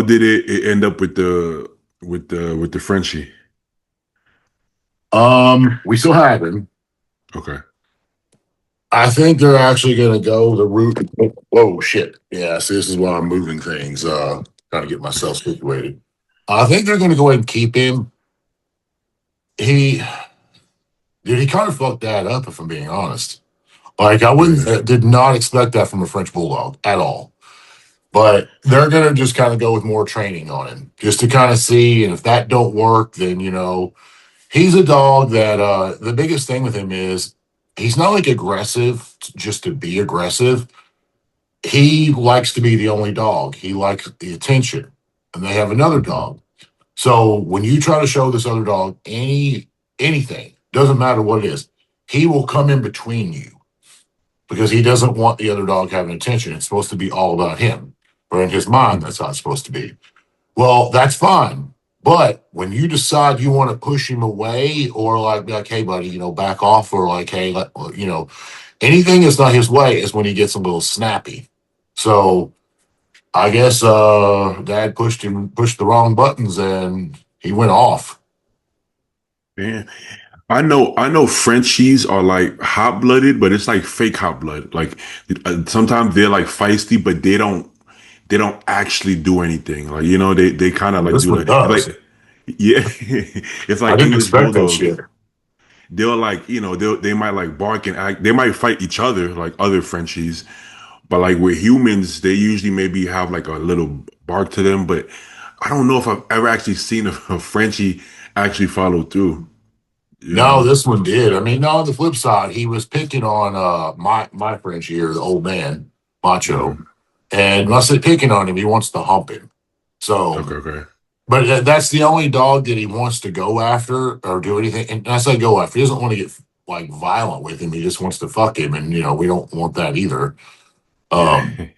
how did it end up with the Frenchie? We still have him. Okay. I think they're actually going to go the route. Whoa, shit! Yeah, so this is why I'm moving things. Trying to get myself situated. I think they're going to go ahead and keep him. He, dude, he kind of fucked that up. If I'm being honest, like I wouldn't, Yeah. did not expect that from a French bulldog at all. But they're going to just kind of go with more training on him, just to kind of see, and if that don't work, then he's a dog that the biggest thing with him is he's not like aggressive just to be aggressive. He likes to be the only dog. He likes the attention. And they have another dog. So when you try to show this other dog anything, doesn't matter what it is, he will come in between you because he doesn't want the other dog having attention. It's supposed to be all about him. But in his mind, that's how it's supposed to be. Well, that's fine. But when you decide you want to push him away or like be like, hey, buddy, back off, or like, hey, anything that's not his way is when he gets a little snappy. So I guess dad pushed the wrong buttons and he went off. Man, I know Frenchies are like hot blooded, but it's like fake hot blood. Like sometimes they're like feisty, but they don't actually do anything. Like they kind of Well, like this do one the like does. yeah, it's I like didn't English expect that bulldogs. shit. They'll like they might like bark and act. They might fight each other like other Frenchies, but like with humans, they usually maybe have like a little bark to them. But I don't know if I've ever actually seen a Frenchie actually follow through. You No, know. this one did. I mean, no, on the flip side, he was picking on my French here, the old man, Macho. Mhm. And when I say picking on him, he wants to hump him. So, Okay. Okay. but that's the only dog that he wants to go after or do anything. And I say go after. He doesn't want to get like violent with him. He just wants to fuck him, and we don't want that either. Yeah. Um,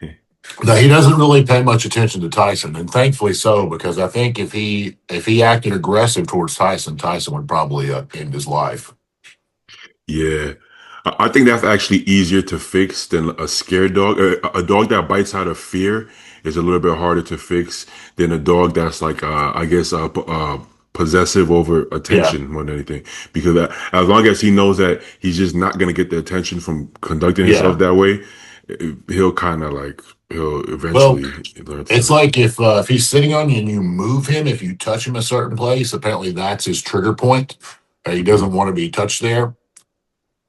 no, he doesn't really pay much attention to Tyson, and thankfully so, because I think if he acted aggressive towards Tyson, Tyson would probably end his life. Yeah. I think that's actually easier to fix than a scared dog. A dog that bites out of fear is a little bit harder to fix than a dog that's like, I guess, possessive over Yeah, attention more than anything. Because as long as he knows that he's just not going to get the attention from conducting himself yeah. that way, he'll kind of like, he'll Well, eventually learn it's to. like if he's sitting on you and you move him, if you touch him a certain place, apparently that's his trigger point. He doesn't want to be touched there,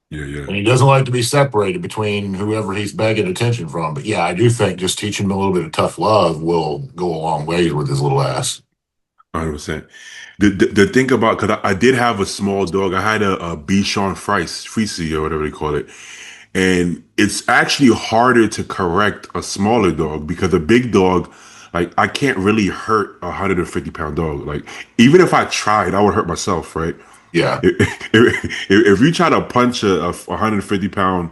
Yeah, yeah. and he doesn't like to be separated between whoever he's begging attention from. But yeah, I do think just teaching him a little bit of tough love will go a long ways with his little ass. 100%. The thing about, because I did have a small dog. I had a Bichon Frise or whatever they call it. And it's actually harder to correct a smaller dog because a big dog, like I can't really hurt a 150-pound dog. Like even if I tried, I would hurt myself, right? Yeah, If you try to punch a 150-pound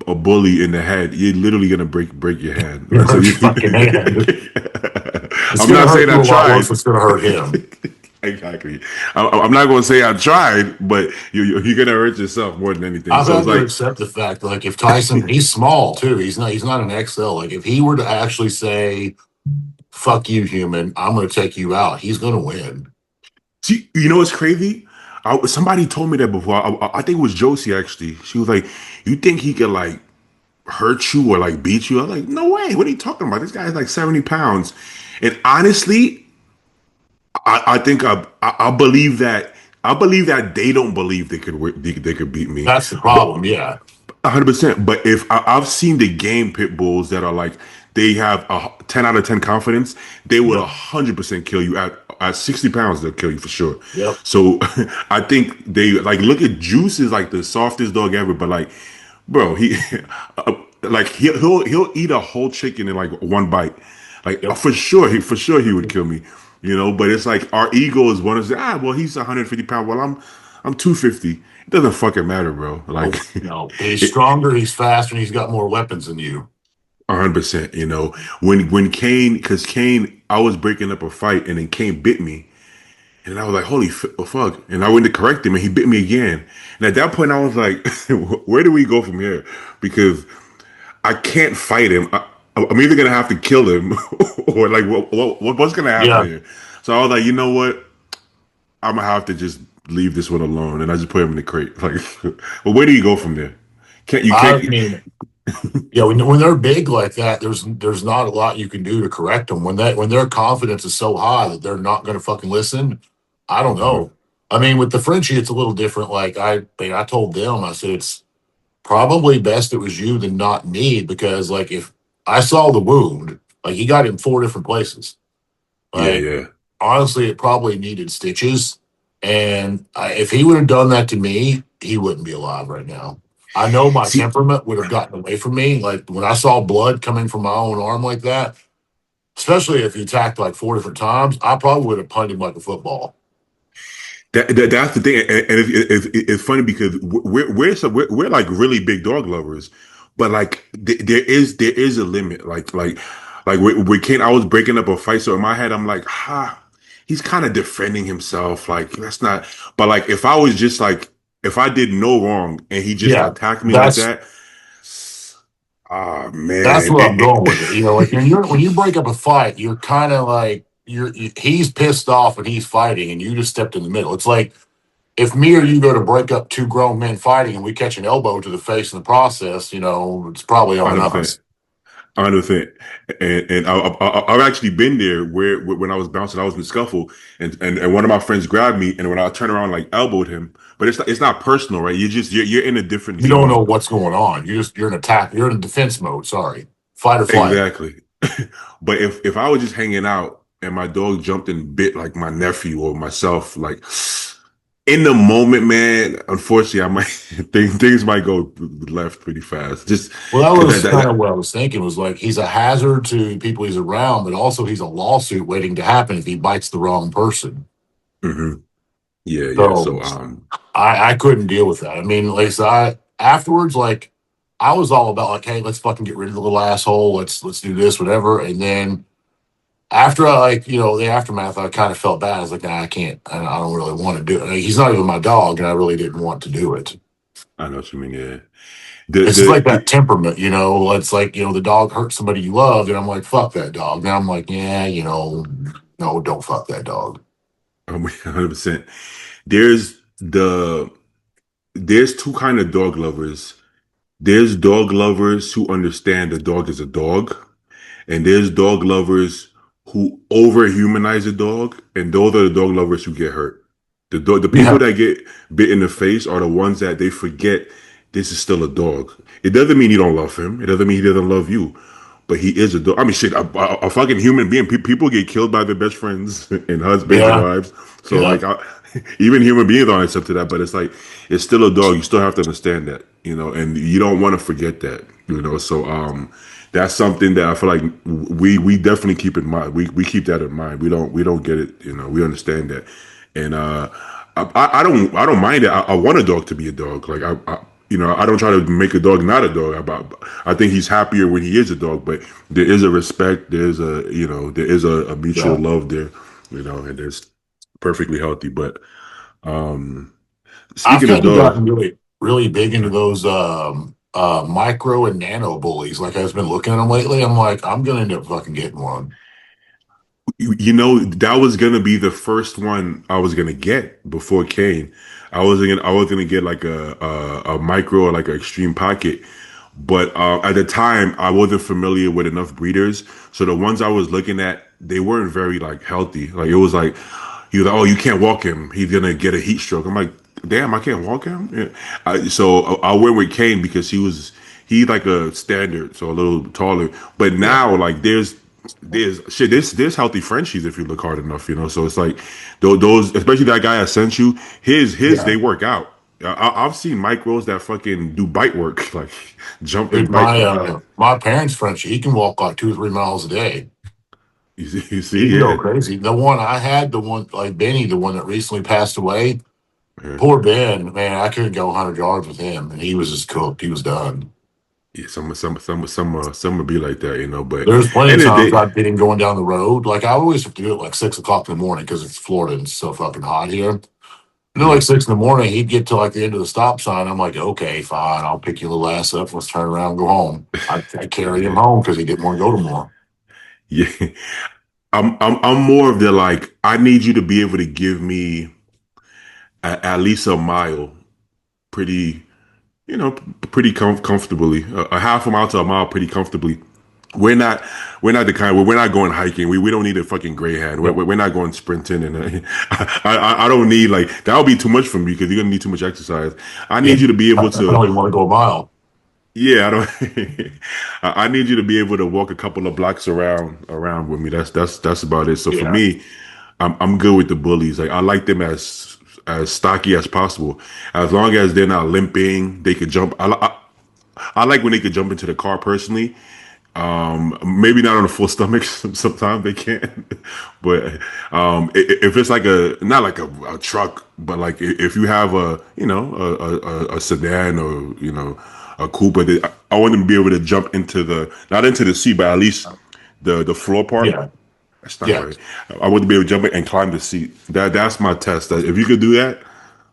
a bully in the head, you're literally gonna break your hand. you Like so, hurt your fucking hand. It's I'm gonna not hurt saying you I a lot worse. tried. Than it's gonna hurt him. Exactly. I'm not going to say I tried, but you're going to hurt yourself more than anything. I've So it's had to like, accept the fact, like if Tyson, he's small too. He's not an XL. Like if he were to actually say, "Fuck you, human," I'm going to take you out. He's going to win. see, what's crazy? Somebody told me that before. I think it was Josie actually. She was like, "You think he could like hurt you or like beat you?" I was like, "No way. What are you talking about? This guy's like 70 pounds." And honestly, I think I believe that. I believe that they don't believe they could beat me. That's the But problem. Yeah, 100%. But if I've seen the game pit bulls that are like they have a 10 out of 10 confidence, they would yep, 100% kill you at 60 pounds. They'll kill you for sure. yep. So I think they like look at Juice is like the softest dog ever, but like, bro, he like he'll eat a whole chicken in like one bite. Like Yep. for sure he would kill me. But it's like our ego is one of well he's 150 pounds. Well I'm 250. It doesn't fucking matter, bro. Like Nope. No, he's it, stronger, he's faster, and he's got more weapons than you. 100%. When Kane, because Kane, I was breaking up a fight and then Kane bit me, and I was like, holy fuck! And I went to correct him, and he bit me again. And at that point, I was like, where do we go from here? Because I can't fight him. I'm either gonna have to kill him or like what's gonna happen Yeah, here? So I was like, you know what? I'm gonna have to just leave this one alone, and I just put him in the crate. Like, but where do you go from there? Can't you I can't? mean, yeah, when they're big like that, there's not a lot you can do to correct them. When their confidence is so high that they're not going to fucking listen, I don't Mhm. know. I mean, with the Frenchie, it's a little different. Like I told them, I said it's probably best it was you than not me because like if I saw the wound, like he got in four different places. Yeah, Like yeah. honestly, it probably needed stitches. And if he would have done that to me, he wouldn't be alive right now. I know my See, temperament would have gotten away from me. Like when I saw blood coming from my own arm like that, especially if he attacked like four different times, I probably would have punted him like a football. that's the thing, and it's funny because we're like really big dog lovers, but like there is a limit. Like with Kane, I was breaking up a fight, so in my head I'm like, he's kind of defending himself. Like that's not. But like if I was just like if I did no wrong and he just Yeah, attacked me like that's that, ah that's man, where I'm going with it. You know, like when you break up a fight, you're kind of like he's pissed off and he's fighting, and you just stepped in the middle. It's like if me or you go to break up two grown men fighting and we catch an elbow to the face in the process, you know, it's probably on 100%. us. 100%. And I've actually been there where when I was bouncing, I was in the scuffle, and one of my friends grabbed me, and when I turned around, like elbowed him, but it's not personal, right? You're in a different You don't know zone. what's going on. You're in attack. You're in defense mode. Sorry, fight or flight. Exactly. But if I was just hanging out and my dog jumped and bit like my nephew or myself, like in the moment, man, unfortunately, I might things might go left pretty fast. Just Well, that because was kind of what I was thinking. Was like he's a hazard to people he's around, but also he's a lawsuit waiting to happen if he bites the wrong person. Mhm. Yeah, yeah. So So I couldn't deal with that. I mean, like I said, I afterwards, like I was all about like, hey, let's fucking get rid of the little asshole. Let's do this, whatever. And then after I like, you know, the aftermath, I kind of felt bad. I was like, nah, I can't. I don't really want to do it. Like, he's not even my dog, and I really didn't want to do it. I know what you mean. Yeah. The It's like the that temperament, you know. It's like you know, the dog hurt somebody you loved, and I'm like, fuck that dog. Now I'm like, yeah, you know, no, don't fuck that dog. 100%. There's there's two kind of dog lovers. There's dog lovers who understand the dog is a dog, and there's dog lovers who overhumanize a dog, and those are the dog lovers who get hurt. The people Yeah, that get bit in the face are the ones that they forget this is still a dog. It doesn't mean you don't love him. It doesn't mean he doesn't love you. But he is a dog. I mean, shit, a fucking human being. People get killed by their best friends and husbands and yeah, wives. So yeah, like, even human beings aren't accept to that. But it's like, it's still a dog. You still have to understand that, and you don't want to forget that. So that's something that I feel like we definitely keep in mind. We keep that in mind. We don't get it. We understand that, and I don't mind it. I want a dog to be a dog. Like I don't try to make a dog not a dog. I think he's happier when he is a dog. But there is a respect. There is a mutual yeah. love there. And it's perfectly healthy. But um, I've speaking of kind of dog, gotten really big into those micro and nano bullies. Like I've been looking at them lately. I'm like, I'm gonna end up fucking getting one. that was gonna be the first one I was gonna get before Kane. I was gonna get like a micro or like an extreme pocket, but at the time I wasn't familiar with enough breeders, so the ones I was looking at they weren't very like healthy. Like it was like he was like, oh, you can't walk him. He's gonna get a heat stroke. I'm like, damn, I can't walk him. Yeah. So I went with Kane because he's like a standard, so a little taller. But Yeah, now like there's healthy Frenchies if you look hard enough. So it's like those, especially that guy I sent you. His yeah. they work out. I've seen micros that fucking do bite work, like jump Dude, and bite. my parents' Frenchie, he can walk like 2 or 3 miles a day. You see, He can go yeah. crazy. The one I had, the one like Benny, the one that recently passed away. Yeah. Poor Ben, man, I couldn't go 100 yards with him, and he was just cooked. He was done. Yeah, some would be like that. But There's plenty of end of the times day, I've been going down the road. Like I always have to do it like 6 o'clock in the morning because it's Florida and it's so fucking hot here. You know, like 6 in the morning, he'd get to like the end of the stop sign. I'm like, okay, fine, I'll pick your little ass up. Let's turn around and go home. I carry him Yeah, home because he didn't want to go to more. yeah. I'm more of the like. I need you to be able to give me at least a mile, pretty, pretty comfortably. A half a mile to a mile, pretty comfortably. We're not we're not the kind where we're not going hiking. We don't need a fucking greyhound. Yeah. We're not going sprinting, and I don't need like that would be too much for me because you're gonna need too much exercise. I Yeah. need you to be able I to don't even want to go a mile. yeah, I don't. I need you to be able to walk a couple of blocks around with me. That's about it. So for Yeah. me, I'm good with the bullies. Like I like them as stocky as possible. As long as they're not limping, they could jump. I like when they could jump into the car personally. Maybe not on a full stomach. Sometimes they can, but if it's like a not like a truck, but like if you have a sedan or a coupe, I want them to be able to jump into the not into the seat, but at least the floor part. Yeah. That's not Yeah. right. I want to be able to jump in and climb the seat. That's my test. That if you could do that,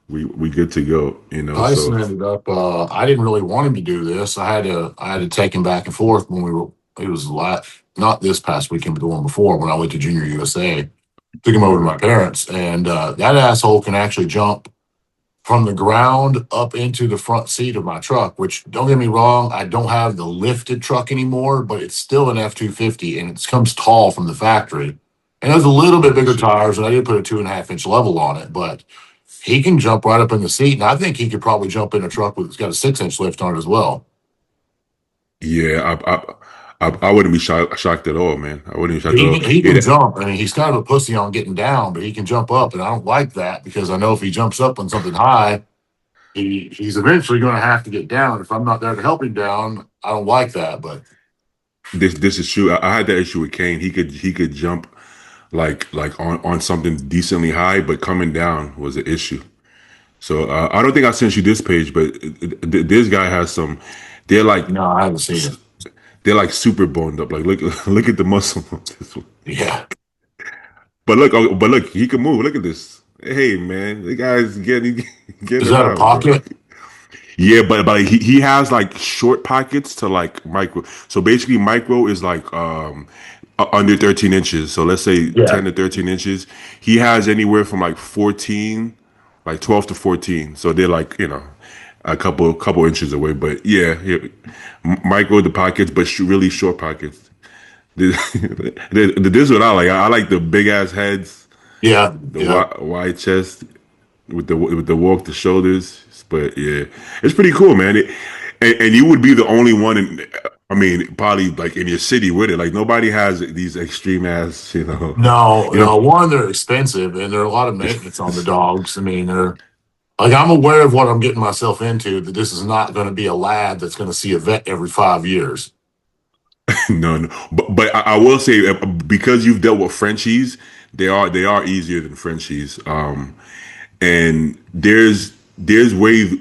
we good to go. So Tyson ended up. I didn't really want him to do this. I had to take him back and forth when we were. It was not this past weekend, but the one before when I went to Junior USA. Took him over to okay. my parents, and that asshole can actually jump from the ground up into the front seat of my truck. Which don't get me wrong, I don't have the lifted truck anymore, but it's still an F-250, and it comes tall from the factory. And it has a little bit Oh bigger shit. tires, and I did put a 2.5 inch level on it, but he can jump right up in the seat, and I think he could probably jump in a truck with it's got a 6 inch lift on it as well. Yeah, I wouldn't be shocked at all, man. I wouldn't be shocked at all. He Yeah, can jump. I mean, he's kind of a pussy on getting down, but he can jump up, and I don't like that because I know if he jumps up on something high, he's eventually going to have to get down. If I'm not there to help him down, I don't like that. But this is true. I had that issue with Kane. He could jump like on something decently high, but coming down was an issue. So I don't think I sent you this page, but this guy has some. They're like no, I haven't seen it. they're like super boned up. Like look look at the muscle on this one. Yeah, But look, he can move. Look at this. Hey man, the guy's getting is that a around, bro. pocket? Yeah, but he has like short pockets to like micro. So basically, micro is like under 13 inches. So let's say Yeah, 10 to 13 inches. He has anywhere from like 14, like 12 to 14. So they're like a couple inches away. But yeah, micro the pockets, but really short pockets. This, this is what I like. I like the big ass heads, yeah, the yeah. wide chest with the walk, the shoulders. But yeah, it's pretty cool, man. And you would be the only one in. I mean, probably like in your city with it. Like nobody has these extreme ass, No, you know. no. One, they're expensive, and there are a lot of maintenance on the dogs. I mean, they're like I'm aware of what I'm getting myself into. That this is not going to be a lad that's going to see a vet every 5 years. No, no. But I will say because you've dealt with Frenchies, they are easier than Frenchies. And there's ways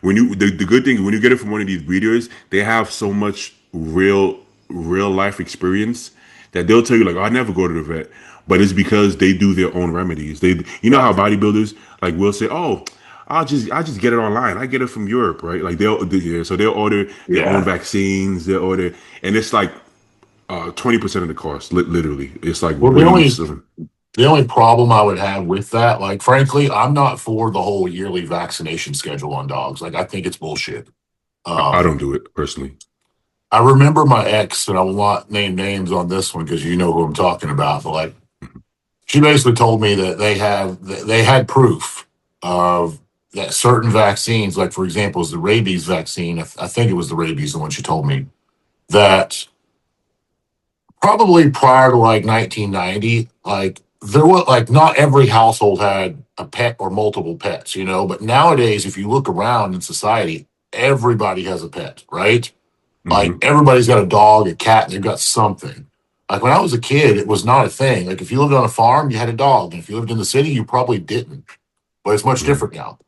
when the good thing when you get it from one of these breeders, they have so much real life experience that they'll tell you like, oh, I never go to the vet, but it's because they do their own remedies. You know Yeah, how bodybuilders like will say, oh, I just get it online. I get it from Europe, right? Like yeah, so they'll order their own yeah. vaccines. They'll order, and it's like 20% of the cost. Literally, it's like Well, way some. the only problem I would have with that, like frankly, I'm not for the whole yearly vaccination schedule on dogs. Like I think it's bullshit. I Um, don't do it personally. I remember my ex, and I will not name names on this one because you know who I'm talking about. But like, she basically told me that they had proof of that certain vaccines, like for example, is the rabies vaccine. I think it was the rabies, the one she told me that probably prior to like 1990, like there was like not every household had a pet or multiple pets, you know. But nowadays, if you look around in society, everybody has a pet, right? Like Hmm. everybody's got a dog, a cat, and they've got something. Like when I was a kid, it was not a thing. Like if you lived on a farm, you had a dog. And if you lived in the city, you probably didn't. But it's much Yeah. different now.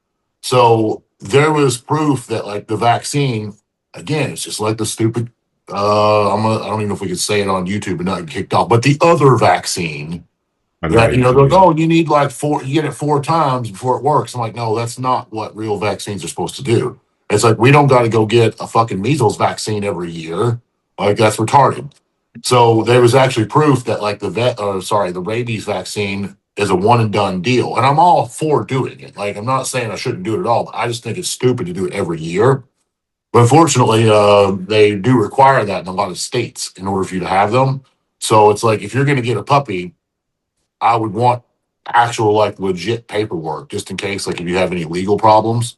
So there was proof that like the vaccine, again, it's just like the stupid I don't even know if we could say it on YouTube and not get kicked off, but the other vaccine I know, That, right? they're Too, like, yeah. oh, you need like four, you get it 4 times before it works. I'm like, no, that's not what real vaccines are supposed to do. It's like, we don't got to go get a fucking measles vaccine every year. Like, that's retarded. So there was actually proof that like the rabies vaccine is a one and done deal. And I'm all for doing it. Like, I'm not saying I shouldn't do it at all, but I just think it's stupid to do it every year. But unfortunately, they do require that in a lot of states in order for you to have them. So it's like, if you're going to get a puppy, I would want actual like legit paperwork just in case, like if you have any legal problems.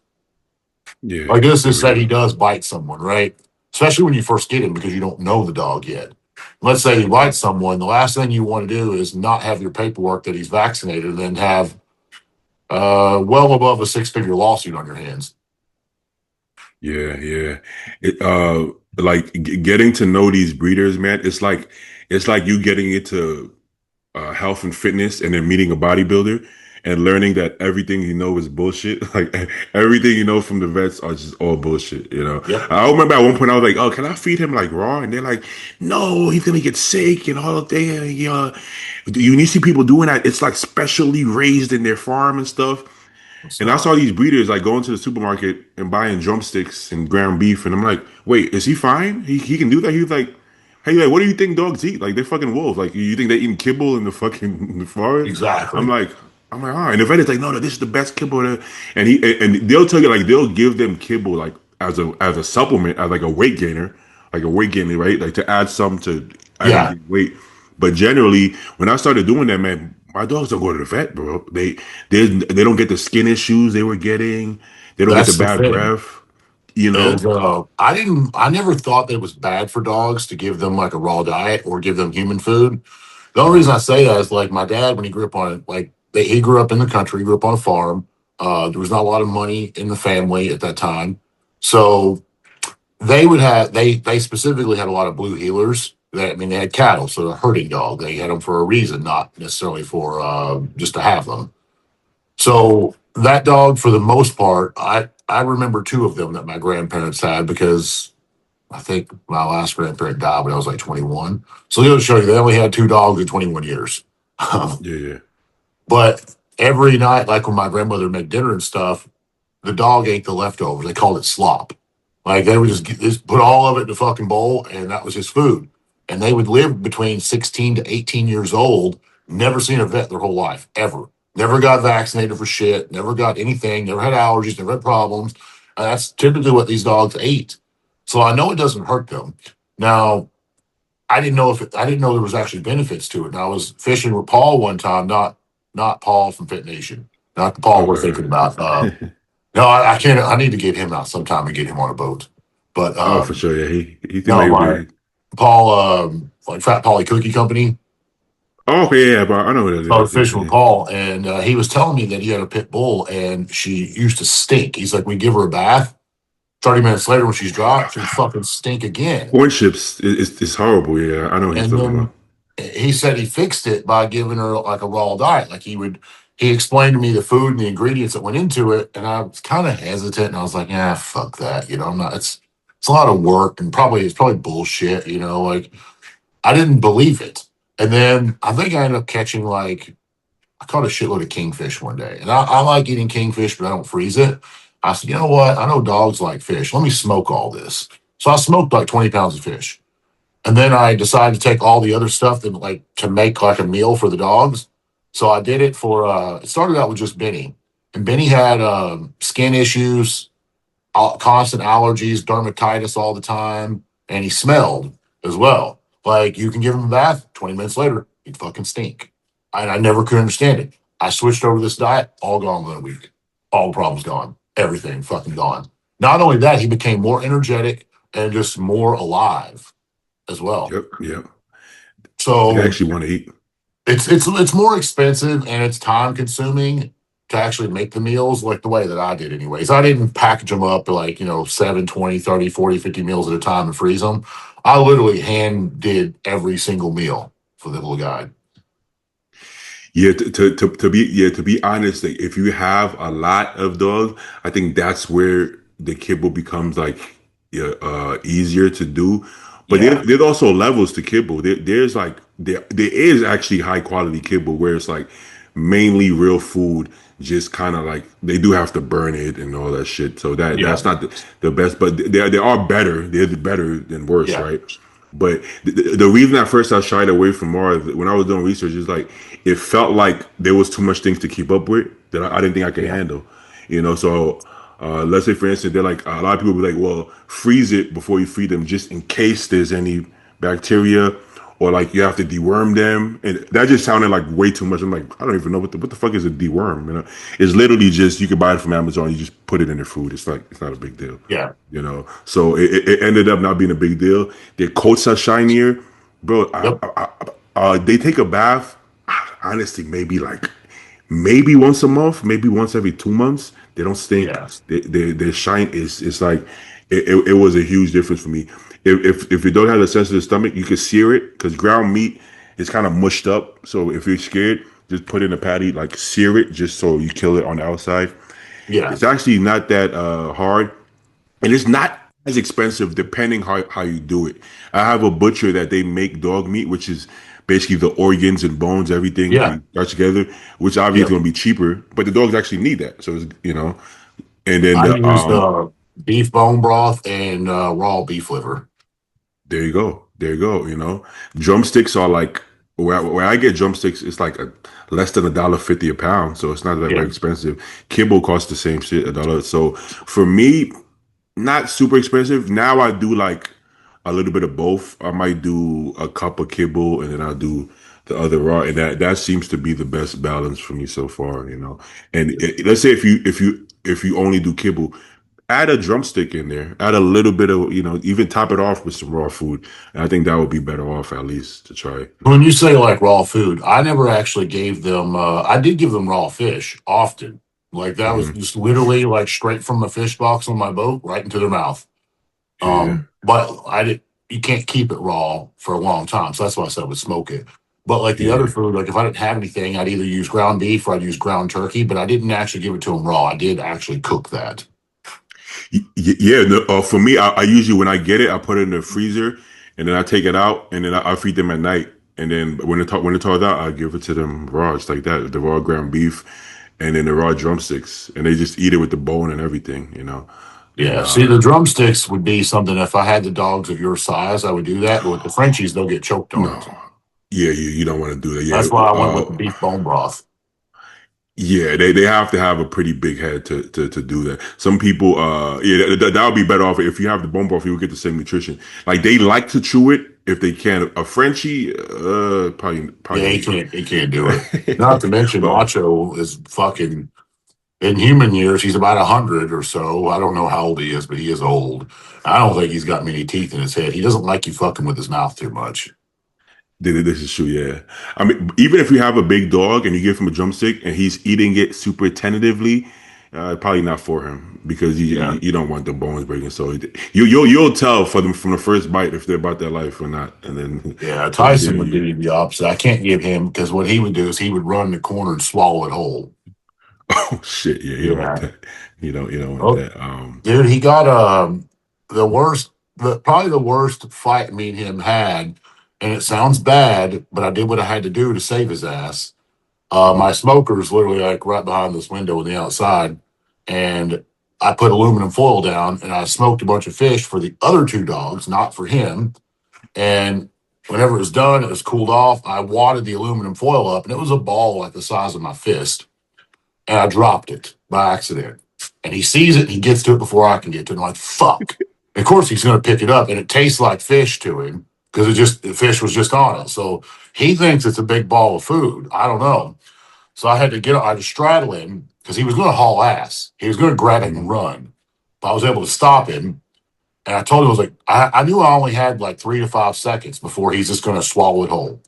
Yeah, Like this there is we said he go. does bite someone, right? Especially when you first get him because you don't know the dog yet. Let's say he bites someone, the last thing you want to do is not have your paperwork that he's vaccinated and then have well above a six-figure lawsuit on your hands. Yeah, yeah. It like getting to know these breeders, man. It's like you getting into health and fitness and then meeting a bodybuilder and learning that everything you know is bullshit. Like everything you know from the vets are just all bullshit, you know. Yep. I remember at one point I was like, "Oh, can I feed him like raw?" And they're like, "No, he's gonna get sick and all of that." You see people doing that. It's like specially raised in their farm and stuff. It's And I saw not. these breeders like going to the supermarket and buying drumsticks and ground beef, and I'm like, wait, is he fine? He can do that? He's like, hey, like, what do you think dogs eat? Like they're fucking wolves. Like you think they eating kibble in the fucking in the forest? I'm Exactly. like, I'm like, and the vet is like, no, no, this is the best kibble. And they'll tell you like they'll give them kibble like as a supplement, as like a weight gainer, right? Like to add some to add them Yeah, gain weight. But generally, when I started doing that, man, my dogs don't go to the vet, bro. They don't get the skin issues they were getting. They don't get the that's the bad thing. breath. You Is know? I never thought that it was bad for dogs to give them like a raw diet or give them human food. The only reason I say that is like my dad, when he grew up on like he grew up in the country, he grew up on a farm. There was not a lot of money in the family at that time, so they specifically had a lot of blue heelers. I mean, they had cattle, so they're a herding dog. They had them for a reason, not necessarily for just to have them. So that dog, for the most part, I remember two of them that my grandparents had because I think my last grandparent died when I was like 21. So they'll show you they only had two dogs in 21 years. Yeah, yeah. But every night, like when my grandmother made dinner and stuff, the dog ate the leftovers. They called it slop. Like they would just put all of it in the fucking bowl, and that was his food. And they would live between 16 to 18 years old, never seen a vet their whole life, ever. Never got vaccinated for shit, never got anything, never had allergies, never had problems. And that's typically what these dogs ate. So I know it doesn't hurt them. Now, I didn't know there was actually benefits to it. And I was fishing with Paul one time, not Paul from Fit Nation, not the Paul we're thinking Okay. about. No, I can't. I need to get him out sometime and get him on a boat. But Oh, for sure. Yeah, he seemed no, like my Paul, like Fat Polly Cookie Company. oh, okay, yeah, but I know what it So I was is. Yeah, fishing with yeah. Paul, and he was telling me that he had a pit bull, and she used to stink. He's like, we give her a bath. 30 minutes later, when she's dry, she'd fucking stink again. Corn chips is horrible. Yeah, I know what he's And talking about. then he said he fixed it by giving her like a raw diet. Like he explained to me the food and the ingredients that went into it, and I was kind of hesitant. And I was like, yeah, fuck that. I'm not. It's a lot of work, and it's probably bullshit. Like I didn't believe it. And then I think I ended up catching like I caught a shitload of kingfish one day, and I like eating kingfish, but I don't freeze it. I said, you know what? I know dogs like fish. Let me smoke all this. So I smoked like 20 pounds of fish. And then I decided to take all the other stuff and like to make like a meal for the dogs. So I did it for it started out with just Benny. And Benny had skin issues, constant allergies, dermatitis all the time, and he smelled as well. Like you can give him a bath, 20 minutes later, he'd fucking stink. And I never could understand it. I switched over to this diet, all gone within a week. All the problems gone. Everything fucking gone. Not only that, he became more energetic and just more alive as well. Yep, yep. They So actually want to eat. it's more expensive and it's time consuming to actually make the meals like the way that I did anyways. I didn't package them up like, 7, 20, 30, 40, 50 meals at a time and freeze them. I literally hand did every single meal for the little guy. Yeah, to be honest, like if you have a lot of dogs, I think that's where the kibble becomes like yeah, easier to do. But Yeah. there's also levels to kibble. There's like there is actually high quality kibble where it's like mainly real food, just kind of like they do have to burn it and all that shit. So Yeah, that's not the best, but they are better. They're better than worse, yeah, right? But the reason at first I shied away from Mars when I was doing research is like it felt like there was too much things to keep up with that I didn't think I could yeah, handle. So let's say for instance, they're like a lot of people be like, well, freeze it before you feed them just in case there's any bacteria or like you have to deworm them, and that just sounded like way too much. I'm like, I don't even know what the fuck is a deworm. It's literally just you can buy it from Amazon. You just put it in their food. It's like it's not a big deal. yeah, So it ended up not being a big deal. Their coats are shinier, bro. yep, They take a bath. Honestly, maybe once a month, maybe once every 2 months. They don't stink. yeah, Their shine is it's like it was a huge difference for me. If you don't have a sensitive stomach, you can sear it because ground meat is kind of mushed up. So if you're scared, just put in a patty, like sear it, just so you kill it on the outside. yeah, It's actually not that hard, and it's not as expensive depending how you do it. I have a butcher that they make dog meat, which is basically the organs and bones, everything yeah, you got together, which obviously yep. going to be cheaper, but the dogs actually need that. So it's. And then I used beef bone broth and raw beef liver. there you go, there you go. Drumsticks are like where I get drumsticks, it's like less than $1.50 a pound, so it's not that Yeah, very expensive. Kibble costs the same shit, $1. So for me, not super expensive. Now I do like a little bit of both. I might do a cup of kibble and then I'll do the other raw, and that seems to be the best balance for me so far. And let's say if you only do kibble, add a drumstick in there, add a little bit of even top it off with some raw food. And I think that would be better off at least to try. when you say like raw food, I never actually gave them. I did give them raw fish often. Like that was Hmm. just literally like straight from the fish box on my boat right into their mouth. Yeah, But I did. You can't keep it raw for a long time, so that's why I said I would smoke it. But like the other yeah. food, like if I didn't have anything, I'd either use ground beef or I'd use ground turkey. But I didn't actually give it to them raw. I did actually cook that. Yeah. No, for me, I usually when I get it, I put it in the freezer, and then I take it out, and then I feed them at night. And then when it thaws out, I give it to them raw, just like that, the raw ground beef, and then the raw drumsticks, and they just eat it with the bone and everything. And Yeah. See, the drumsticks would be something if I had the dogs of your size, I would do that. But with the Frenchies, they'll get choked on no, it. yeah, you don't want to do that. That's Yeah, why I went with the beef bone broth. yeah, they have to have a pretty big head to do that. Some people, yeah, that would be better off if you have the bone broth. You will get the same nutrition. Like they like to chew it if they can. A Frenchie, probably Yeah, ain't he can't do it. Not to it. mention But Macho is fucking in human years, he's about 100 or so. I don't know how old he is, but he is old. I don't think he's got many teeth in his head. He doesn't like you fucking with his mouth too much. this is true, yeah. I mean, even if you have a big dog and you give him a drumstick and he's eating it super tentatively, probably not for him because you, Yeah. you you don't want the bones breaking. So you'll tell for them from the first bite if they're about their life or not, and then Yeah, from there Tyson would you. be the opposite. I can't give him because what he would do is he would run the corner and swallow it whole. Oh shit, yeah, you don't want Yeah. that. You don't want Oh, that. dude, he got the worst, probably the worst fight me and him had, and it sounds bad, but I did what I had to do to save his ass. My Mhm. smoker's literally like right behind this window on the outside, and I put aluminum foil down and I smoked a bunch of fish for the other two dogs, not for him. And whenever it was done, it was cooled off. I wadded the aluminum foil up, and it was a ball like the size of my fist. And I dropped it by accident. And he sees it, and he gets to it before I can get to it. I'm like, fuck. And of course, he's going to pick it up, and it tastes like fish to him because the fish was just on it. So he thinks it's a big ball of food. I don't know. So I had to straddle him because he was going to haul ass. He was going to grab it and Mhm. run. But I was able to stop him. And I told him, I was like, I knew I only had like 3 to 5 seconds before he's just going to swallow it whole.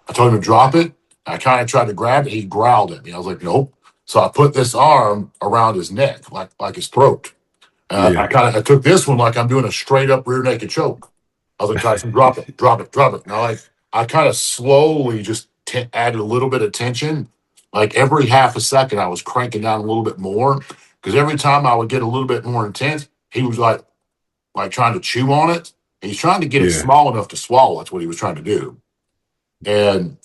I told him to drop it. I kind of tried to grab it. He growled at me. I was like, nope. So I put this arm around his neck, like his throat. I Yeah, kind of I took this one like I'm doing a straight up rear naked choke. I was like, Tyson, drop it, drop it, drop it. Now, like I kind of slowly just added a little bit of tension. Like every half a second, I was cranking down a little bit more because every time I would get a little bit more intense, he was like trying to chew on it. And he's trying to get it yeah, small enough to swallow. That's what he was trying to do. And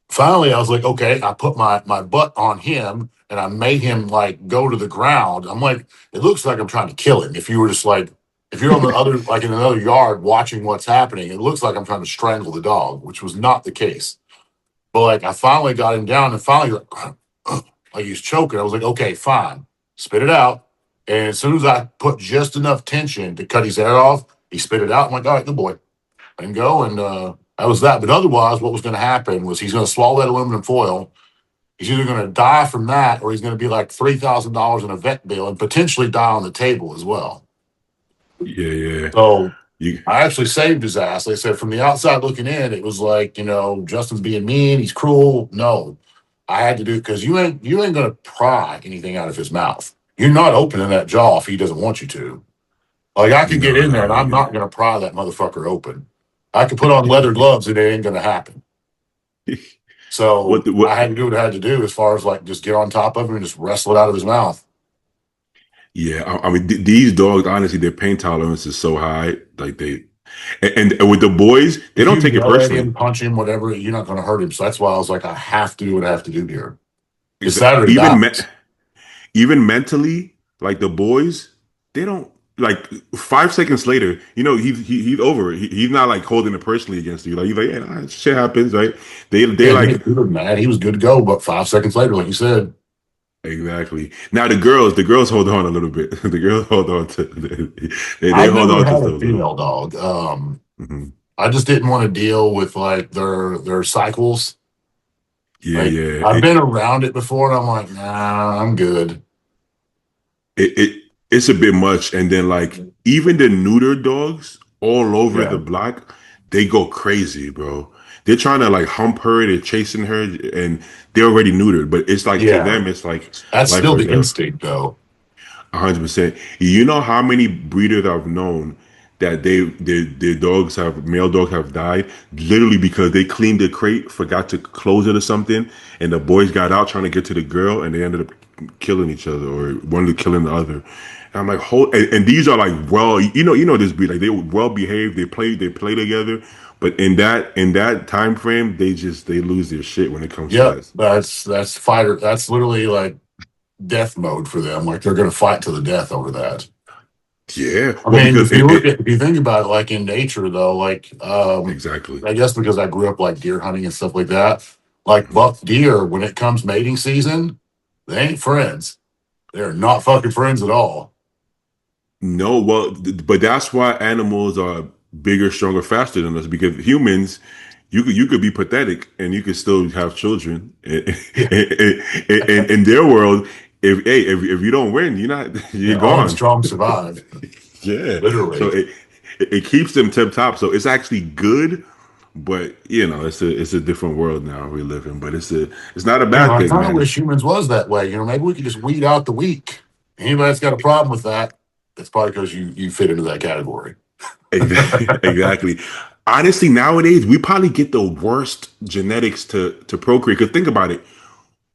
finally, I was like, okay, I put my butt on him and I made him like go to the ground. I'm like, it looks like I'm trying to kill him. If you were just like, if you're on the other, like in another yard watching what's happening, it looks like I'm trying to strangle the dog, which was not the case. But like, I finally got him down and finally, like he's choking. I was like, okay, fine, spit it out. And as soon as I put just enough tension to cut his head off, he spit it out. I'm like, all right, good boy, and go. And that was that. But otherwise, what was going to happen was he's going to swallow that aluminum foil. He's either going to die from that or he's going to be like $3,000 in a vet bill and potentially die on the table as well. Yeah, yeah. So You I actually saved his ass. They said from the outside looking in, it was like, Justin's being mean, he's cruel. No, I had to do it because you ain't gonna pry anything out of his mouth. You're not opening that jaw if he doesn't want you to. Like I could get no, in there and no, I'm yeah. not gonna pry that motherfucker open. I could put on leather gloves and it ain't gonna happen. What So the, I what? had to do what I had to do as far as like just get on top of him and just wrestle it out of his mouth. Yeah, I mean, these dogs, honestly, their pain tolerance is so high. Like and with the boys, they If you don't take it yell at personally. him, punch him, whatever, you're not gonna hurt him. So that's why I was like, I have to do what I have to do here. It's Exa- Saturday Even dies. even mentally, like the boys, they don't like 5 seconds later. He's over it. He's not like holding it personally against you. Like he's like, yeah, nah, shit happens, right? They Yeah, like he was mad. He was good to go, but 5 seconds later, like you said, exactly. Now the girls hold on a little bit. The girls hold on to they I've hold never on had just a a little. female dog. Mhm. I just didn't want to deal with like their cycles. Yeah, Like yeah. I've been around it before, and I'm like, nah, I'm good. It's a bit much. And then like even the neuter dogs all over the Yeah, block, they go crazy, bro. They're trying to like hump her, they're chasing her, and they're already neutered. But it's like to yeah. them, it's like That's life still or the death. instinct, though. 100%. You know how many breeders I've known that their dogs have male dogs have died literally because they cleaned the crate, forgot to close it or something, and the boys got out trying to get to the girl, and they ended up killing each other or one of killing the other. And I'm like, and these are like this breed like they well behaved, they play together, but in that time frame they lose their shit when it comes to Yep, that. that's fighter. That's literally like death mode for them. Like they're gonna fight to the death over that. Yeah, I well mean, because if you think about it, like in nature though, like exactly. I guess because I grew up like deer hunting and stuff like that, like buck deer, when it comes mating season, they ain't friends. They're not fucking friends at all. No, well, but that's why animals are bigger, stronger, faster than us. Because humans, you could be pathetic and you could still have children. Yeah. In their world, if you don't win, you're Yeah, only the gone. strong survive. Yeah. So Literally. it keeps them tip top. So it's actually good, but it's a different world now we live in. But it's not a Yeah, bad I thing, kind of man. wish humans was that way. Maybe we could just weed out the weak. Anybody that's got a problem with that, it's probably because you fit into that category. Exactly. Honestly, nowadays we probably get the worst genetics to procreate. Because think about it,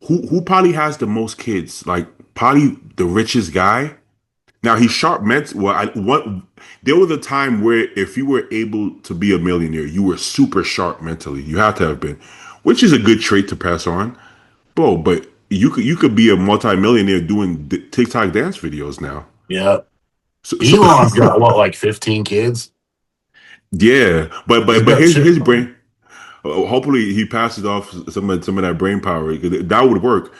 who probably has the most kids? Like probably the richest guy. Now he's sharp mental. Well, there was a time where if you were able to be a millionaire, you were super sharp mentally. You have to have been, which is a good trait to pass on, bro. But you could be a multimillionaire doing TikTok dance videos now. Yeah. So, Elon's got what, like 15 kids? yeah, but He's but but got his shit his on. brain. Hopefully he passes off some of that brain power 'cause that would work.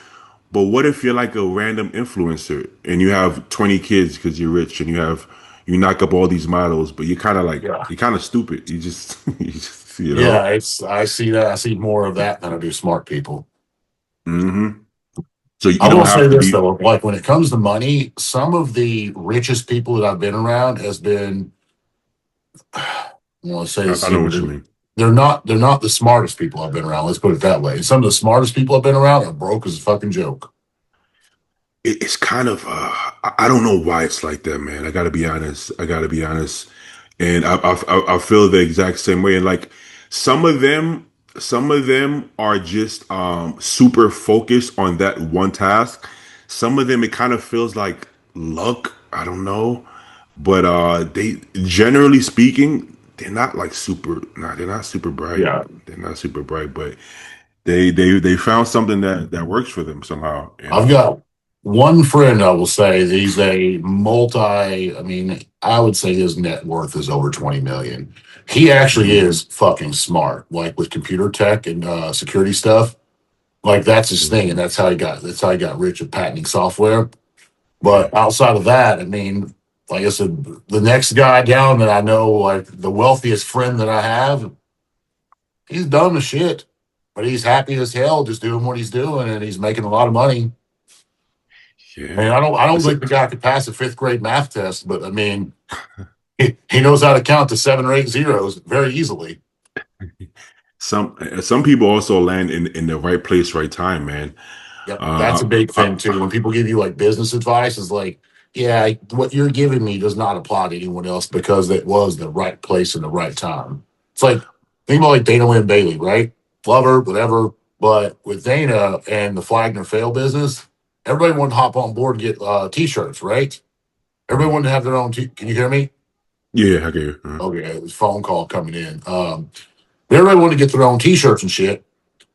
But what if you're like a random influencer and you have 20 kids because you're rich and you knock up all these models, but Yeah. you're kind of stupid. You just you know. Yeah, I see that. I see more of that than I do smart people. hmm So I you will don't say have to this be. though, like when it comes to money, some of the richest people that I've been around has been, I want to say I, this I know here, what you mean. they're not the smartest people I've been around. Let's put it that way. And some of the smartest people I've been around are broke as a fucking joke. It's kind of I don't know why it's like that, man. I gotta be honest. And I feel the exact same way. And like some of them, some of them are just super focused on that one task. Some of them it kind of feels like luck. I don't know, but they generally speaking. they're not like super. Nah, they're not super bright. Yeah. They're not super bright, but they found something that works for them somehow. I've got one friend I will say that he's a multi, I mean, I would say his net worth is over 20 million. He actually Mhm, is fucking smart, like with computer tech and security stuff. Like that's his mhm. thing, and that's how he got rich at patenting software. Yeah, But outside of that, I mean, like I said, the next guy down that I know, like the wealthiest friend that I have, he's dumb as shit, but he's happy as hell just doing what he's doing, and he's making a lot of money. yeah. And I don't It's think the guy could pass a fifth grade math test, but I mean, he knows how to count to 7 or 8 zeros very easily. some people also land in the right place, right time, man. Yep, that's a Uh, big thing too. When people give you like business advice, is like, yeah, what you're giving me does not apply to anyone else because it was the right place and the right time. It's like think about like Dana Lynn Bailey, right? Love her, whatever. But with Dana and the Flagner fail business, everybody wanted to hop on board and get t-shirts, right? Everybody wanted to have their own. Can you hear me? yeah, okay. Uh-huh. Okay, it was a phone call coming in. Everybody wanted to get their own t-shirts and shit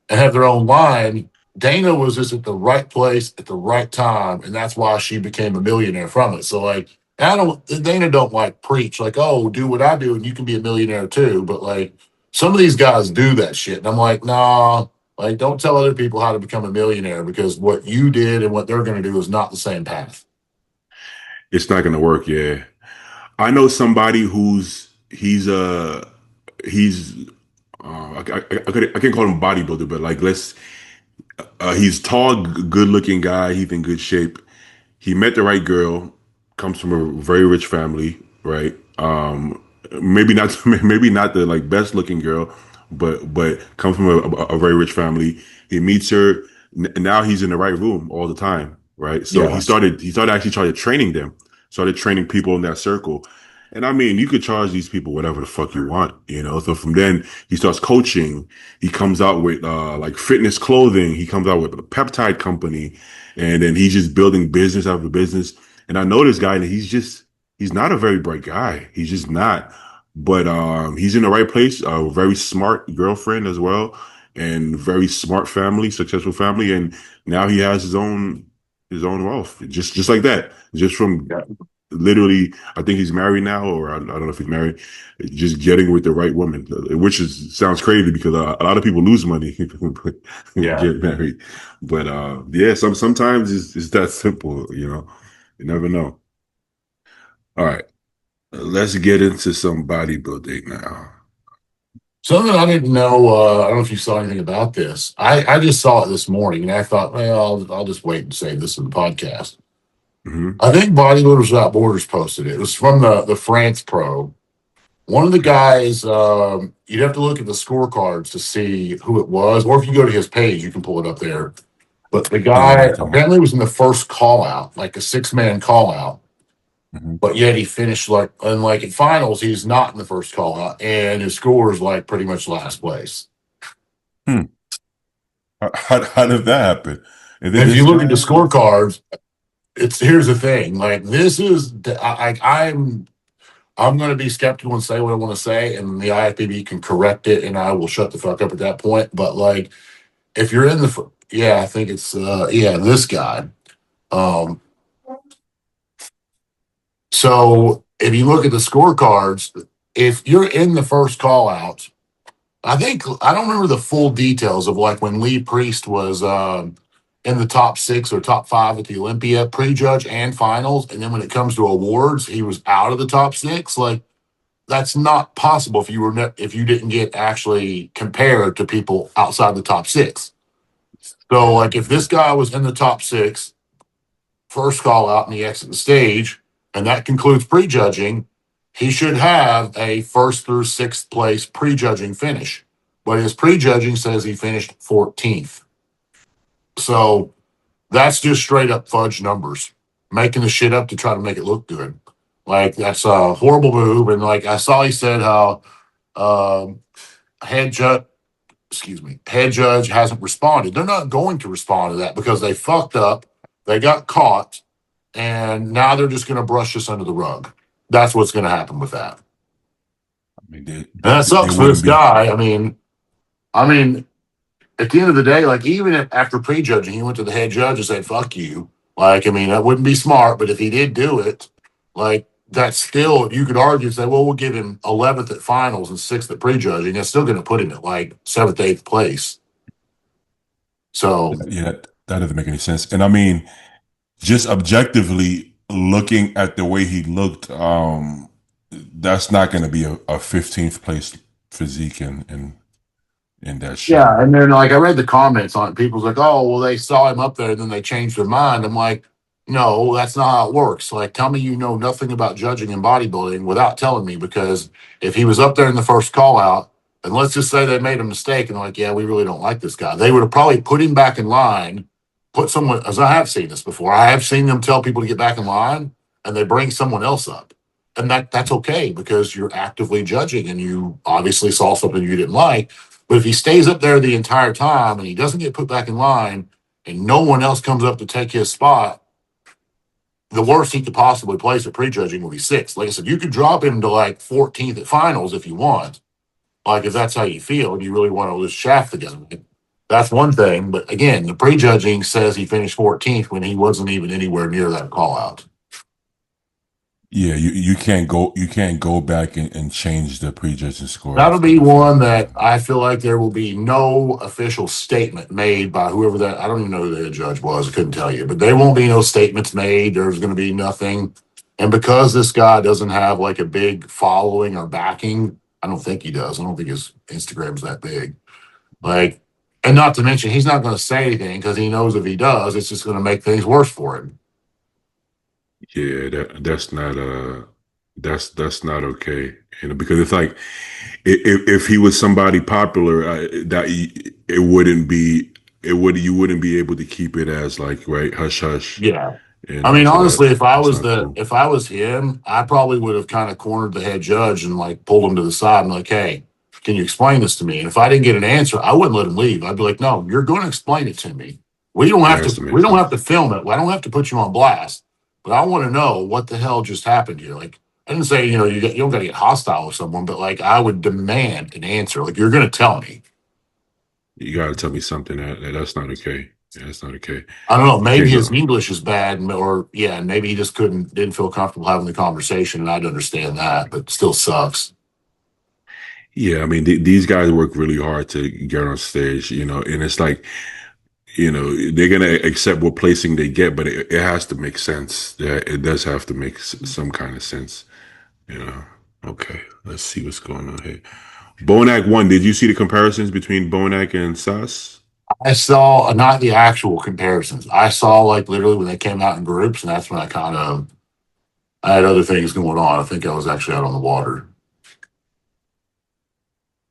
and have their own line. Dana was just at the right place at the right time, and that's why she became a millionaire from it. So like, I don't Dana don't like preach like, oh, do what I do and you can be a millionaire too. But like, some of these guys do that shit, and I'm like, nah. Like, don't tell other people how to become a millionaire because what you did and what they're going to do is not the same path. It's not gonna work. Yeah, I know somebody he's I can't call him a bodybuilder, but like he's tall, good looking guy. He's in good shape. He met the right girl, comes from a very rich family, right? Maybe not maybe not the like best looking girl, but comes from a very rich family. He meets her. Now he's in the right room all the time, right? So Yeah, he started actually started training them, started training people in that circle. And I mean, you could charge these people whatever the fuck you want, you know. So from then he starts coaching. He comes out with like fitness clothing. He comes out with a peptide company, and then he's just building business after business. And I know this guy, and he's not a very bright guy. He's just not. But he's in the right place. A very smart girlfriend as well, and very smart family, successful family. And now he has his own wealth, just like that, just from yeah, literally. I think he's married now, or I don't know if he's married. Just getting with the right woman, which is sounds crazy because a lot of people lose money yeah. get married. But yeah, sometimes it's that simple, you know. You never know. All right, let's get into some bodybuilding now. Something I didn't know. I don't know if you saw anything about this. I just saw it this morning, and I thought, well, I'll just wait and say this in the podcast. Hmm. I think Bodybuilders Without Borders posted it. It was from the France Pro. One of the guys, you'd have to look at the scorecards to see who it was, or if you go to his page, you can pull it up there. But the Yeah, I know guy what you're talking apparently was in the first call out, like a 6-man call out, about. Hmm. but yet he finished like, and like in finals, he's not in the first call out, and his score is like pretty much last place. Hmm. How did that happen? And then And if this you look at the guy, scorecards, it's here's the thing. Like this is, I'm going to be skeptical and say what I want to say, and the IFBB can correct it, and I will shut the fuck up at that point. But like, if you're in the, yeah, I think it's, yeah, this guy. Um, so if you look at the scorecards, if you're in the first call out, I don't remember the full details of like when Lee Priest was in the top 6 or top 5 at the Olympia prejudge and finals, and then when it comes to awards, he was out of the top 6. Like that's not possible if if you didn't get actually compared to people outside the top 6. So like if this guy was in the top 6, first call out and he exits the stage, and that concludes prejudging, he should have a first through sixth place prejudging finish. But his prejudging says he finished 14th. So that's just straight up fudge numbers, making the shit up to try to make it look good. Like that's a horrible move. And like I saw, he said how um, head judge, excuse me, head judge hasn't responded. They're not going to respond to that because they fucked up, they got caught, and now they're just going to brush this under the rug. That's what's going to happen with that. mean, And that they sucks for this wouldn't be. guy. I mean, at the end of the day, like even if after prejudging, he went to the head judge and said, "Fuck you." Like, I mean, that wouldn't be smart, but if he did do it, like that's still you could argue and say, "Well, we'll give him 11th at finals and 6th at prejudging." That's still going to put him at like 7th, 8th place. So Yeah, that doesn't make any sense. And I mean, just objectively looking at the way he looked, that's not going to be a 15th place physique in that yeah, show. and then like I read the comments on it. People's like, "Oh, well, they saw him up there, and then they changed their mind." I'm like, "No, that's not how it works. Like, tell me you know nothing about judging in bodybuilding without telling me, because if he was up there in the first call out, and let's just say they made a mistake, and like, yeah, we really don't like this guy, they would have probably put him back in line, put someone. As I have seen this before, I have seen them tell people to get back in line, and they bring someone else up, and that's okay because you're actively judging, and you obviously saw something you didn't like." But if he stays up there the entire time and he doesn't get put back in line and no one else comes up to take his spot, the worst he could possibly place at prejudging will be sixth. Like I said, you could drop him to like 14th at finals if you want. Like if that's how you feel and you really want to just shaft the guy. That's one thing. But again, the prejudging says he finished 14th when he wasn't even anywhere near that call out. Yeah, you can't go back and change the prejudging score That'll after be the one fact. that I feel like there will be no official statement made by whoever that. I don't even know who the head judge was. I couldn't tell you, but there won't be no statements made. There's going to be nothing. And because this guy doesn't have like a big following or backing, I don't think he does. I don't think his Instagram's that big. Like, and not to mention, he's not going to say anything because he knows if he does, it's just going to make things worse for him. Yeah, that's not okay. You know, because it's like if he was somebody popular, it wouldn't be it would you wouldn't be able to keep it as like right hush hush. Yeah. You I know, mean, so honestly, if I that's was not the cool. if I was him, I probably would have kind of cornered the head judge and like pulled him to the side and like, hey, can you explain this to me? And if I didn't get an answer, I wouldn't let him leave. I'd be like, no, you're going to explain it to me. It has to make We don't have sense. to film it. I don't have to put you on blast, but I want to know what the hell just happened here. Like, I didn't say, you don't got to get hostile with someone, but like I would demand an answer. Like you're going to tell me. You got to tell me something that's not okay. Yeah, that's not okay. I don't know. You Maybe can't his go. English is bad, or yeah, maybe he just didn't feel comfortable having the conversation, and I'd understand that, but still sucks. Yeah, I mean these guys work really hard to get on stage, you know, and it's like they're gonna accept what placing they get, but it has to make sense. Yeah, it does have to make some kind of sense. You know. Okay, let's see what's going on here. Bonac won. Did you see the comparisons between Bonac and Sas? I saw not the actual comparisons. I saw like literally when they came out in groups, and that's when I had other things going on. I think I was actually out on the water.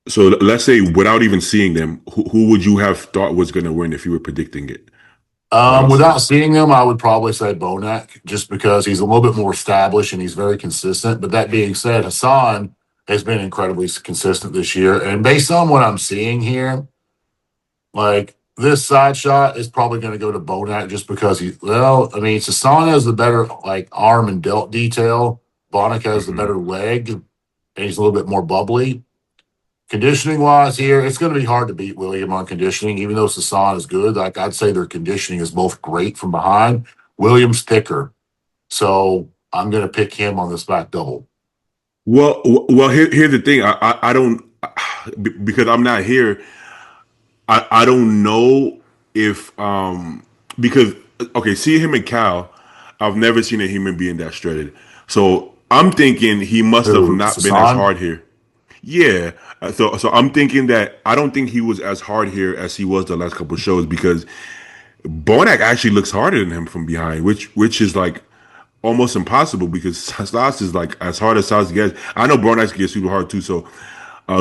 So let's say without even seeing them, who would you have thought was going to win if you were predicting it without seeing Without them? seeing him, I would probably say Bonac, just because he's a little bit more established and he's very consistent. But that being said, Hassan has been incredibly consistent this year, and based on what I'm seeing here, like this side shot is probably going to go to Bonac just because I mean, Sasana has the better like arm and delt detail. Bonac has the Hmm. better leg, and he's a little bit more bubbly. Conditioning wise, here it's going to be hard to beat William on conditioning, even though Sasan is good. Like I'd say their conditioning is both great from behind. William's thicker, so I'm going to pick him on this back double. Well. Here's the thing. I don't because I'm not here. I don't know if because okay, see him and Cal, I've never seen a human being that shredded. So I'm thinking he must have Who not been as Sasan? hard here. Yeah. So I'm thinking that I don't think he was as hard here as he was the last couple of shows because Bonac actually looks harder than him from behind, which is like almost impossible because Sas is like as hard as Sas gets. I know Bonac gets super hard too. So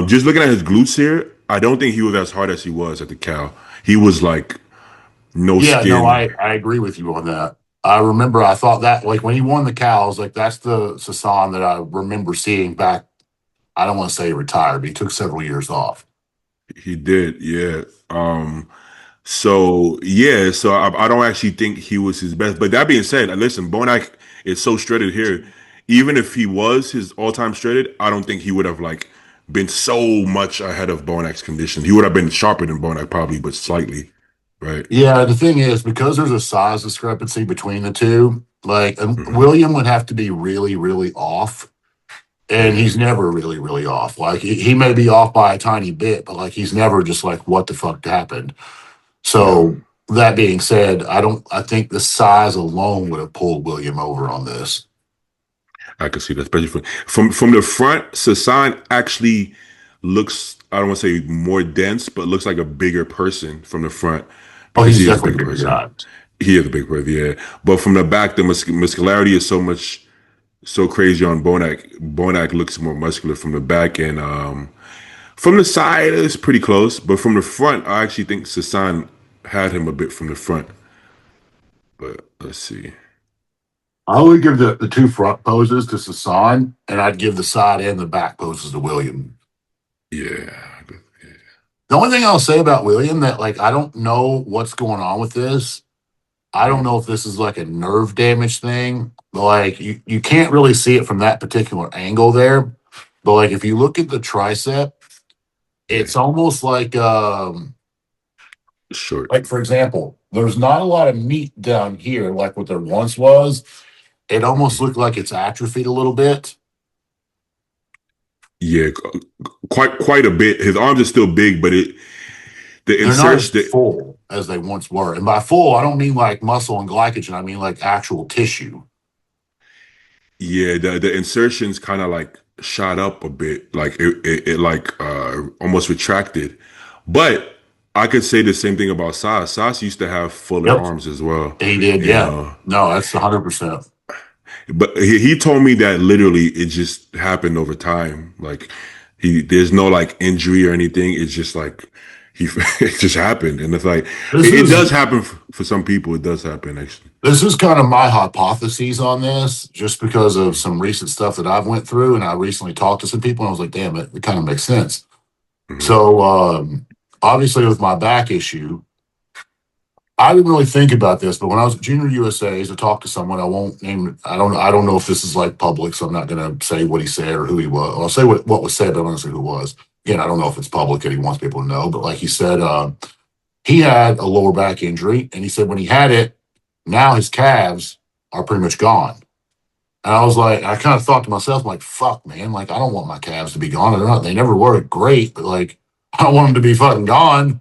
just looking at his glutes here, I don't think he was as hard as he was at the cow. He was like no Yeah, no, skin. I agree with you on that. I remember I thought that like when he won the cows, like that's the Sasan that I remember seeing back. I don't want to say he retired, but he took several years off. He did, yeah. So yeah, so I don't actually think he was his best. But that being said, listen, Bonac is so shredded here. Even if he was his all-time shredded, I don't think he would have like been so much ahead of Bonak's condition. He would have been sharper than Bonak probably, but slightly, right? Yeah, the thing is, because there's a size discrepancy between the two, like Hmm. William would have to be really, really off. And Yeah, he's never really, really off. Like he may be off by a tiny bit, but like he's never just like, what the fuck happened? yeah. So that being said, I think the size alone would have pulled William over on this. I can see that, especially from the front. Sasan actually looks, I don't want to say more dense, but looks like a bigger person from the front Oh, because he's he is a definitely bigger a bigger person. guy. He is a big person, yeah. But from the back, the muscularity is so much so crazy on Bonak. Bonak looks more muscular from the back, and from the side, it's pretty close. But from the front, I actually think Sasan had him a bit from the front. But let's see. I would give the two front poses to Sasan, and I'd give the side and the back poses to William. Yeah. The only thing I'll say about William that like I don't know what's going on with this. I don't Mhm. know if this is like a nerve damage thing. But like you can't really see it from that particular angle there. But like if you look at the tricep, Yeah. it's almost Short. like for example, there's not a lot of meat down here like what there once was. It almost Mhm. looked like it's atrophied a little bit. Yeah, quite a bit. His arms are still big, but the They're not as insertion, full as they once were. And by full, I don't mean like muscle and glycogen. I mean like actual tissue. yeah, the insertions kind of like shot up a bit, like it like almost retracted. But I could say the same thing about Sas. Sas used to have fuller Yep. arms as well, He did, you yeah. know. No, that's 100%. But he told me that literally it just happened over time. Like there's no like injury or anything. It's just like he, it just happened, and it's like This it is does happen for some people. It does happen actually. this is kind of my hypotheses on this, just because of Mm-hmm. some recent stuff that I've went through, and I recently talked to some people, and I was like, damn it, it kind of makes sense. Mm-hmm. So obviously with my back issue, I didn't really think about this, but when I was at Junior USA's, I talked to someone. I won't name. I don't know if this is like public, so I'm not going to say what he said or who he was. I'll say what was said, but I'm not going to say who it was. Again, I don't know if it's public and he wants people to know, but like he said, he had a lower back injury, and he said when he had it, now his calves are pretty much gone. And I was like, I kind of thought to myself, like, fuck, man, like I don't want my calves to be gone. They're not. They never were great, but like I don't want them to be fucking gone.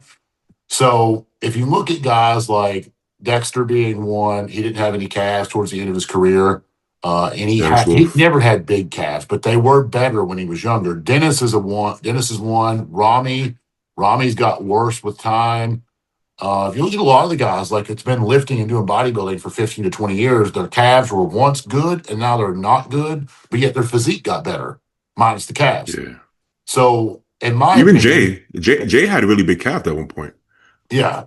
So if you look at guys like Dexter being one, he didn't have any calves towards the end of his career. And Dennis he Wolf. never had big calves, but they were better when he was younger. Dennis is a one. Dennis is one. Rami's got worse with time. If you look at a lot of the guys, like it's been lifting and doing bodybuilding for 15 to 20 years, their calves were once good and now they're not good, but yet their physique got better, minus the calves. Yeah. So, in my Even opinion, Jay had a really big calf at one point. yeah,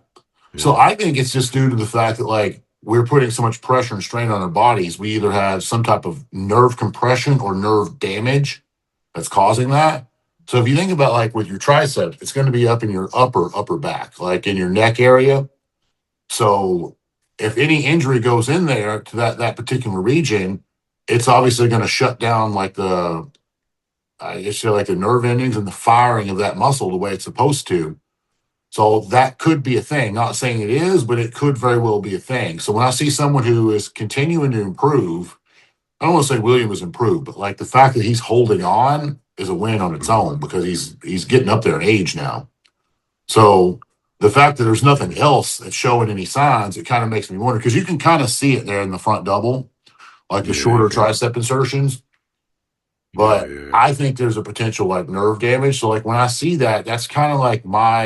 so Yeah. I think it's just due to the fact that like we're putting so much pressure and strain on our bodies. We either have some type of nerve compression or nerve damage that's causing that. So if you think about like with your triceps, it's going to be up in your upper back, like in your neck area. So if any injury goes in there to that particular region, it's obviously going to shut down like I guess like the nerve endings and the firing of that muscle the way it's supposed to. So that could be a thing. Not saying it is, but it could very well be a thing. So when I see someone who is continuing to improve, I don't want to say William has improved, but like the fact that he's holding on is a win on its Mhm. own because he's getting up there in age now. So the fact that there's nothing else that's showing any signs, it kind of makes me wonder because you can kind of see it there in the front double, like the Yeah, shorter you can. tricep insertions. Yeah, But yeah. I think there's a potential like nerve damage. So like when I see that, that's kind of like my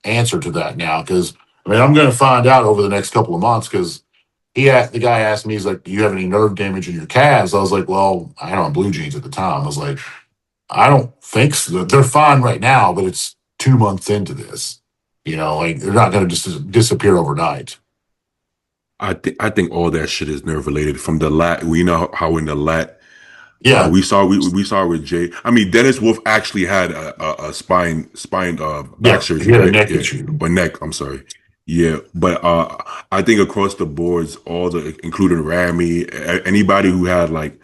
answer to that now. Because I mean, I'm going to find out over the next couple of months. Because the guy asked me, he's like, "Do you have any nerve damage in your calves?" I was like, "Well, I had on blue jeans at the time." I was like, "I don't think so. They're fine right now, but it's 2 months into this. You know, like they're not going to just disappear overnight." I think all that shit is nerve related. From the lat, we know how in the lat Yeah, we saw with Jay. I mean, Dennis Wolf actually had a spine back yeah, he surgery, had a right? neck Yeah, issue. or neck. I'm sorry. Yeah, but I think across the boards, all the including Ramy, anybody who had like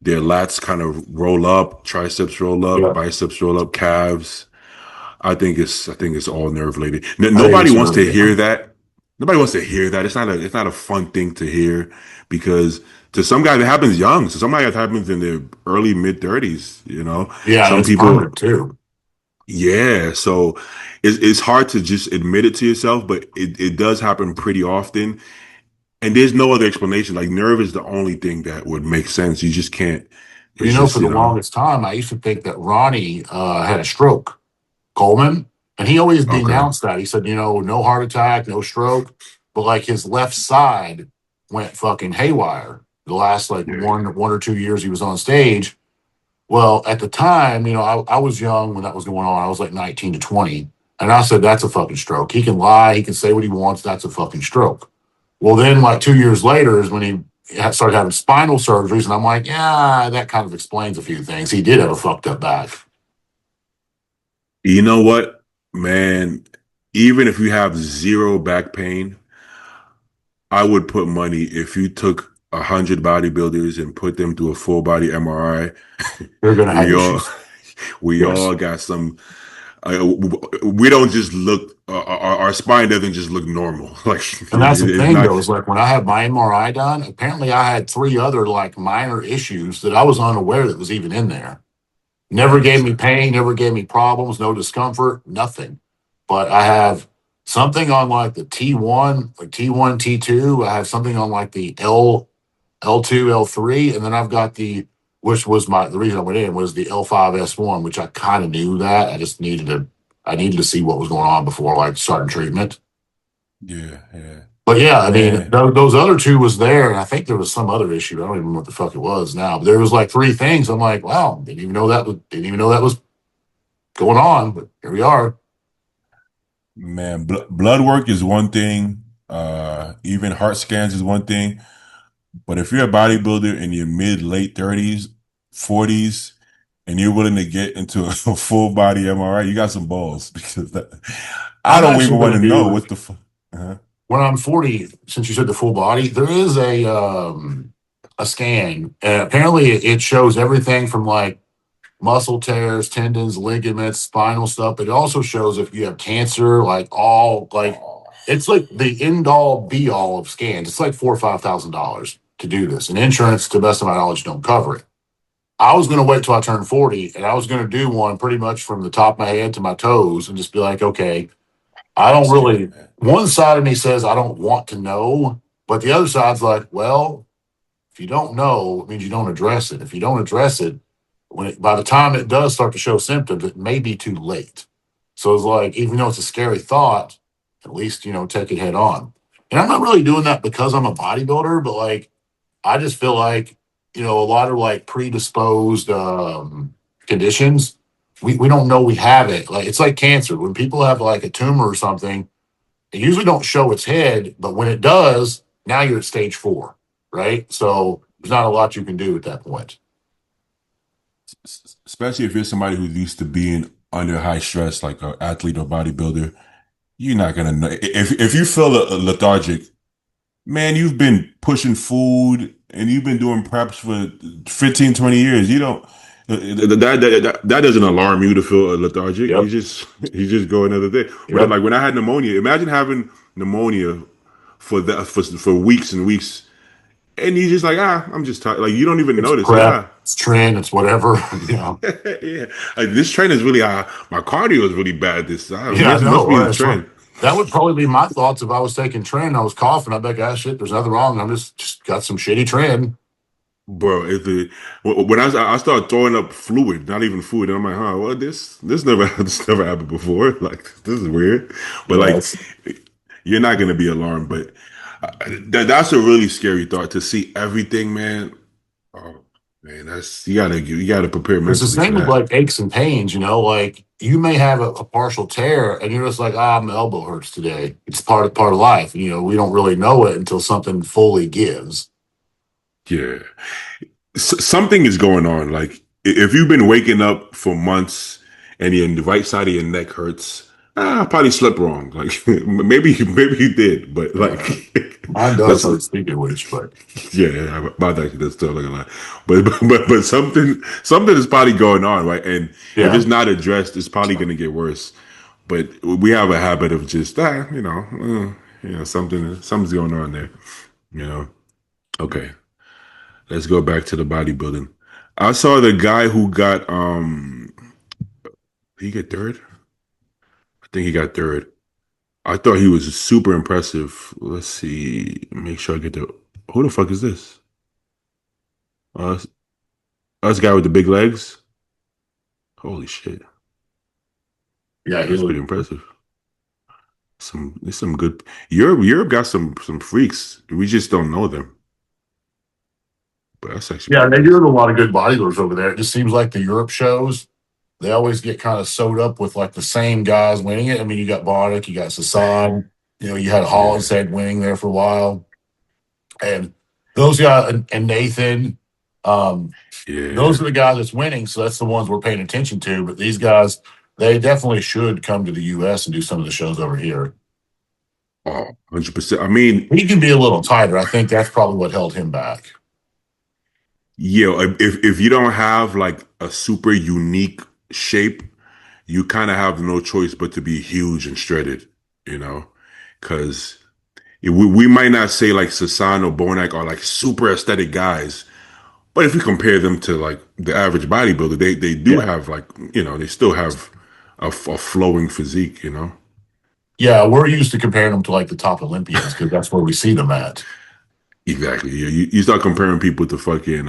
their lats kind of roll up, triceps roll up, Yeah, biceps roll up, calves. I think it's all nerve related. I think Nobody it's wants nerve. to Yeah. hear that. Nobody wants to hear that. It's not a fun thing to hear because to some guys it happens young. So some guys it happens in their early mid 30s. Yeah, and Some it's people, permanent too. yeah. So it's hard to just admit it to yourself, but it does happen pretty often. And there's no other explanation. Like nerve is the only thing that would make sense. You just can't. But It's for just, the longest time, I used to think that Ronnie had a stroke, Coleman, and he always okay. denounced that. He said, no heart attack, no stroke, but like his left side went fucking haywire the last like Yeah. one or 2 years he was on stage. Well, at the time, I was young when that was going on. I was like 19 to 20. And I said, that's a fucking stroke. He can lie. He can say what he wants. That's a fucking stroke. Well, then, like 2 years later, is when he started having spinal surgeries. And I'm like, yeah, that kind of explains a few things. He did have a fucked up back. You know what, man? Even if you have zero back pain, I would put money if you took 100 bodybuilders and put them through a full body MRI. They're going to have We all, issues. we Yes. all got some. We don't just look. Our spine doesn't just look normal. Like And that's the it's thing, not. though, is like when I had my MRI done, apparently I had three other like minor issues that I was unaware that was even in there. Never gave me pain, never gave me problems, no discomfort, nothing. But I have something on like the T1, like T1, T2. I have something on like the L2, L3, and then I've got which was the reason I went in was the L5, S1, which I kind of knew that. I needed to see what was going on before like starting treatment. Yeah, yeah, But yeah, I mean, man, those other two was there, and I think there was some other issue. I don't even remember what the fuck it was now. But there was like three things. I'm like, wow, didn't even know that was going on. But here we are. man. Blood work is one thing. Even heart scans is one thing. But if you're a bodybuilder in your mid late 30s, 40s, and you're willing to get into a full body MRI, you got some balls because I I'm don't actually even going want to to know do what the fuck. Uh-huh. when I'm 40. Since you said the full body, there is a scan, and apparently it shows everything from like muscle tears, tendons, ligaments, spinal stuff. But it also shows if you have cancer, like all like it's like the end all be all of scans. It's like $4,000 or $5,000 to do this, and insurance, to the best of my knowledge, don't cover it. I was going to wait till I turned 40, and I was going to do one pretty much from the top of my head to my toes, and just be like, okay, I don't Scary, really. man. One side of me says I don't want to know, but the other side's like, well, if you don't know, it means you don't address it. If you don't address it, by the time it does start to show symptoms, it may be too late. So it's like, even though it's a scary thought, at least, take it head on. And I'm not really doing that because I'm a bodybuilder, but like, I just feel like, a lot of like predisposed conditions, we don't know we have it. Like, it's like cancer. When people have like a tumor or something, it usually don't show its head, but when it does, now you're at stage 4, right? So there's not a lot you can do at that point. Especially if you're somebody who's used to being under high stress, like an athlete or bodybuilder, you're not gonna know. If you feel lethargic, man, you've been pushing food and you've been doing preps for 15, 20 years. You don't that doesn't alarm you to feel lethargic. You Yep. just you just go another day. But Yep. like when I had pneumonia, imagine having pneumonia for weeks and weeks, and you just like I'm just tired. Like you don't even It's notice. prep, Yeah, it's trend, it's whatever. yeah. Like this trend is really my cardio is really bad. This Yeah, I must know. be Right? the trend. That would probably be my thoughts if I was taking trend. I was coughing. I'd be like, ah, shit, there's nothing wrong. I'm just got some shitty trend. Bro, when I started throwing up fluid, not even food, and I'm like, well, this never this never happened before. Like this is weird, but like Yes. you're not gonna be alarmed. But that's a really scary thought to see everything, man. Oh man, that's you gotta prepare It's the mentally for same with that. like aches and pains, like you may have a partial tear and you're just like, my elbow hurts today. It's part of life. We don't really know it until something fully gives. Yeah, something is going on. Like if you've been waking up for months and the right side of your neck hurts, I probably slept wrong. Like maybe you did, but like Yeah. Mine does Let's hurt speaking of which, but yeah, yeah, my actually does still look a lot, but something is probably going on, right? And if yeah. it's not addressed, it's probably going to get worse. But we have a habit of just something's going on there, you know. Okay, let's go back to the bodybuilding. I saw the guy who got did he get third? I think he got third. I thought he was super impressive. Let's see, make sure I get the who the fuck is this? Uh, us guy with the big legs. Holy shit. Yeah, he That's pretty looked. impressive. There's some good Europe got some freaks. We just don't know them. But that's actually Yeah, pretty they do have impressive. a lot of good bodybuilders over there. It just seems like the Europe shows, they always get kind of sewed up with like the same guys winning it. I mean, you got Boddick, you got Sasan, you had Yeah, Hollinshead winning there for a while. And those guys and Nathan, um, yeah. those are the guys that's winning. So that's the ones we're paying attention to. But these guys, they definitely should come to the US and do some of the shows over here. Oh, 100%. I mean, He can be a little tighter. I think that's probably what held him back. yeah, if you don't have like a super unique shape, you kind of have no choice but to be huge and shredded, you know? Because we might not say like Sasan or Bonak are like super aesthetic guys, but if you compare them to like the average bodybuilder, they do Yeah. have like they still have a flowing physique, you know. Yeah, we're used to comparing them to like the top Olympians because that's where we see them at. Exactly. Yeah, you start comparing people to fucking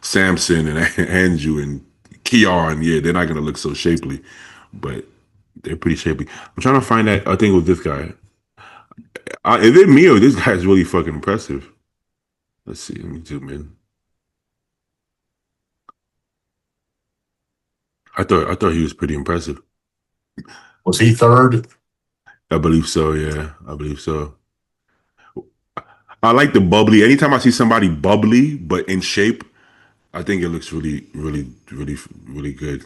Samson and Andrew and Keon. Yeah, they're not gonna look so shapely, but they're pretty shapely. I'm trying to find that. I think it was this guy. Is it me or this guy's really fucking impressive? Let's see. Let me zoom in. I thought he was pretty impressive. Was he third? I believe so. Yeah, I believe so. I like the bubbly. Anytime I see somebody bubbly but in shape, I think it looks really, really, really, really good.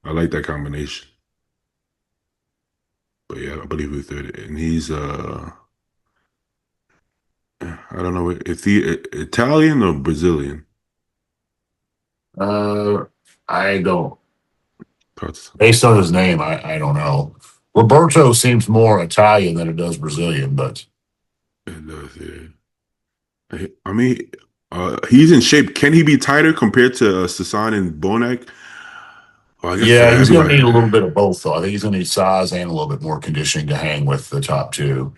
I like that combination. But yeah, I believe he's third, and he's I don't know if he Italian or Brazilian. Uh, I don't. Parts- Based on his name, I don't know. Roberto seems more Italian than it does Brazilian, but It does, yeah. I mean, he's in shape. Can he be tighter compared to Sasan and Bonak? Well, I guess for yeah, he's going to need everybody. a little bit of both, though. I think he's going to need size and a little bit more conditioning to hang with the top two.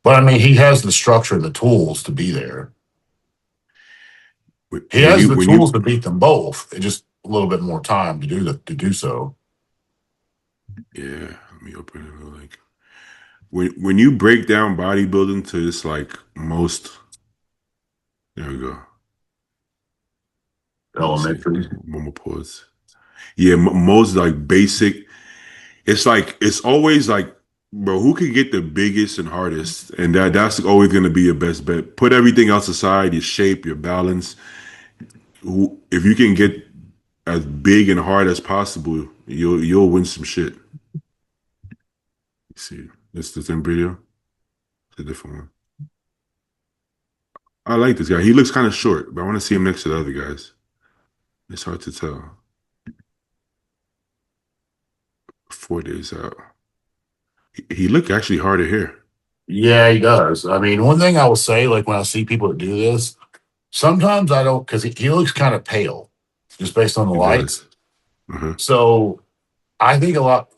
But I mean, he has the structure and the tools to be there. He When has you the when tools you to beat them both. It's just a little bit more time to do so. yeah, let me open it. Like when you break down bodybuilding to its like most. There we go. Let me see. Elementary. One more pause. Yeah, most like basic. It's like it's always like, bro, who can get the biggest and hardest, and that's always gonna be your best bet. Put everything else aside, your shape, your balance. If you can get as big and hard as possible, you'll win some shit. Let's see, this the same video. It's a different one. I like this guy. He looks kind of short, but I want to see him next to the other guys. It's hard to tell. 4 days out. He looked actually harder here. Yeah, he does. I mean, one thing I will say, like when I see people that do this, sometimes I don't because he looks kind of pale just based on the He lights. does. Uh-huh. So I think a lot.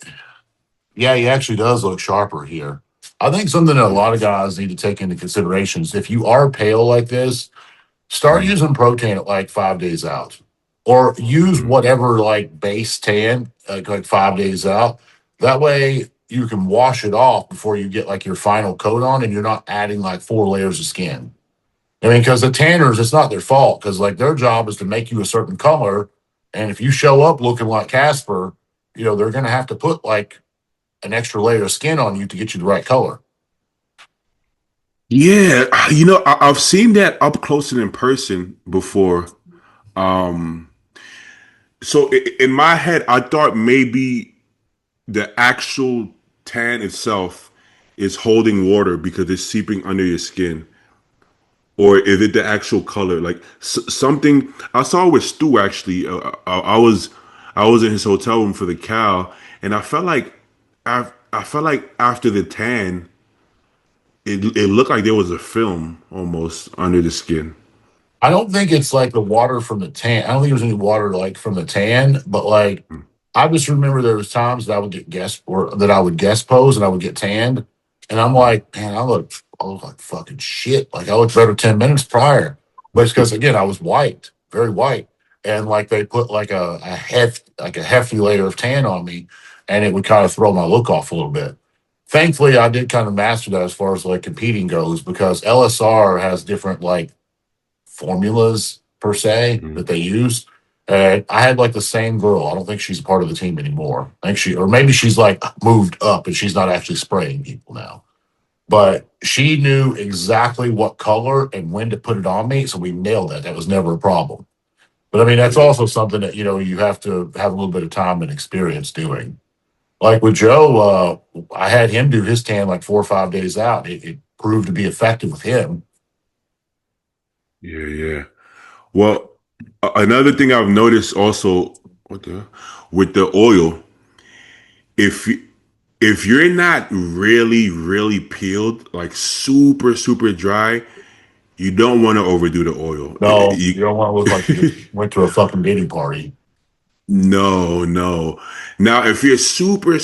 Yeah, he actually does look sharper here. I think something that a lot of guys need to take into consideration is if you are pale like this, start Mm-hmm. using protein at like 5 days out, or use Mm-hmm. whatever like base tan like 5 days out. That way you can wash it off before you get like your final coat on, and you're not adding like 4 layers of skin. I mean, because the tanners, it's not their fault because like their job is to make you a certain color, and if you show up looking like Casper, they're going to have to put like an extra layer of skin on you to get you the right color. Yeah, I've seen that up close and in person before. Um, so in my head, I thought maybe the actual tan itself is holding water because it's seeping under your skin. or is it the actual color? Like something I saw with Stu actually. I was in his hotel room for the cow, and I felt like after the tan, it looked like there was a film almost under the skin. I don't think it's like the water from the tan. I don't think there's any water like from the tan, but like I just remember there was times that I would get guest or that I would guest pose and I would get tanned, and I'm Mm-hmm. like, man, I look like fucking shit. Like I looked better 10 minutes prior, but it's because again I was white, very white, and like they put like a hefty layer of tan on me, and it would kind of throw my look off a little bit. Thankfully, I did kind of master that as far as like competing goes because LSR has different like formulas per se that they use. And I had like the same girl. I don't think she's a part of the team anymore. I think or maybe she's like moved up and she's not actually spraying people now. But she knew exactly what color and when to put it on me. So we nailed that. That was never a problem. But I mean, that's Yeah, also something that, you have to have a little bit of time and experience doing. Like with Joe, I had him do his tan like 4 or 5 days out. It proved to be effective with him. yeah, yeah. Well, another thing I've noticed also, what the with the oil, if y- if you're not really peeled, like super dry, you don't want to overdo the oil. No, you don't want to look like you just went to a fucking Diddy party. No, no. Now, if you're super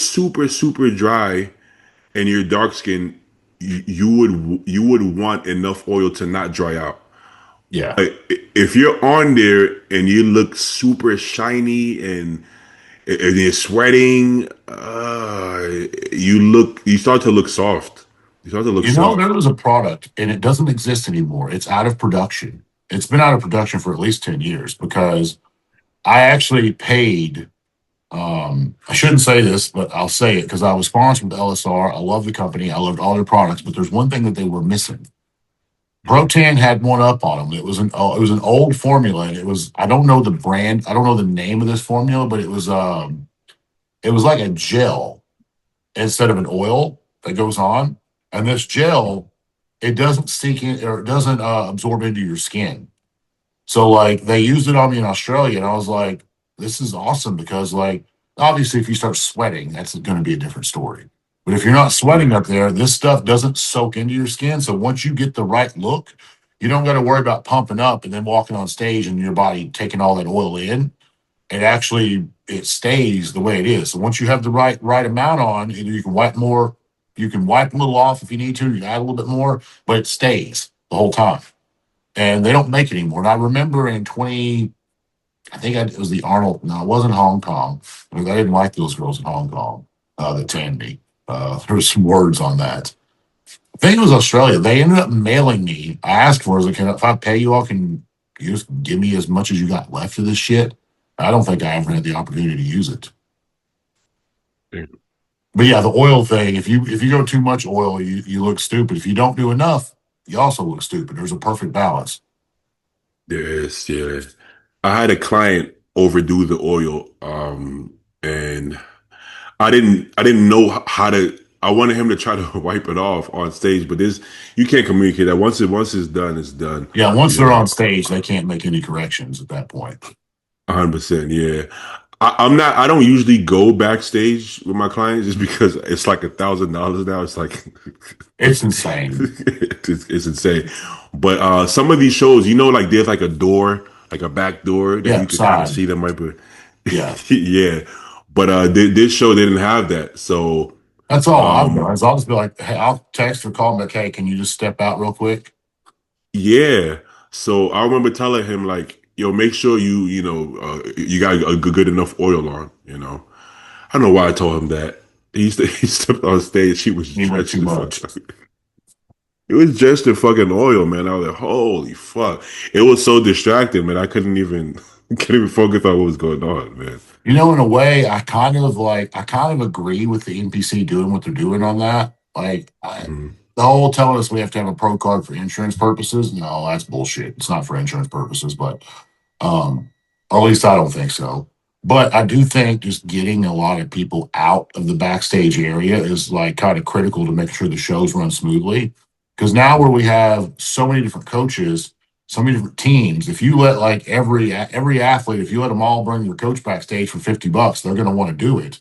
dry and you're dark skinned, you would want enough oil to not dry out. Yeah. Like, if you're on there and you look super shiny and you're sweating, you start to look soft. You start to look There soft. was a product and it doesn't exist anymore. It's out of production. It's been out of production for at least 10 years because I actually paid. I shouldn't say this, but I'll say it because I was sponsored with LSR. I love the company. I loved all their products, but there's one thing that they were missing. Protan had one up on them. It was an old formula, and it was I don't know the brand. I don't know the name of this formula, but it was like a gel instead of an oil that goes on. And this gel, it doesn't sink in or it doesn't absorb into your skin. So like they used it on me in Australia, and I was like, this is awesome because like obviously if you start sweating, that's going to be a different story. But if you're not sweating Yeah, up there, this stuff doesn't soak into your skin. So once you get the right look, you don't got to worry about pumping up and then walking on stage and your body taking all that oil in. It stays the way it is. So once you have the right amount on, you can wipe more. You can wipe a little off if you need to. You can add a little bit more, but it stays the whole time. And they don't make it anymore. And I remember in 20, it was the Arnold. No, it wasn't Hong Kong. I didn't like those girls in Hong Kong that tanned me. There was some words on that. I think it was Australia. They ended up mailing me. I asked for it. I was like, if I pay you all, can you just give me as much as you got left of this shit? I don't think I ever had the opportunity to use it. yeah. But yeah, the oil thing, if you go too much oil, you look stupid. If you don't do enough, you also look stupid. There's a perfect balance. Yes, yeah. I had a client overdo the oil, and I didn't know how to. I wanted him to try to wipe it off on stage, but this you can't communicate that. Once it's done, it's done. Yeah, once You they're on know, stage, they can't make any corrections at that point. 100%. Yeah, I'm not. I don't usually go backstage with my clients just because it's like $1,000 now. It's like It's insane. it's insane. But some of these shows, like there's like a door, like a back door that Yeah, you could kind of side. see them right. But Yeah. yeah, but this show didn't have that. So That's all I've done um, is I'll just be like, hey, I'll text or call them like, hey, can you just step out real quick? yeah. So I remember telling him like, yo, make sure you got a good enough oil on. I don't know why I told him that. He stepped on stage. He was You went drenched too in much. fucking. It was just in fucking oil, man. I was like, holy fuck! It was so distracting, man. I couldn't even couldn't even focus on what was going on, man. In a way, I kind of agree with the NPC doing what they're doing on that. Mhm. The whole telling us we have to have a pro card for insurance purposes. No, that's bullshit. It's not for insurance purposes, but um, or at least I don't think so. But I do think just getting a lot of people out of the backstage area is like kind of critical to make sure the shows run smoothly. Because now where we have so many different coaches, so many different teams, if you let like every athlete, if you let them all bring their coach backstage for $50, they're going to want to do it.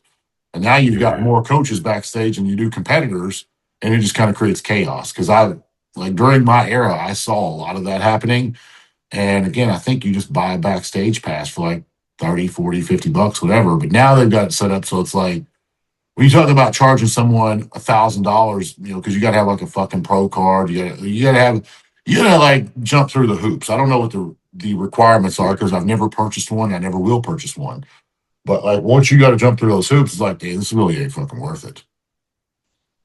And now you've got Yeah, more coaches backstage than you do competitors, and it just kind of creates chaos. Because I like during my era, I saw a lot of that happening. And again, I think you just buy a backstage pass for like 30, 40, $50, whatever. But now they've got it set up so it's like when you talk about charging someone $1,000, because you got to have like a fucking pro card, you gotta like jump through the hoops. I don't know what the requirements are yeah, because I've never purchased one. I never will purchase one. But like once you got to jump through those hoops, it's like, hey, this really ain't fucking worth it.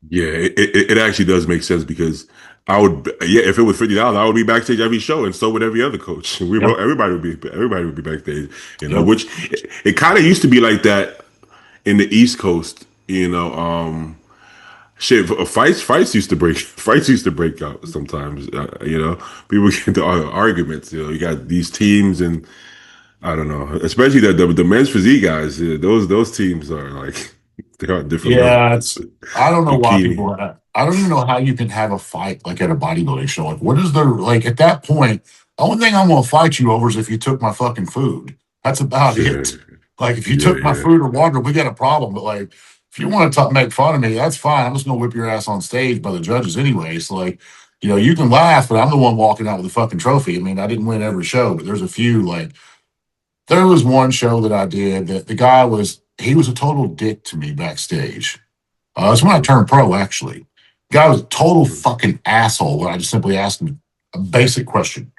yeah. It actually does make sense because I would, yeah, if it was $50, I would be backstage every show, and so would every other coach. Yep. Everybody would be backstage. Yep. Which it kind of used to be like that in the East Coast. Shit, fights used to break fights used to break out sometimes. People get into arguments. You got these teams, and I don't know, especially the men's physique guys. Those teams are like they're on different Yeah, levels. it's I don't know why Bikini, people I don't even know how you can have a fight like at a bodybuilding show. Like what is there like at that point, the only thing I'm gonna fight you over is if you took my fucking food. That's about yeah, it. Like if you yeah, took my yeah, food or water, we got a problem. But like if you want to make fun of me, that's fine. I'm just gonna whip your ass on stage by the judges anyway. So like, you can laugh, but I'm the one walking out with a fucking trophy. I mean, I didn't win every show, but there's a few like there was one show that I did that the guy he was a total dick to me backstage. That's when I mhm, turned pro, actually. Guy was a total mhm. fucking asshole when I just simply asked him a basic question.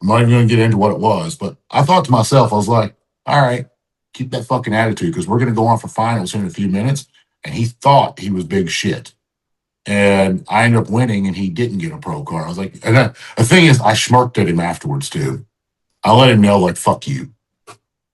I'm not even going to get into what it was, but I thought to myself, I was like, all right, keep that fucking attitude because we're going to go on for finals in a few minutes. And he thought he was big shit. And I ended up winning and he didn't get a pro card. I was like, the thing is, I smirked at him afterwards too. I let him know, like, fuck you.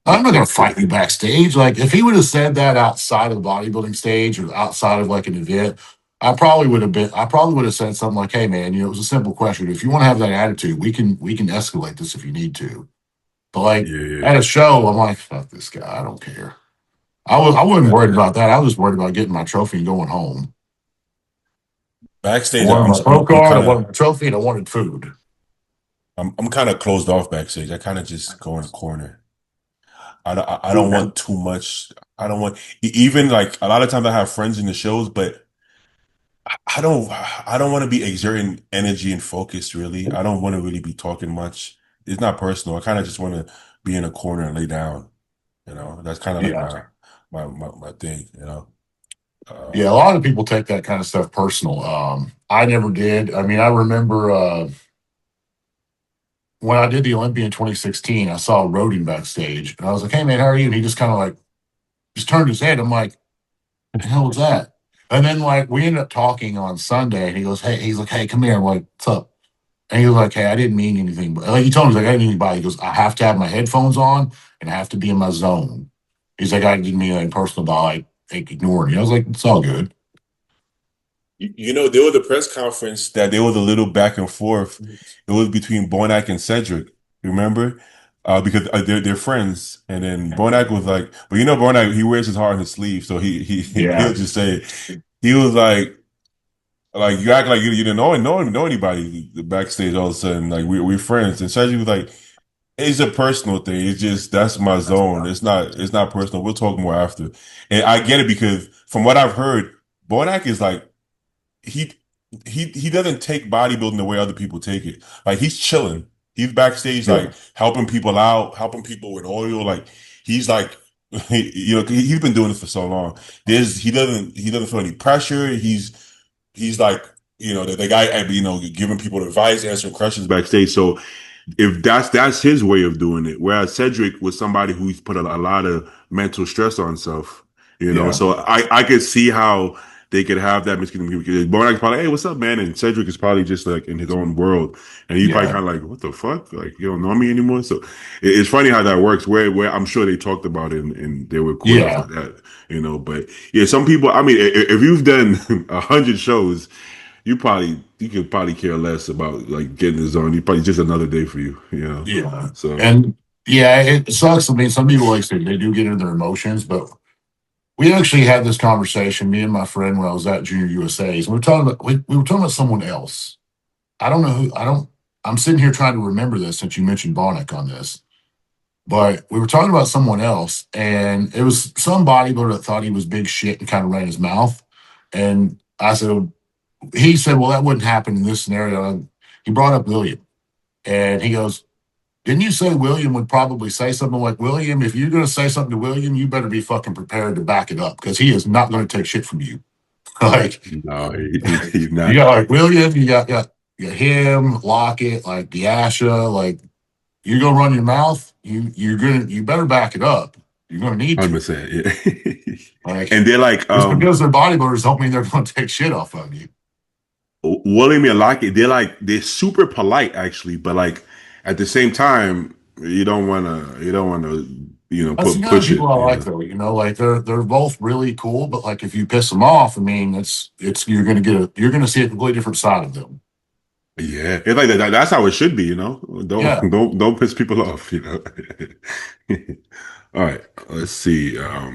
I'm not going to fight you backstage. Like, if he would have said that outside of the bodybuilding stage or outside of like an event, I probably would have said something like, hey man, it was a simple question. If you want to have that attitude, we can escalate this if you need to. But like Yeah, yeah. at a show, I'm like, fuck this guy. I don't care. I wasn't worried about that. I was worried about getting my trophy and going home. I Backstage, wanted I'm my pro I'm card, I kind of wanted my trophy, and I wanted food. I'm kind of closed off backstage. I kind of just go in the corner. I don't Yeah. want too much. I don't want even like a lot of times I have friends in the shows, but I don't want to be exerting energy and focus really. I don't want to really be talking much. It's not personal. I kind of just want to be in a corner and lay down. That's kind of like Yeah. my thing. Yeah, a lot of people take that kind of stuff personal. I never did. I mean, I remember when I did the Olympia in 2016, I saw Rodin backstage, and I was like, "Hey, man, how are you?" And he just kind of like just turned his head. I'm like, "The hell was that?" And then like we ended up talking on Sunday, and he goes, "Hey," he's like, "Hey, come here." I'm like, "What's up?" And he was like, "Hey, I didn't mean anything," but like he told me, he's like, "I didn't mean anybody." He goes, "I have to have my headphones on, and I have to be in my zone." He's like, "I didn't mean anything personal about like ignoring you." I was like, "It's all good." There was a press conference that there was a little back and forth. It was between Bonac and Cedric. Remember? Because they're friends, and then Bonac was like, but Bonac he wears his heart on his sleeve, so he'll Yeah, just say he was like you act like you didn't know anybody backstage all of a sudden like we're friends, and Cedric was like it's a personal thing. It's just that's my zone. It's not personal. We'll talk more after, and I get it because from what I've heard, Bonac is like he he doesn't take bodybuilding the way other people take it. Like he's chilling. He's backstage yeah, like helping people out, helping people with oil. Like he's like he's been doing this for so long. He doesn't feel any pressure. He's like the guy giving people advice, answering questions backstage. So if that's his way of doing it, whereas Cedric was somebody who's put a lot of mental stress on himself, yeah, so I could see how they could have that miscommunication. Bonak's probably, hey, what's up, man? And Cedric is probably just like in his own world, and he's probably yeah, kind of like, what the fuck? Like you don't know me anymore. So it's funny how that works. Where I'm sure they talked about it and they were cool after yeah. that, But yeah, some people. I mean, if you've done 100 shows, you could probably care less about like getting the zone. You probably just another day for you. Yeah. So And yeah, it sucks. I mean, some people, like I said, they do get into their emotions, but we actually had this conversation, me and my friend, when I was at Junior USA's. We were talking about someone else. I don't know who I don't. I'm sitting here trying to remember this since you mentioned Bonnick on this, but we were talking about someone else, and it was some bodybuilder that thought he was big shit and kind of ran his mouth. And I said, he said, well, that wouldn't happen in this scenario. And he brought up William, and he goes, didn't you say William would probably say something like, William, if you're going to say something to William, you better be fucking prepared to back it up because he is not going to take shit from you. Like, No, he's you not. got like William, you got him, Lockett, like Diasha, like you're gonna run your mouth, you better back it up. You're gonna need to. 100%. Yeah. Like And they're like, just because they're bodybuilders don't mean they're gonna take shit off of you. William and Lockett, they're super polite actually, but like at the same time, you don't wanna, That's the other push people it, I like though, like they're both really cool, but like if you piss them off, I mean it's you're gonna see a completely different side of them. Yeah, it's like that. That's how it should be, Don't Yeah. don't piss people off. All right, let's see. Let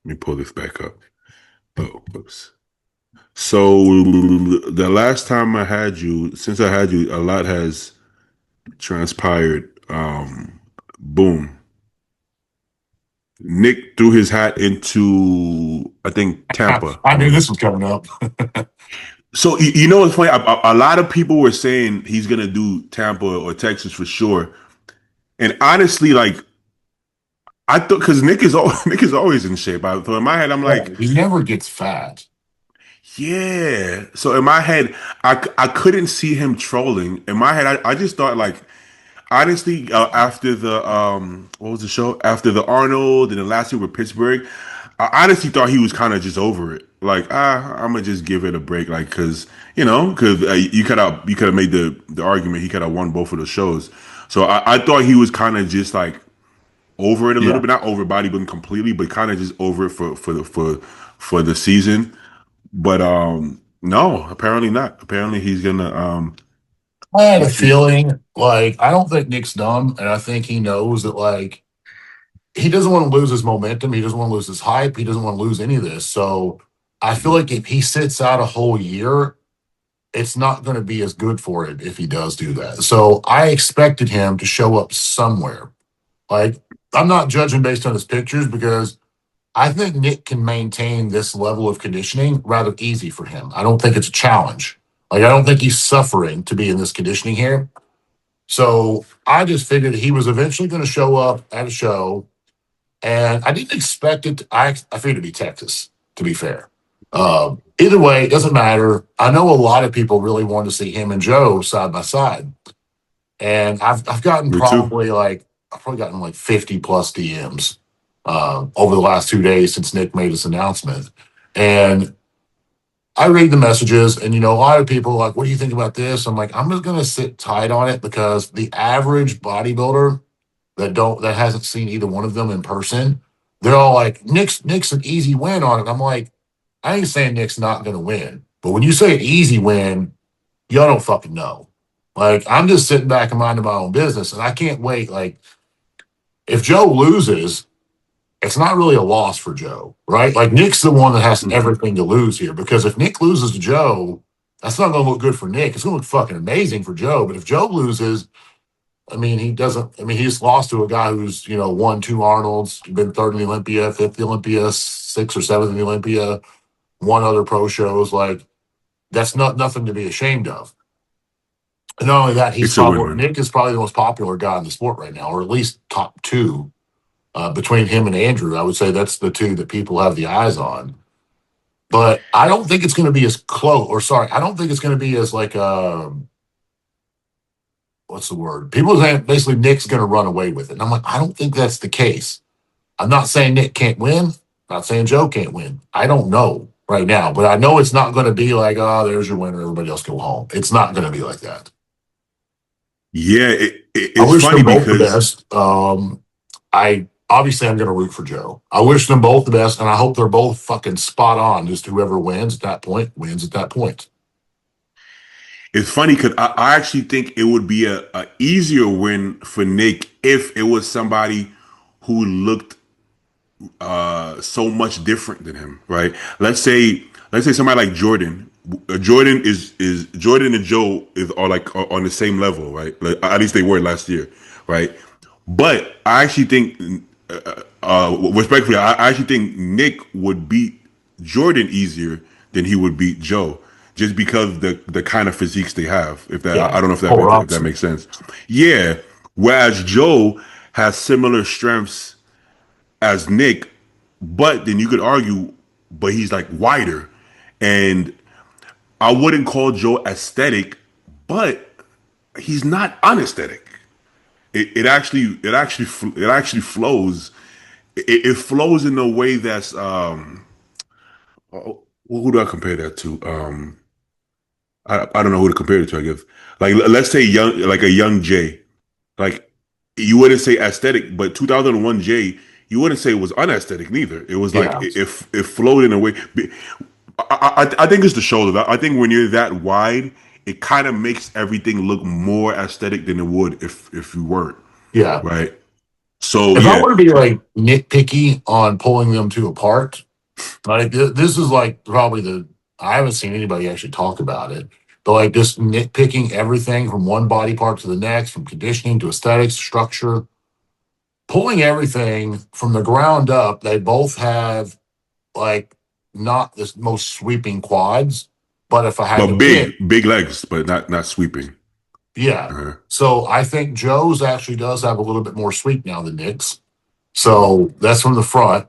me pull this back up. Oh, whoops. So the last time I had you, since I had you, a lot has transpired. Boom. Nick threw his hat into, I think, Tampa. I knew this was coming up. So you know what's funny? A lot of people were saying he's gonna do Tampa or Texas for sure. And honestly, like I thought, because Nick is always in shape. So in my head, I'm Yeah, like, he never gets fat. yeah. So in my head, I couldn't see him trolling. In my head, I just thought like honestly, after the what was the show? After the Arnold and the last year with Pittsburgh, I honestly thought he was kind of just over it. Like, I'm gonna just give it a break, like, because you could have made the argument he could have won both of the shows. So I thought he was kind of just like over it a little Yeah. bit, not over bodybuilding completely, but kind of just over it for the season. But no, apparently not. Apparently he's gonna I had a he's feeling like I don't think Nick's dumb, and I think he knows that like he doesn't want to lose his momentum, he doesn't want to lose his hype, he doesn't want to lose any of this. So I feel like if he sits out a whole year, it's not going to be as good for it if he does do that. So I expected him to show up somewhere. Like I'm not judging based on his pictures because I think Nick can maintain this level of conditioning rather easy for him. I don't think it's a challenge. Like I don't think he's suffering to be in this conditioning here. So I just figured he was eventually going to show up at a show, and I didn't expect it. I figured it'd be Texas, to be fair. Either way, it doesn't matter. I know a lot of people really wanted to see him and Joe side by side, and I've gotten me too. probably like I've probably gotten like 50 plus DMs over the last 2 days since Nick made his announcement, and I read the messages, and a lot of people are like, "What do you think about this?" I'm like, I'm just gonna sit tight on it because the average bodybuilder that hasn't seen either one of them in person, they're all like, Nick's an easy win on it. I'm like, I ain't saying Nick's not gonna win, but when you say an easy win, y'all don't fucking know. Like, I'm just sitting back and minding my own business, and I can't wait. Like, if Joe loses, it's not really a loss for Joe, right? Like Nick's the one that has Mhm. everything to lose here because if Nick loses to Joe, that's not going to look good for Nick. It's going to look fucking amazing for Joe. But if Joe loses, I mean, he doesn't. I mean, he's lost to a guy who's won two Arnolds, been third in the Olympia, fifth in the Olympia, sixth or seventh in the Olympia, won other pro shows. Like that's not nothing to be ashamed of. And not only that, It's a win-win. Nick is probably the most popular guy in the sport right now, or at least top two between him and Andrew. I would say that's the two that people have the eyes on. But I don't think it's going to be as close. Or sorry, I don't think it's going to be as like what's the word? People saying basically Nick's going to run away with it, and I'm like, I don't think that's the case. I'm not saying Nick can't win. I'm not saying Joe can't win. I don't know right now, but I know it's not going to be like, oh, there's your winner. Everybody else go home. It's not going to be like that. Yeah, I it's wish them funny both the because best. I obviously I'm going to root for Joe. I wish them both the best, and I hope they're both fucking spot on. Just whoever wins at that point wins at that point. it's funny because I actually think it would be a easier win for Nick if it was somebody who looked so much different than him, right? Let's say somebody like Jordan. Jordan and Joe are like on the same level, right? Like, at least they were last year, right? But I actually think, respectfully, I actually think Nick would beat Jordan easier than he would beat Joe, just because the kind of physiques they have. If that, Yeah, I don't know polar if that opposite. makes sense. Yeah. Whereas Joe has similar strengths as Nick, but then you could argue, but he's like wider, and I wouldn't call Joe aesthetic, but he's not unaesthetic. It actually flows. It flows in a way that's who do I compare that to? I don't know who to compare it to. I guess like let's say a young Jay. Like you wouldn't say aesthetic, but 2001 Jay, you wouldn't say it was unaesthetic neither. It was like Yeah, it flowed in a way. I think it's the shoulder. I think when you're that wide, it kind of makes everything look more aesthetic than it would if you weren't, yeah. right? So If I yeah, were to be like nitpicky on pulling them two apart, like this is like probably the I haven't seen anybody actually talk about it, but like just nitpicking everything from one body part to the next, from conditioning to aesthetics, structure, pulling everything from the ground up. They both have like not the most sweeping quads, but if I had to but pick, big legs, but not sweeping. yeah. Uh-huh. So I think Joe's actually does have a little bit more sweep now than Nick's. So that's from the front.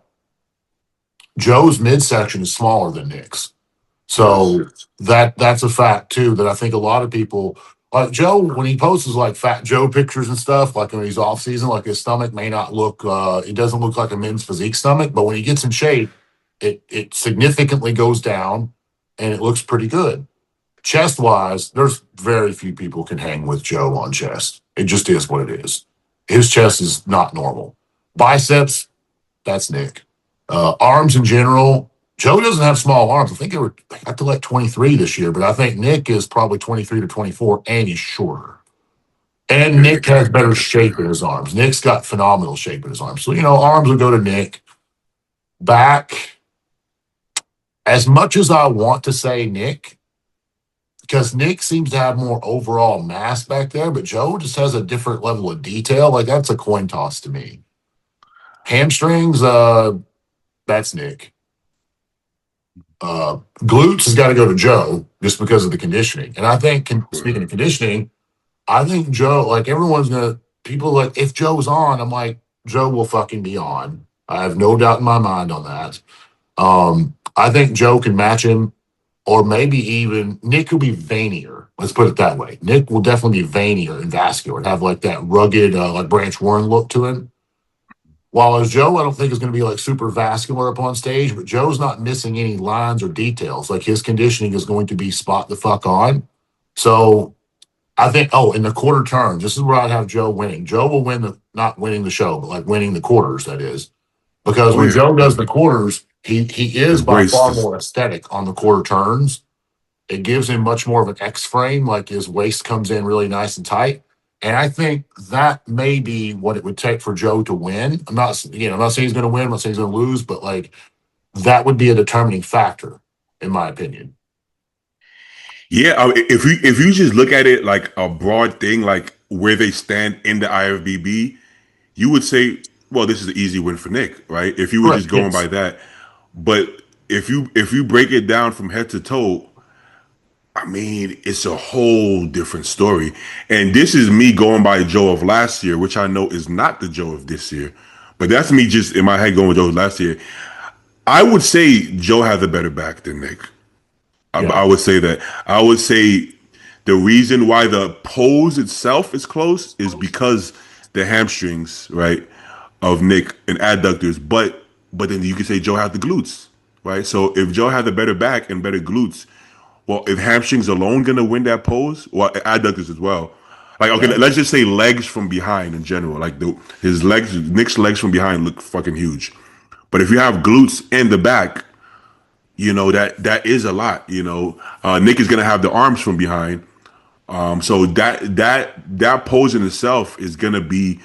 Joe's midsection is smaller than Nick's. Yes. So that's a fact too that I think a lot of people like Joe when he posts like Fat Joe pictures and stuff, like when he's off season, like his stomach may not look it doesn't look like a men's physique stomach, but when he gets in shape, it significantly goes down and it looks pretty good. Chest wise, there's very few people can hang with Joe on chest. It just is what it is. His chest is not normal. Biceps, that's Nick. Arms in general, Joe doesn't have small arms. I think they were up to like 23 this year, but I think Nick is probably 23 to 24, and he's shorter. And Okay, Nick has better okay. shape in his arms. Nick's got phenomenal shape in his arms. So, arms would go to Nick. Back, as much as I want to say Nick, because Nick seems to have more overall mass back there, but Joe just has a different level of detail. Like that's a coin toss to me. Hamstrings, that's Nick. Glutes has got to go to Joe just because of the conditioning. And I think, speaking of conditioning, I think Joe, like everyone's gonna, people like, if Joe's on, I'm like, Joe will fucking be on. I have no doubt in my mind on that. I think Joe can match him, or maybe even Nick will be veinier. Let's put it that way. Nick will definitely be veinier and vascular and have like that rugged, like Branch Warren look to him. While as Joe, I don't think is going to be like super vascular up on stage, but Joe's not missing any lines or details. Like his conditioning is going to be spot the fuck on. So I think, in the quarter turns, this is where I'd have Joe winning. Joe will win not winning the show, but like winning the quarters, that is. Because Oh when yeah, Joe does the quarters, he is his by waist far is more aesthetic on the quarter turns. It gives him much more of an X frame, like his waist comes in really nice and tight. And I think that may be what it would take for Joe to win. I'm not saying he's going to win. I'm not saying he's going to lose, but like that would be a determining factor, in my opinion. yeah. If you just look at it like a broad thing, like where they stand in the IFBB, you would say, well, this is an easy win for Nick, right? If you were Correct. just going by Yes. that, but if you break it down from head to toe, I mean, it's a whole different story. And this is me going by Joe of last year, which I know is not the Joe of this year. But that's me just in my head going with Joe of last year. I would say Joe has a better back than Nick. Yeah. I would say that. I would say the reason why the pose itself is close is because the hamstrings, right, of Nick and adductors. But then you could say Joe has the glutes, right? So if Joe had the better back and better glutes, well, if hamstrings alone gonna win that pose, well, adductors as well. Like, okay, Yeah. let's just say legs from behind in general. Like his legs, Nick's legs from behind look fucking huge. But if you have glutes in the back, that is a lot. Nick is gonna have the arms from behind. So that pose in itself is gonna be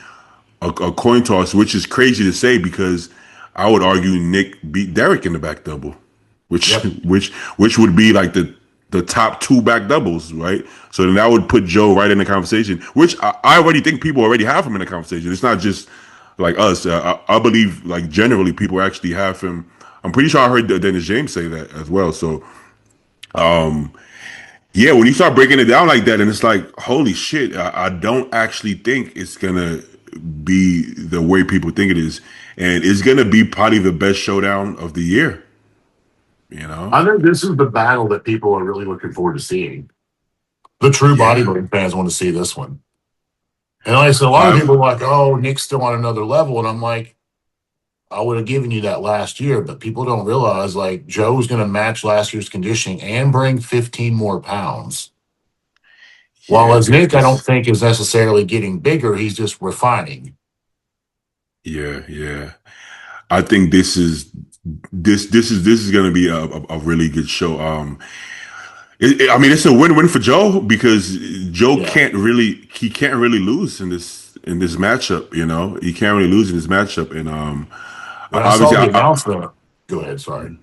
a coin toss, which is crazy to say because I would argue Nick beat Derek in the back double, which Yep. which which would be like the the top two back doubles, right? So then that would put Joe right in the conversation, which I already think people already have him in the conversation. It's not just like us. I believe like generally people actually have him. I'm pretty sure I heard Dennis James say that as well. So yeah, when you start breaking it down like that, and it's like, holy shit, I don't actually think it's gonna be the way people think it is, and it's gonna be probably the best showdown of the year. You know? I think this is the battle that people are really looking forward to seeing. The true Yeah. bodybuilding fans want to see this one. And like I said, a lot of I people are like, oh, Nick's still on another level. And I'm like, I would have given you that last year, but people don't realize like Joe's going to match last year's conditioning and bring 15 more pounds. While yeah, as Nick, I don't it's think is necessarily getting bigger. He's just refining. yeah. I think this is gonna be a really good show. I mean, it's a win-win for Joe because Joe Yeah. can't really lose in this matchup. You know, he can't really lose in this matchup, and When I saw obviously, the announcement, go ahead. Sorry.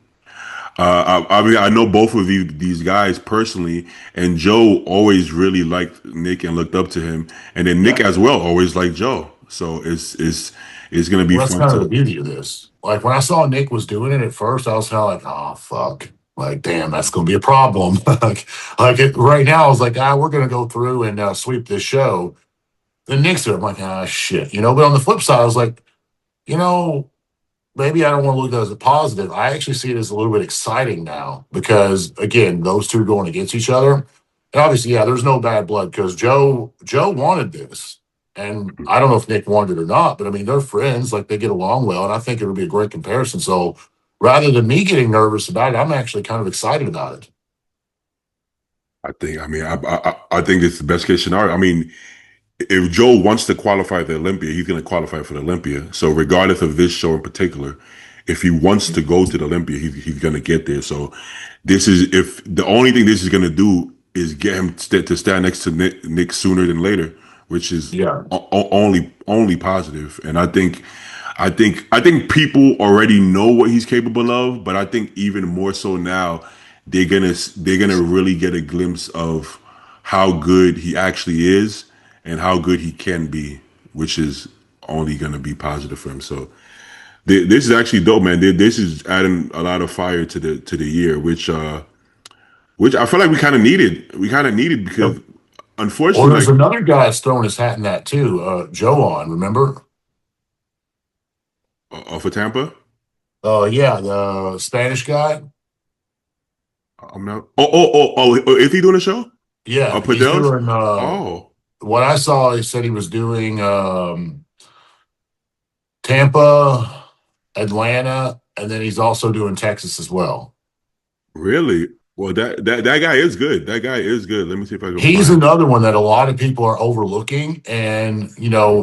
I mean, I know both of these guys personally, and Joe always really liked Nick and looked up to him, and then Nick Yeah. as well always liked Joe. So it's gonna be Well, that's fun kind of the to. beauty of this. Like when I saw Nick was doing it at first, I was kind of like, oh, fuck. Like, damn, that's going to be a problem. Right now, I was like, we're going to go through and sweep this show. Then Nick's there. I'm like, shit. But on the flip side, I was like, you know, maybe I don't want to look at it as a positive. I actually see it as a little bit exciting now because again, those two going against each other. And obviously, yeah, there's no bad blood because Joe wanted this. And I don't know if Nick wanted it or not, but I mean, they're friends, like they get along well, and I think it would be a great comparison. So rather than me getting nervous about it, I'm actually kind of excited about it. I think it's the best case scenario. I mean, if Joe wants to qualify for the Olympia, he's going to qualify for the Olympia. So regardless of this show in particular, if he wants to go to the Olympia, he's going to get there. So this is if the only thing this is going to do is get him to stand next to Nick sooner than later, which is Yeah. only positive. And I think people already know what he's capable of, but I think even more so now, they're gonna really get a glimpse of how good he actually is and how good he can be, which is only gonna be positive for him. So this is actually dope, man. This is adding a lot of fire to the year, which I feel like we kind of needed. We kind of needed because Yep. Or unfortunately, there's like another guy that's throwing his hat in that too. Joe on, remember? for Tampa, Yeah, the Spanish guy. I'm not. Oh, is he doing a show? Yeah, he's Padel's? doing Oh, what I saw, he said he was doing Tampa, Atlanta, and then he's also doing Texas as well. really? Well, that guy is good. That guy is good. Let me see if I can He's find. another one that a lot of people are overlooking. And,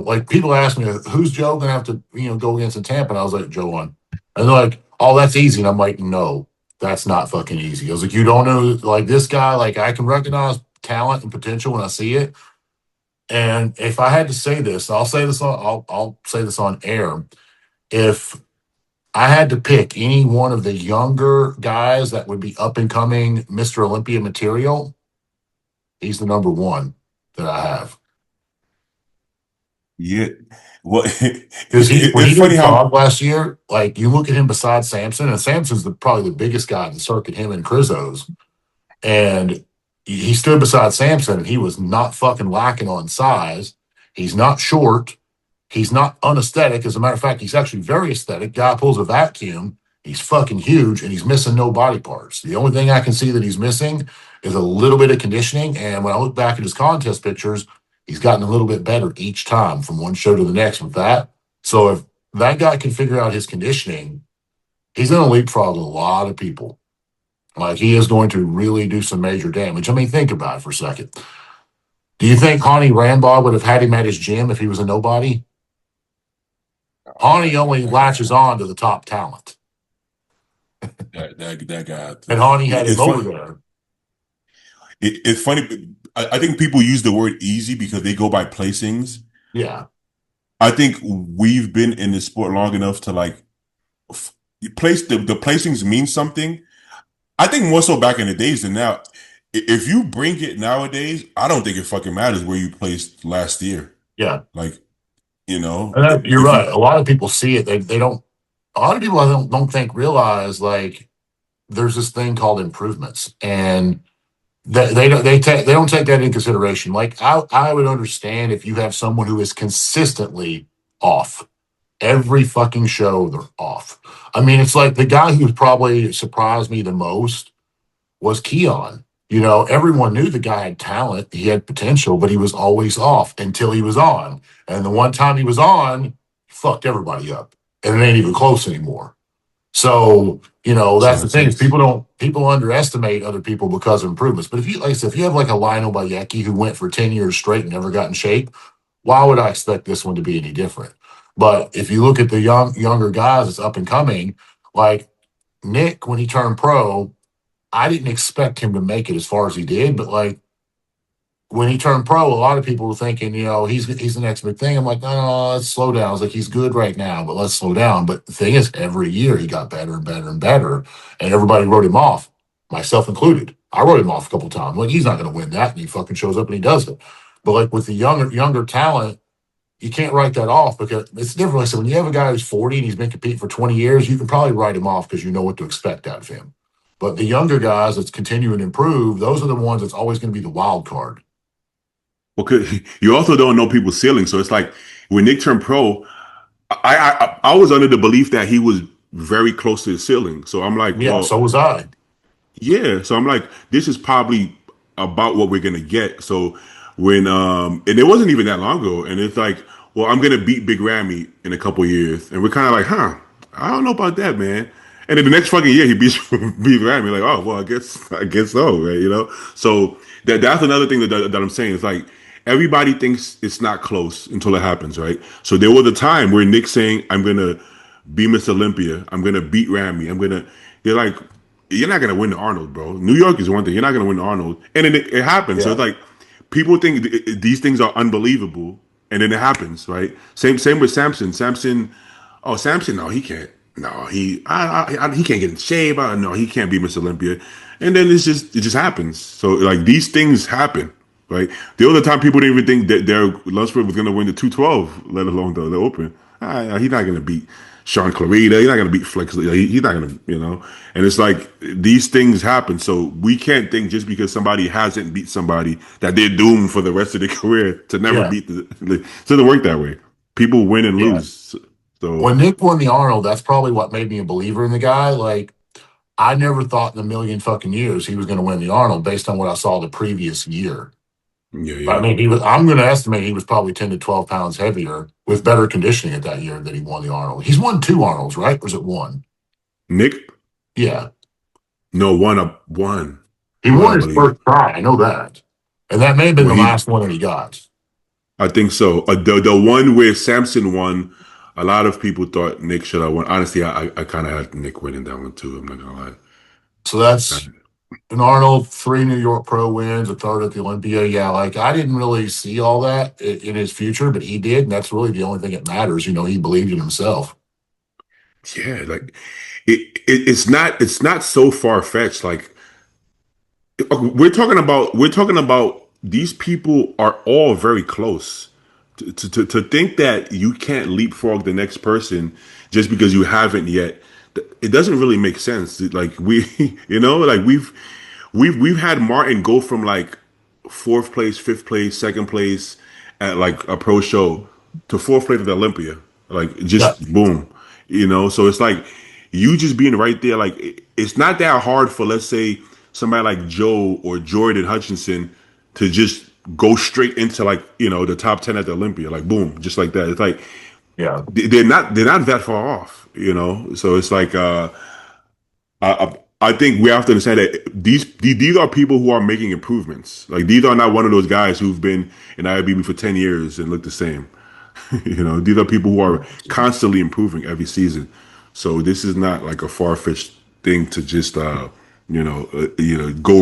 like people ask me, who's Joe going to have to, go against in Tampa? And I was like, Joe won. And they're like, oh, that's easy. And I'm like, no, that's not fucking easy. I was like, you don't know, like this guy, like I can recognize talent and potential when I see it. And if I had to say this, I'll say this on air. If I had to pick any one of the younger guys that would be up and coming Mr. Olympia material, he's the number one that I have. Yeah. Well, Because when he it's funny did how. Bob last year, like you look at him beside Samson, and Samson's probably the biggest guy in the circuit, him and Crizzo's. And he stood beside Samson, and he was not fucking lacking on size. He's not short. He's not unaesthetic. As a matter of fact, he's actually very aesthetic. Guy pulls a vacuum. He's fucking huge, and he's missing no body parts. The only thing I can see that he's missing is a little bit of conditioning. And when I look back at his contest pictures, he's gotten a little bit better each time from one show to the next with that. So if that guy can figure out his conditioning, he's going to leapfrog a lot of people. Like he is going to really do some major damage. I mean, think about it for a second. Do you think Hani Rambaugh would have had him at his gym if he was a nobody? Hani only latches on to the top talent. That guy. And Hani had him It's over funny. there. It's funny. I think people use the word easy because they go by placings. Yeah. I think we've been in the sport long enough to like place the placings mean something. I think more so back in the days than now. if you bring it nowadays, I don't think it fucking matters where you placed last year. Yeah. Like, you know, And you're if right. you A lot of people see it. They don't, a lot of people don't think realize like there's this thing called improvements and they don't take that into consideration. Like I would understand if you have someone who is consistently off every fucking show, they're off. I mean, it's like the guy who probably surprised me the most was Keon. You know, everyone knew the guy had talent, he had potential, but he was always off until he was on. And the one time he was on, he fucked everybody up. And it ain't even close anymore. So, you know, makes a that's lot the of thing is sense. people underestimate other people because of improvements. But if you like I said, if you have like a Lionel Bayeki who went for 10 years straight and never got in shape, why would I expect this one to be any different? But if you look at the younger guys that's up and coming, like Nick, when he turned pro, I didn't expect him to make it as far as he did, but like when he turned pro, a lot of people were thinking, you know, he's the next big thing. I'm like, no, no, let's slow down. I was like, he's good right now, but let's slow down. But the thing is, every year he got better and better and better, and everybody wrote him off, myself included. I wrote him off a couple of times. Like he's not going to win that, and he fucking shows up and he does it. But like with the younger talent, you can't write that off because it's different. Like, so when you have a guy who's 40 and he's been competing for 20 years, you can probably write him off because you know what to expect out of him. But the younger guys that's continuing to improve, those are the ones that's always going to be the wild card. Well, you also don't know people's ceilings. So it's like when Nick turned pro, I was under the belief that he was very close to his ceiling. So I'm like, Yeah, well, so was I. yeah. So I'm like, this is probably about what we're gonna get. So when and it wasn't even that long ago, and it's like, well, I'm gonna beat Big Ramy in a couple years, and we're kind of like, huh? I don't know about that, man. And then the next fucking year, he beats Big Ramy. Like, oh well, I guess so, right? You know. So that's another thing that I'm saying. It's like everybody thinks it's not close until it happens, right? So there was a time where Nick's saying, I'm gonna be Miss Olympia. I'm gonna beat Ramy. I'm gonna. They're like, you're not gonna win the Arnold, bro. New York is one thing. You're not gonna win the Arnold, and then it happens. So Yeah, it's like people think these things are unbelievable, and then it happens, right? Same with Samson. Samson, no, he can't. No, he can't get in shape. No, he can't be Miss Olympia. And then it just happens. So like these things happen, right? The other time people didn't even think that Derek Lunsford was gonna win the 212, let alone the Open. He's not gonna beat Sean Clarita. He's not going to beat Flex. He's not going to. And it's like these things happen. So we can't think just because somebody hasn't beat somebody that they're doomed for the rest of their career to never yeah, beat it doesn't work that way. People win and yeah. lose. So When Nick won the Arnold, that's probably what made me a believer in the guy. Like, I never thought in a million fucking years he was going to win the Arnold based on what I saw the previous year. yeah, But I yeah. mean, I'm going to estimate he was probably 10 to 12 pounds heavier with better conditioning at that year that he won the Arnold. He's won two Arnolds, right? Or is it one? Nick, Yeah. no, He one, won I his believe. first try. I know that. And that may have been Well, the last one that he got. I think so. The one where Samson won, a lot of people thought Nick should have won. Honestly, I kind of had Nick winning that one too. I'm not gonna So lie. that's an Arnold, three New York Pro wins, a third at the Olympia. Yeah, like I didn't really see all that in his future, but he did. And that's really the only thing that matters. You know, he believed in himself. Yeah, like it's not so far fetched. Like we're talking about these people are all very close. To think that you can't leapfrog the next person just because you haven't yet, it doesn't really make sense. Like we, like we've had Martin go from like fourth place, fifth place, second place at like a pro show to fourth place at the Olympia. Like Yeah. just boom, So it's like you just being right there. Like it's not that hard for, let's say, somebody like Joe or Jordan Hutchinson to just go straight into like the top 10 at the Olympia. Like boom, just like that. It's like Yeah. they're not that far off. So it's like I think we have to understand that these are people who are making improvements. Like these are not one of those guys who've been in IFBB for 10 years and look the same. These are people who are constantly improving every season. So this is not like a far fetched thing to just go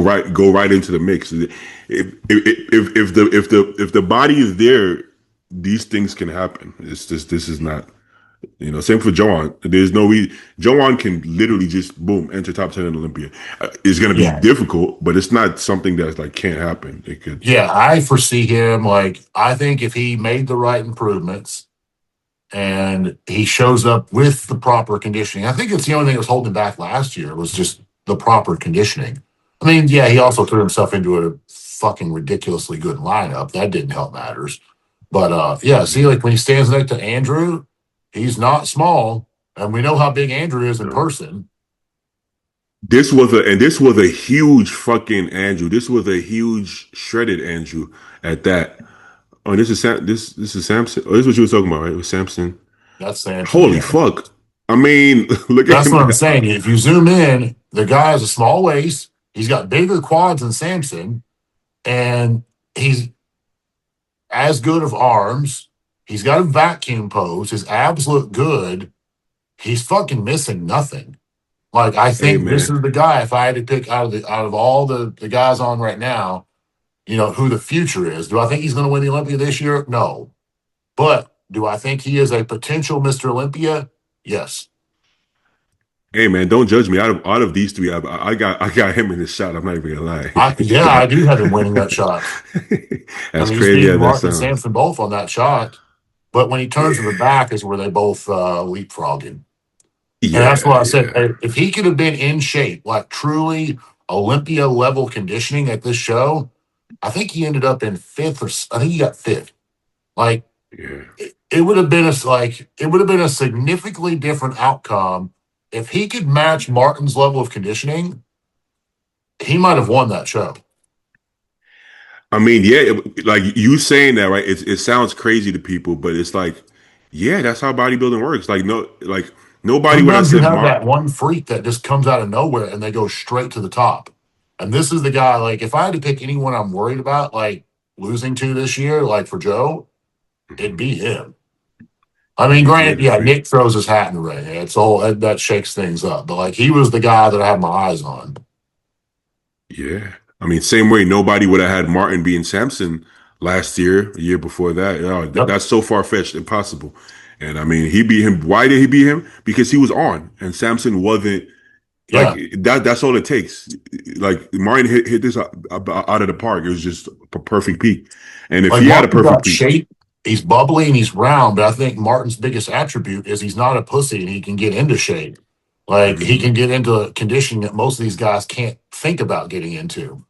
right into the mix. If the body is there, these things can happen. It's just this is not. Same for Joan. There's no way Joan can literally just boom enter top 10 in Olympia. It's gonna be Yeah. difficult, but it's not something that's like can't happen. It could. Yeah, I foresee him like I think if he made the right improvements and he shows up with the proper conditioning. I think it's the only thing that was holding him back last year was just the proper conditioning. I mean, yeah, he also threw himself into a fucking ridiculously good lineup. That didn't help matters. But yeah, see, like when he stands next to Andrew, he's not small. And we know how big Andrew is in No. person. This was a huge fucking Andrew. This was a huge shredded Andrew at that. Oh, this is Samson. Oh, this is what you were talking about, right? It was Samson. That's Samson, Holy yeah. fuck. I mean, look at That's him what I'm now. saying. If you zoom in, the guy has a small waist. He's got bigger quads than Samson, and he's as good of arms. He's got a vacuum pose. His abs look good. He's fucking missing nothing. Like I Hey think this man. is the guy. If I had to pick out of all the guys on right now, who the future is. Do I think he's going to win the Olympia this year? No. But do I think he is a potential Mr. Olympia? Yes. Hey man, don't judge me. Out of these three, I got him in the shot. I'm not even gonna lie. Yeah, I do have him winning that shot. I As mean, he's crazy beating as that Martin and sounds. Sampson both on that shot. But when he turns to the Yeah. back is where they both leapfrogging. And that's Yeah, what I said. yeah. If he could have been in shape, like truly Olympia level conditioning at this show, I think he ended up in fifth, or I think he got fifth. Like Yeah. it would have been it would have been a significantly different outcome if he could match Martin's level of conditioning. He might have won that show. I mean, yeah, like you saying that, right? It sounds crazy to people, but it's like, yeah, that's how bodybuilding works. Like no, like nobody would have Sometimes you said have Mark. that one freak that just comes out of nowhere and they go straight to the top. And this is the guy, like, if I had to pick anyone I'm worried about, like, losing to this year, like for Joe, it'd be him. I mean, Yeah, he granted, had a yeah, freak. Nick throws his hat in the ring. It's all that shakes things up. But, like, he was the guy that I had my eyes on. Yeah, I mean, same way nobody would have had Martin being Samson last year, a year before that. Yep. That's so far fetched, impossible. And I mean, he beat him. Why did he beat him? Because he was on, and Samson wasn't. Like Yeah. that. That's all it takes. Like Martin hit this out of the park. It was just a perfect peak. And if Like, he had a Martin's perfect got peak, shape. He's bubbly and he's round. But I think Martin's biggest attribute is he's not a pussy and he can get into shape. Like, he hmm can get into conditioning that most of these guys can't think about getting into.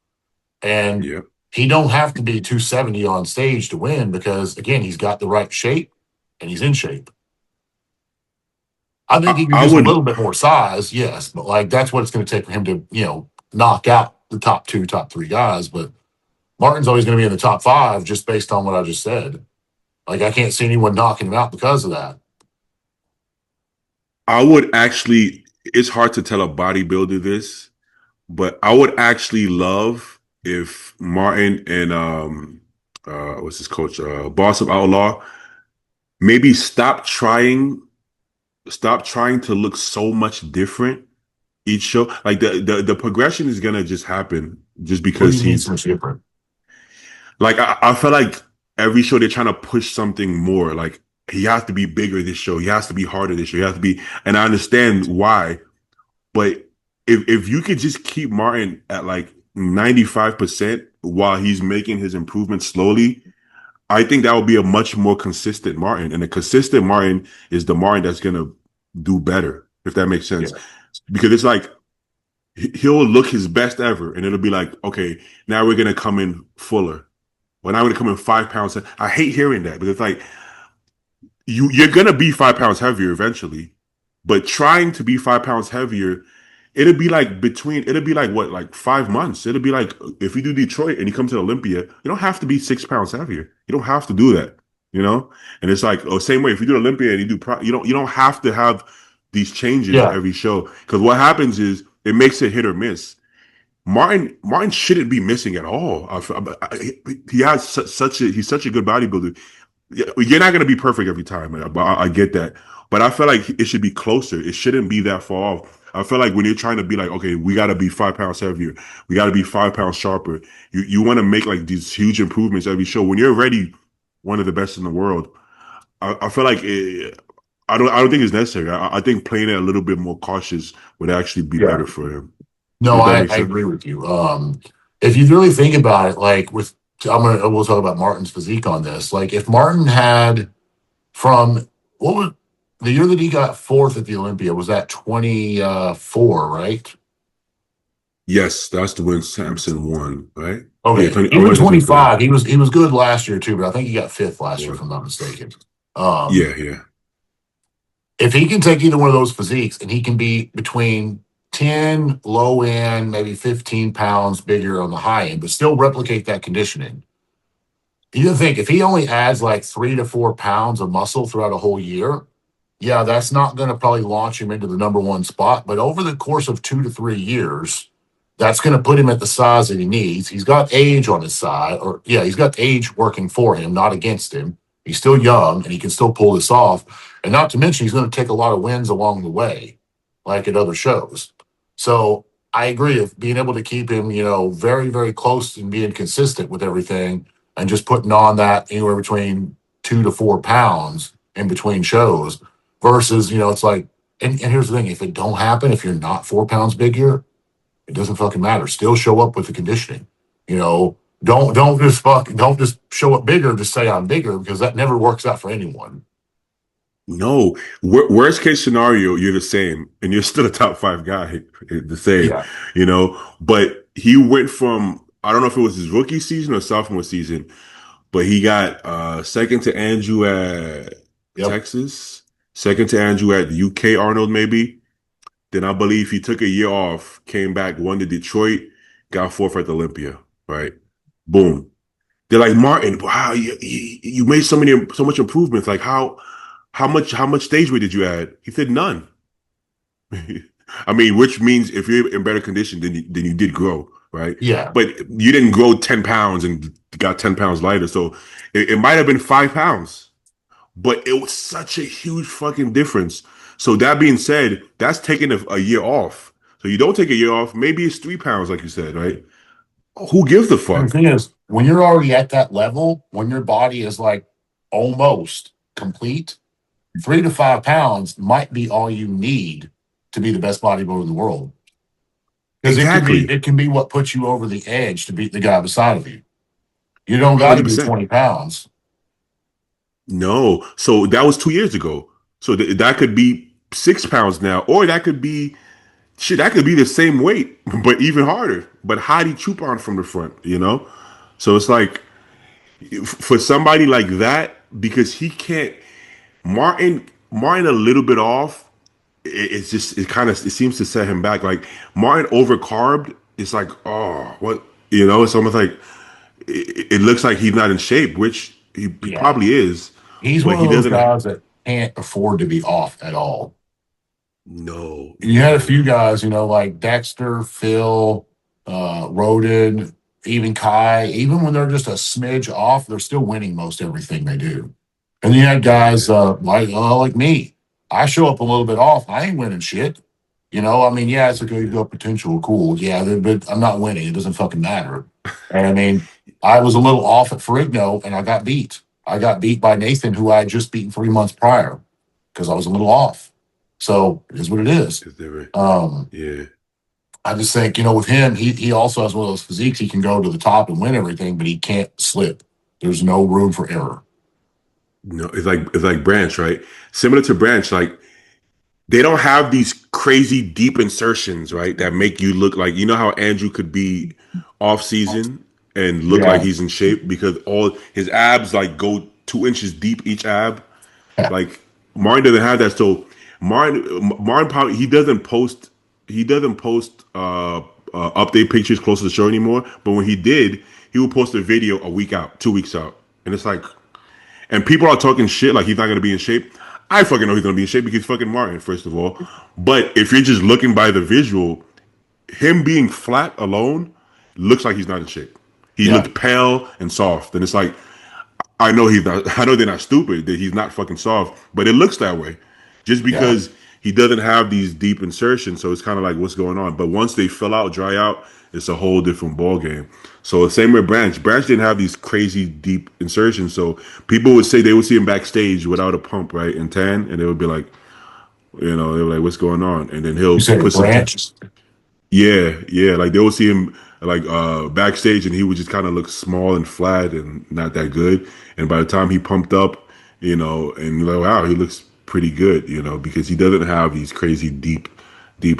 And yeah, he don't have to be 270 on stage to win because again, he's got the right shape and he's in shape. I think he could I use a would. little bit more size, yes, but like that's what it's going to take for him to, knock out the top two, top three guys. But Martin's always going to be in the top five just based on what I just said. Like I can't see anyone knocking him out because of that. I would actually. It's hard to tell a bodybuilder this, but I would actually love if Martin and what's his coach, Boss of Outlaw, maybe stop trying to look so much different each show. Like the progression is gonna just happen just What do because you mean he's so much different? like I feel like every show they're trying to push something more. Like he has to be bigger this show. He has to be harder this show. He has to be, and I understand why. But if you could just keep Martin at like 95% while he's making his improvements slowly, I think that would be a much more consistent Martin. And a consistent Martin is the Martin that's gonna do better, if that makes sense. Yeah. Because it's like he'll look his best ever, and it'll be like, okay, now we're gonna come in fuller. Well, now we're gonna come in 5 pounds. I hate hearing that because it's like you're gonna be 5 pounds heavier eventually, but trying to be 5 pounds heavier, it'll be like what, like 5 months. It'll be like if you do Detroit and you come to Olympia, you don't have to be 6 pounds heavier. You don't have to do that, you know. And it's like, oh, same way if you do Olympia and you do you don't have to have these changes Yeah. every show because what happens is it makes it hit or miss. Martin shouldn't be missing at all. He has he's such a good bodybuilder. Yeah, you're not going to be perfect every time, man, but I get that. But I feel like it should be closer. It shouldn't be that far off. I feel like when you're trying to be like, okay, we got to be 5 pounds heavier, we got to be 5 pounds sharper. You want to make like these huge improvements every show. When you're already one of the best in the world, I feel like I don't think it's necessary. I think playing it a little bit more cautious would actually be Yeah. better for him. No, If that I makes sense. agree with you. If you really think about it, like with we'll talk about Martin's physique on this. Like if Martin had from what was the year that he got fourth at the Olympia, was that 24, right? Yes, that's the win Samson won, right? Yeah, Okay. 20, I Even want to say 20, 25, he was good last year too, but I think he got fifth last year, yeah, if I'm not mistaken. Um, yeah, yeah. if he can take either one of those physiques and he can be between 10 low end, maybe 15 pounds bigger on the high end, but still replicate that conditioning. You think if he only adds like 3 to 4 pounds of muscle throughout a whole year, yeah, that's not going to probably launch him into the number one spot. But over the course of 2 to 3 years, that's going to put him at the size that he needs. He's got age on his side, or yeah, he's got age working for him, not against him. He's still young and he can still pull this off. And not to mention, he's going to take a lot of wins along the way, like at other shows. So I agree of being able to keep him, very, very close and being consistent with everything and just putting on that anywhere between 2 to 4 pounds in between shows versus, it's like, and here's the thing, if it don't happen, if you're not 4 pounds bigger, it doesn't fucking matter. Still show up with the conditioning. You know, don't just show up bigger, just say I'm bigger, because that never works out for anyone. No, worst case scenario, you're the same, and you're still a top five guy, the same, Yeah. you know. But he went from I don't know if it was his rookie season or sophomore season, but he got second to Andrew at Yep. Texas, second to Andrew at the UK Arnold maybe. Then I believe he took a year off, came back, won the Detroit, got fourth at the Olympia. Right, boom. They're like Martin, wow, you made so much improvements. Like how much stage weight did you add? He said none. I mean, which means if you're in better condition, then you did grow, right? Yeah. But you didn't grow 10 pounds and got 10 pounds lighter, so it might have been 5 pounds, but it was such a huge fucking difference. So that being said, that's taking a year off. So you don't take a year off, maybe it's 3 pounds, like you said, right? Who gives a And the fuck? thing is, when you're already at that level, when your body is like almost complete, 3 to 5 pounds might be all you need to be the best bodybuilder in the world. Because it can be Exactly, it can be what puts you over the edge to beat the guy beside of you. You don't one got to hundred do percent. 20 pounds. No, so that was 2 years ago. So that could be 6 pounds now, or that could be shit. That could be the same weight, but even harder. But how do you choop on from the front? You know. So it's like for somebody like that, because he can't. Martin a little bit off. It's just it seems to set him back. Like Martin overcarbed. It's like oh what It's almost like it looks like he's not in shape, which he Yeah. probably is, He's but one of he those doesn't. guys that can't afford to be off at all. No, You had a no. few guys, like Dexter, Phil, Roden, even Kai, even when they're just a smidge off, they're still winning most everything they do. And you had guys Yeah, like me. I show up a little bit off. I ain't winning shit. I mean, yeah, it's a good yeah. potential, cool. Yeah, but I'm not winning. It doesn't fucking matter. And I mean, I was a little off at Ferrigno and I got beat. I got beat by Nathan, who I had just beaten 3 months prior because I was a little off. So it is what it is. Is there? Um, Yeah. I just think, with him, he also has one of those physiques. He can go to the top and win everything, but he can't slip. There's no room for error. No, it's like Branch, right? Similar to Branch, like they don't have these crazy deep insertions, right? That make you look like how Andrew could be off season and look like Yeah. he's in shape because all his abs like go 2 inches deep each ab. Like Martin doesn't have that. So Martin probably he doesn't post update pictures close to the show anymore. But when he did, he would post a video a week out, 2 weeks out, and it's like, and people are talking shit like he's not gonna be in shape. I fucking know he's gonna be in shape because he's fucking Martin, first of all. But if you're just looking by the visual, him being flat alone looks like he's not in shape. He Yeah. looked pale and soft, and it's like I know he's not. I know they're not stupid. That he's not fucking soft, but it looks that way, just Yeah. because he doesn't have these deep insertions, so it's kind of like what's going on. But once they fill out, dry out, it's a whole different ball game. So same with Branch. Branch didn't have these crazy deep insertions, so people would say they would see him backstage without a pump, right, in tan, and they would be like, they were like, "What's going on?" And then You he'll said put some Branch. yeah, yeah. Like they will see him like backstage, and he would just kind of look small and flat and not that good. And by the time he pumped up, and you're like, wow, he looks pretty good, because he doesn't have these crazy deep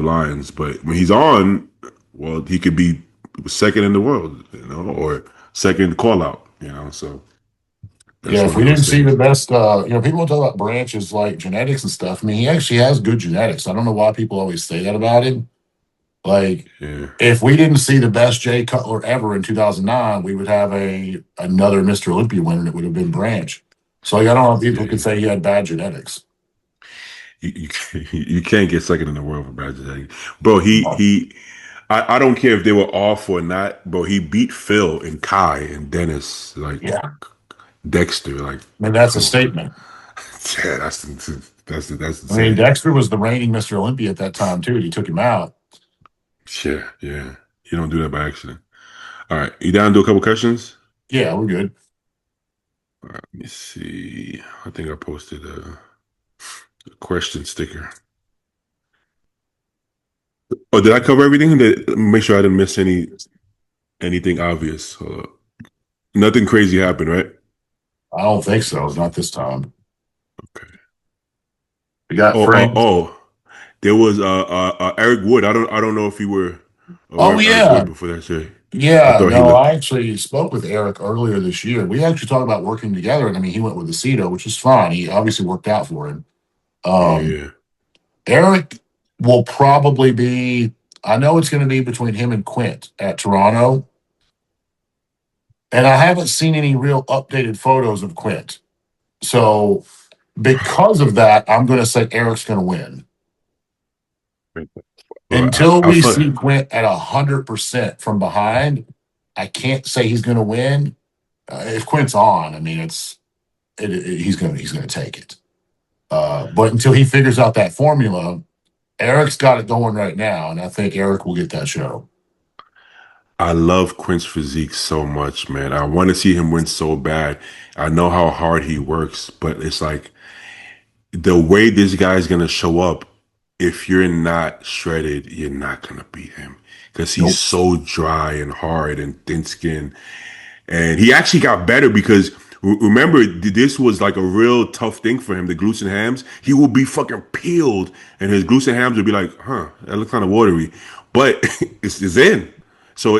lines. But when he's on, well, he could be second in the world, or second call out, So that's Yeah, if one we of didn't those see the things. best, people talk about branches like genetics and stuff. I mean, he actually has good genetics. I don't know why people always say that about him. Like, Yeah, if we didn't see the best Jay Cutler ever in 2009, we would have another Mr. Olympia winner. And it would have been Branch. So like, I don't know if people yeah. could say he had bad genetics. You can't get second in the world for Brad Jagger. Bro, I don't care if they were off or not, bro. He beat Phil and Kai and Dennis, like Yeah, Dexter. Like, I mean that's a come on. statement. Yeah, that's I mean, insane. Dexter was the reigning Mr. Olympia at that time too. And he took him out. Yeah, yeah. You don't do that by accident. All right, you down to do a couple questions? Yeah, we're good. All right, let me see. I think I posted a question sticker. Oh, did I cover everything? Make sure I didn't miss anything obvious. Hold up. Nothing crazy happened, right? I don't think so. Not this time. Okay. We got Oh, Frank. there was Eric Wood. I don't know if you were aware Oh of Eric yeah, Wood before that shit. I yeah. thought he No, I looked. actually spoke with Eric earlier this year. We actually talked about working together, and I mean, he went with the Aceto, which is fine. He obviously worked out for him. Yeah, Um, yeah. Eric will probably be. I know it's going to be between him and Quint at Toronto, and I haven't seen any real updated photos of Quint. So because of that, I'm going to say Eric's going to win. Well, Until I we feel, see Quint at 100% from behind, I can't say he's going to win. If Quint's on, I mean, he's going to take it. But until he figures out that formula, Eric's got it going right now, and I think Eric will get that show. I love Quint's physique so much, man. I want to see him win so bad. I know how hard he works, but it's like the way this guy's gonna show up. If you're not shredded, you're not gonna beat him because he's Nope. so dry and hard and thin skinned. And he actually got better because remember, this was like a real tough thing for him. The glutes and hams, he would be fucking peeled, and his glutes and hams would be like, "Huh, that looks kind of watery," but it's in. So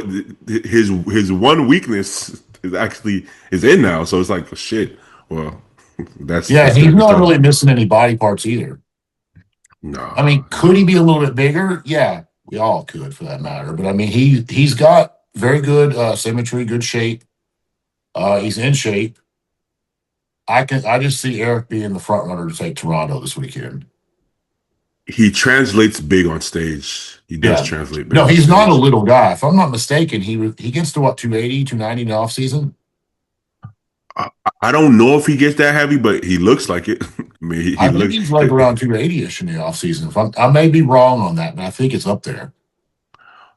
his one weakness is in now. So it's like, shit. Well, Yeah, that's he's gonna be not tough. really missing any body parts either. I No, mean, could he no. be a little bit bigger? Yeah, we all could for that matter. But I mean, he's got very good symmetry, good shape. He's in shape. I just see Eric being the front runner to take Toronto this weekend. He translates big on stage. He does Yeah. translate big No, on he's not a stage. little guy. If I'm not mistaken, he gets to what 280, 290 in the off season. I, I don't know if he gets that heavy, but he looks like it. I mean, he I think look. he's like around 280-ish in the off season. I may be wrong on that, but I think it's up there.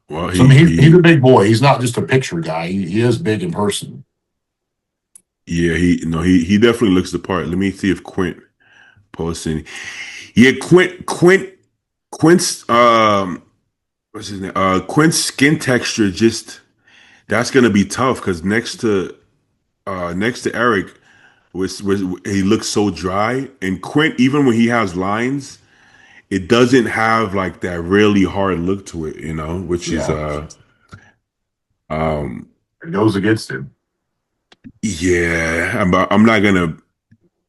Well, So I mean, he's a big boy. He's not just a picture guy. He is big in person. yeah, he definitely looks the part. Let me see if Quint posts any. Yeah, Quint's what's his name? Quint's skin texture just that's gonna be tough because next to Eric was he looks so dry, and Quint even when he has lines, it doesn't have like that really hard look to it, which is Yeah, um it goes against him. yeah.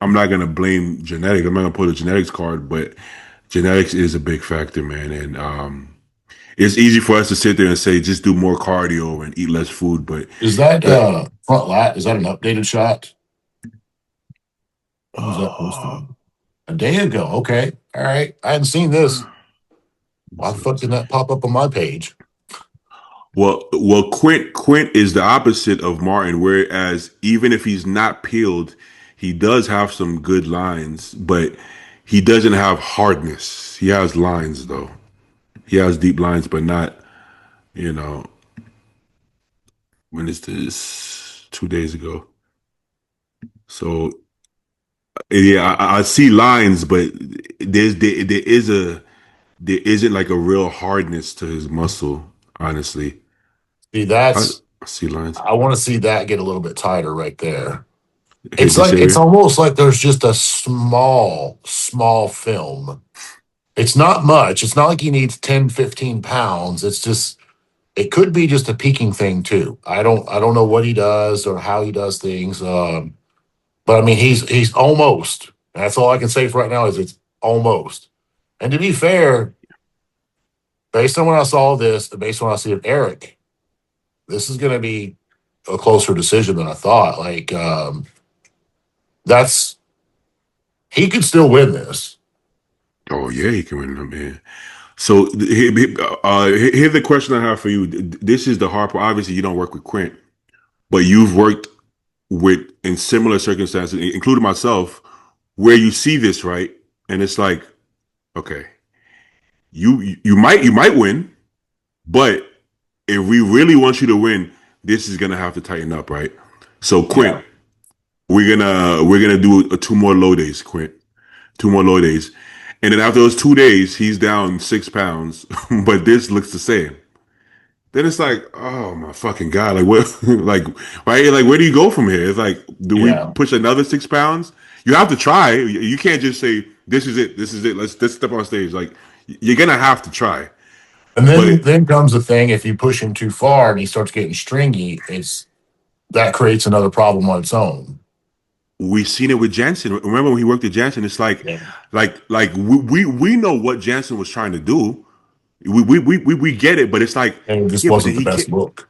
I'm not gonna blame genetics. I'm not gonna put a genetics card, but genetics is a big factor, man. And it's easy for us to sit there and say just do more cardio and eat less food, but Is that the front lat? Is that an updated shot? When was that uh, posted? A day ago. Okay. All right. I hadn't seen this. Why the so fuck did that pop up on my page? Quint is the opposite of Martin. Whereas even if he's not peeled, he does have some good lines, but He doesn't have hardness. He has lines though. He has deep lines, but not, you know, when is this? 2 days ago. So yeah, I see lines, but there isn't like a real hardness to his muscle. Honestly, See, I, that's I see lines. I want to see that get a little bit tighter right there. Hit It's this like it's area. almost like there's just a small film. It's not much. It's not like he needs 10, 15 pounds. It's just it could be just a peaking thing too. I don't know what he does or how he does things. But I mean he's almost. That's all I can say for right now is it's almost. And to be fair, based on when I saw this, and based on what I see of Eric, this is gonna be a closer decision than I thought. Like that's he could still win this. Oh yeah, he can win them, man. So here's the question I have for you. This is the hard part. Obviously, you don't work with Quint, but you've worked with in similar circumstances, including myself, where you see this right, and it's like, okay, you might win, but if we really want you to win, this is gonna have to tighten up, right? So Quint, Yeah. we're gonna do two more low days, Quint. 2 more low days. And then after those 2 days, he's down 6 pounds, but this looks the same. Then it's like, oh my fucking god, like what, like, right? Like, where do you go from here? It's like, do we Yeah. push another 6 pounds? You have to try. You can't just say, this is it, this is it. Let's step on stage. Like, you're gonna have to try. And But then comes the thing: if you push him too far and he starts getting stringy, it's that creates another problem on its own. we've seen it with Jansen. Remember when he worked at Jansen? It's like, Yeah. we know what Jansen was trying to do. We get it, but it's like, And it just yeah, but then wasn't the he best can't. look.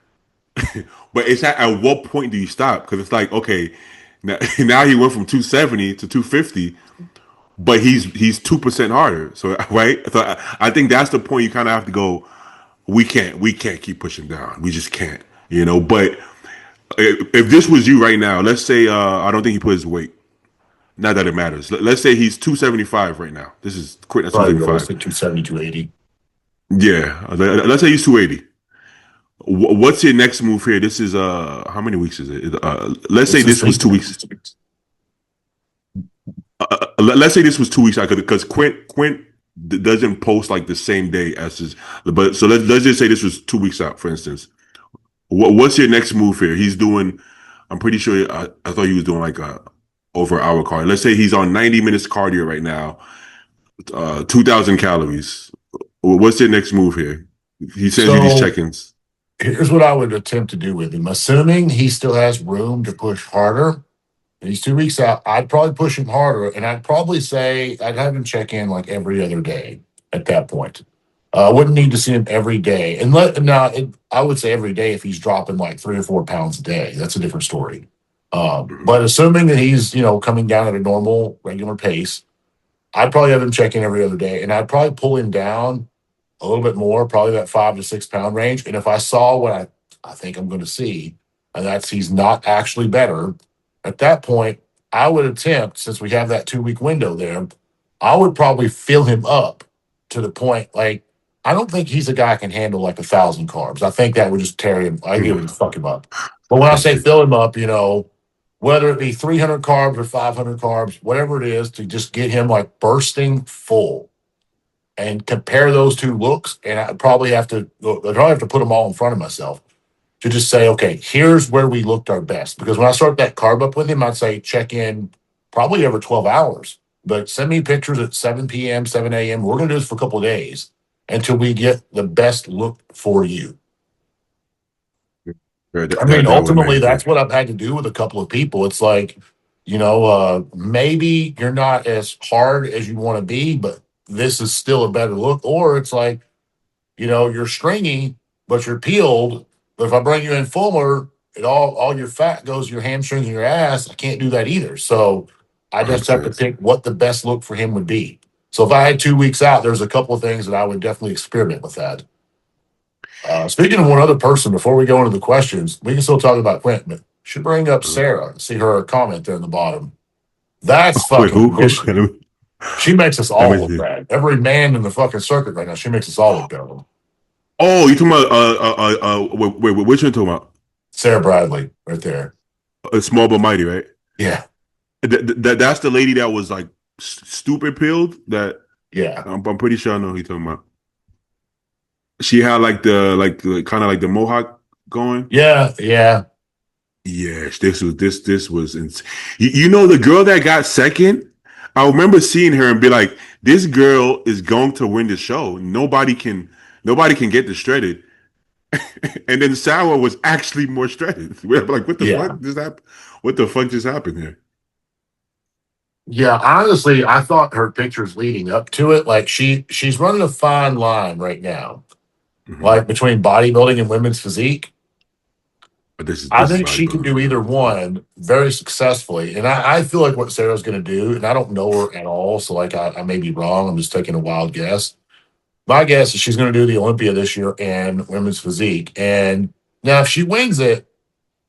But it's at what point do you stop? Because it's like, okay, now, now he went from 270 to 250, but he's 2% harder. So right, so I think that's the point you kind of have to go. We can't keep pushing down. We just can't, But if this was you right now, let's say I don't think he put his weight. Not that it matters. Let's say he's 275 right now. This is quit at Probably 275. realistic 270, 280. Yeah, let's say he's 280. What's your next move here? This is how many weeks is it? Let's say This is this was 2 weeks. Let's say this was 2 weeks ago because Quint doesn't post like the same day as his. But so let's just say this was 2 weeks out, for instance. What's your next move here? He's doing. I'm pretty sure. I thought he was doing like a over hour cardio. Let's say he's on 90 minutes cardio right now. 2,000 calories. What's your next move here? He sends you these So check-ins. here's what I would attempt to do with him. Assuming he still has room to push harder, and he's 2 weeks out, I'd probably push him harder. And I'd probably say I'd have him check in like every other day at that point. I wouldn't need to see him every day. And I would say every day if he's dropping like 3 or 4 pounds a day. That's a different story. But assuming that he's, coming down at a normal, regular pace, I'd probably have him check in every other day. And I'd probably pull him down a little bit more, probably that 5 to 6 pound range. And if I saw what I think I'm going to see, and that's he's not actually better, at that point, I would attempt, since we have that 2 week window there, I would probably fill him up to the point like I don't think he's a guy who can handle like 1,000 carbs. I think that would just tear him. I think it would just fuck him up. But when I say fill him up, whether it be 300 carbs or 500 carbs, whatever it is, to just get him like bursting full and compare those two looks. And I'd probably have to put them all in front of myself to just say, okay, here's where we looked our best. Because when I start that carb up with him, I'd say check in probably every 12 hours. But send me pictures at 7 p.m., 7 a.m. We're going to do this for a couple of days until we get the best look for you. I mean, That would ultimately, make that's sense. what I've had to do with a couple of people. It's like, maybe you're not as hard as you want to be, but this is still a better look. Or it's like, you're stringy, but you're peeled. But if I bring you in fuller, all your fat goes to your hamstrings and your ass. I can't do that either. So I just have to 100%. pick what the best look for him would be. So if I had 2 weeks out, there's a couple of things that I would definitely experiment with that. Speaking of one other person, before we go into the questions, we can still talk about Quint, but should bring up Sarah. See her comment there in the bottom. That's Wait, fucking vicious. who? She makes us That all makes look me. bad. Every man in the fucking circuit right now, she makes us all look bad. Oh, you talking about which one you talking about? Sarah Bradley, right there. Small but mighty, right? Yeah, That's the lady that was like stupid pilled. That yeah, I'm pretty sure I know who you're talking about. She had like the kind of like the mohawk going. yeah, yeah. Yes, this was you know the girl that got second. I remember seeing her and be like, "This girl is going to win the show. Nobody can get this shredded." And then Sarah was actually more shredded. We're like, "What the Yeah. fuck? What the fuck just happened here?" Yeah, honestly, I thought her pictures leading up to it, like she's running a fine line right now, Hmm. like between bodybuilding and women's physique. But this is I this is think she could bodybuilding do for either her. one very successfully. And I feel like what Sarah's gonna do, and I don't know her at all, so like I may be wrong. I'm just taking a wild guess. My guess is she's gonna do the Olympia this year and women's physique. And now if she wins it,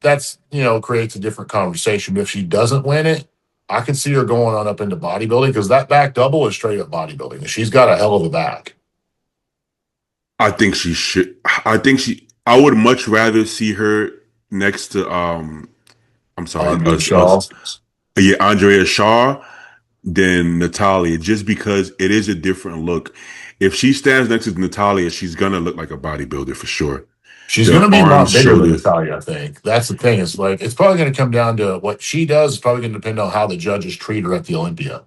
that's creates a different conversation. But if she doesn't win it, I can see her going on up into bodybuilding because that back double is straight up bodybuilding. And she's got a hell of a back. I think she should. I think she. I would much rather see her next to I'm sorry, Andre Shaw. yeah, Andrea Shaw than Natalia, just because it is a different look. If she stands next to Natalia, she's gonna look like a bodybuilder for sure. She's The going to be a lot arms, bigger than shoulders. Natalia, I think. That's the thing. It's like it's probably going to come down to what she does. It's probably going to depend on how the judges treat her at the Olympia.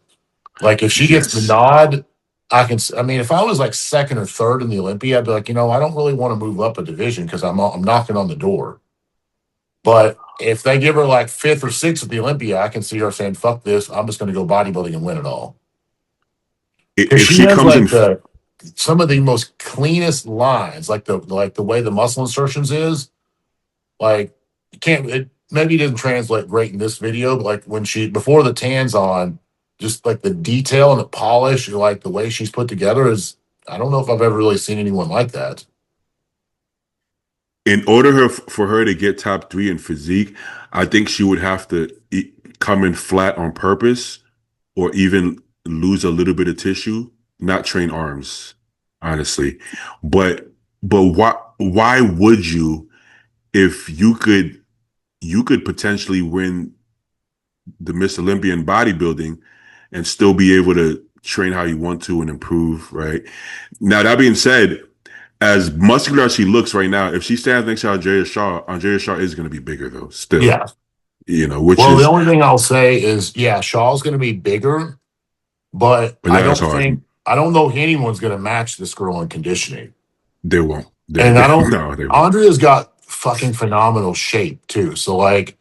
Like if she gets the Yes, nod, I mean, if I was like second or third in the Olympia, I'd be like, I don't really want to move up a division because I'm knocking on the door. But if they give her like fifth or sixth at the Olympia, I can see her saying, "Fuck this! I'm just going to go bodybuilding and win it all." Because if she she has comes in, like the some of the most cleanest lines, like the way the muscle insertions is. Like you can't it maybe didn't translate great in this video, but like when she before the tan's on, just like the detail and the polish, and like the way she's put together is I don't know if I've ever really seen anyone like that. in order for her to get top three in physique, I think she would have to come in flat on purpose, or even lose a little bit of tissue, not train arms, honestly. But why would you if you could potentially win the Miss Olympian bodybuilding and still be able to train how you want to and improve, right? Now that being said, as muscular as she looks right now, if she stands next to Andrea Shaw is going to be bigger though, still, Yeah. which Well, the is, only thing I'll say is, yeah, Shaw's going to be bigger, but but that's hard. I don't know if anyone's going to match this girl in conditioning. They won't. And I don't. No, they won't. Andrea's got fucking phenomenal shape too. So like,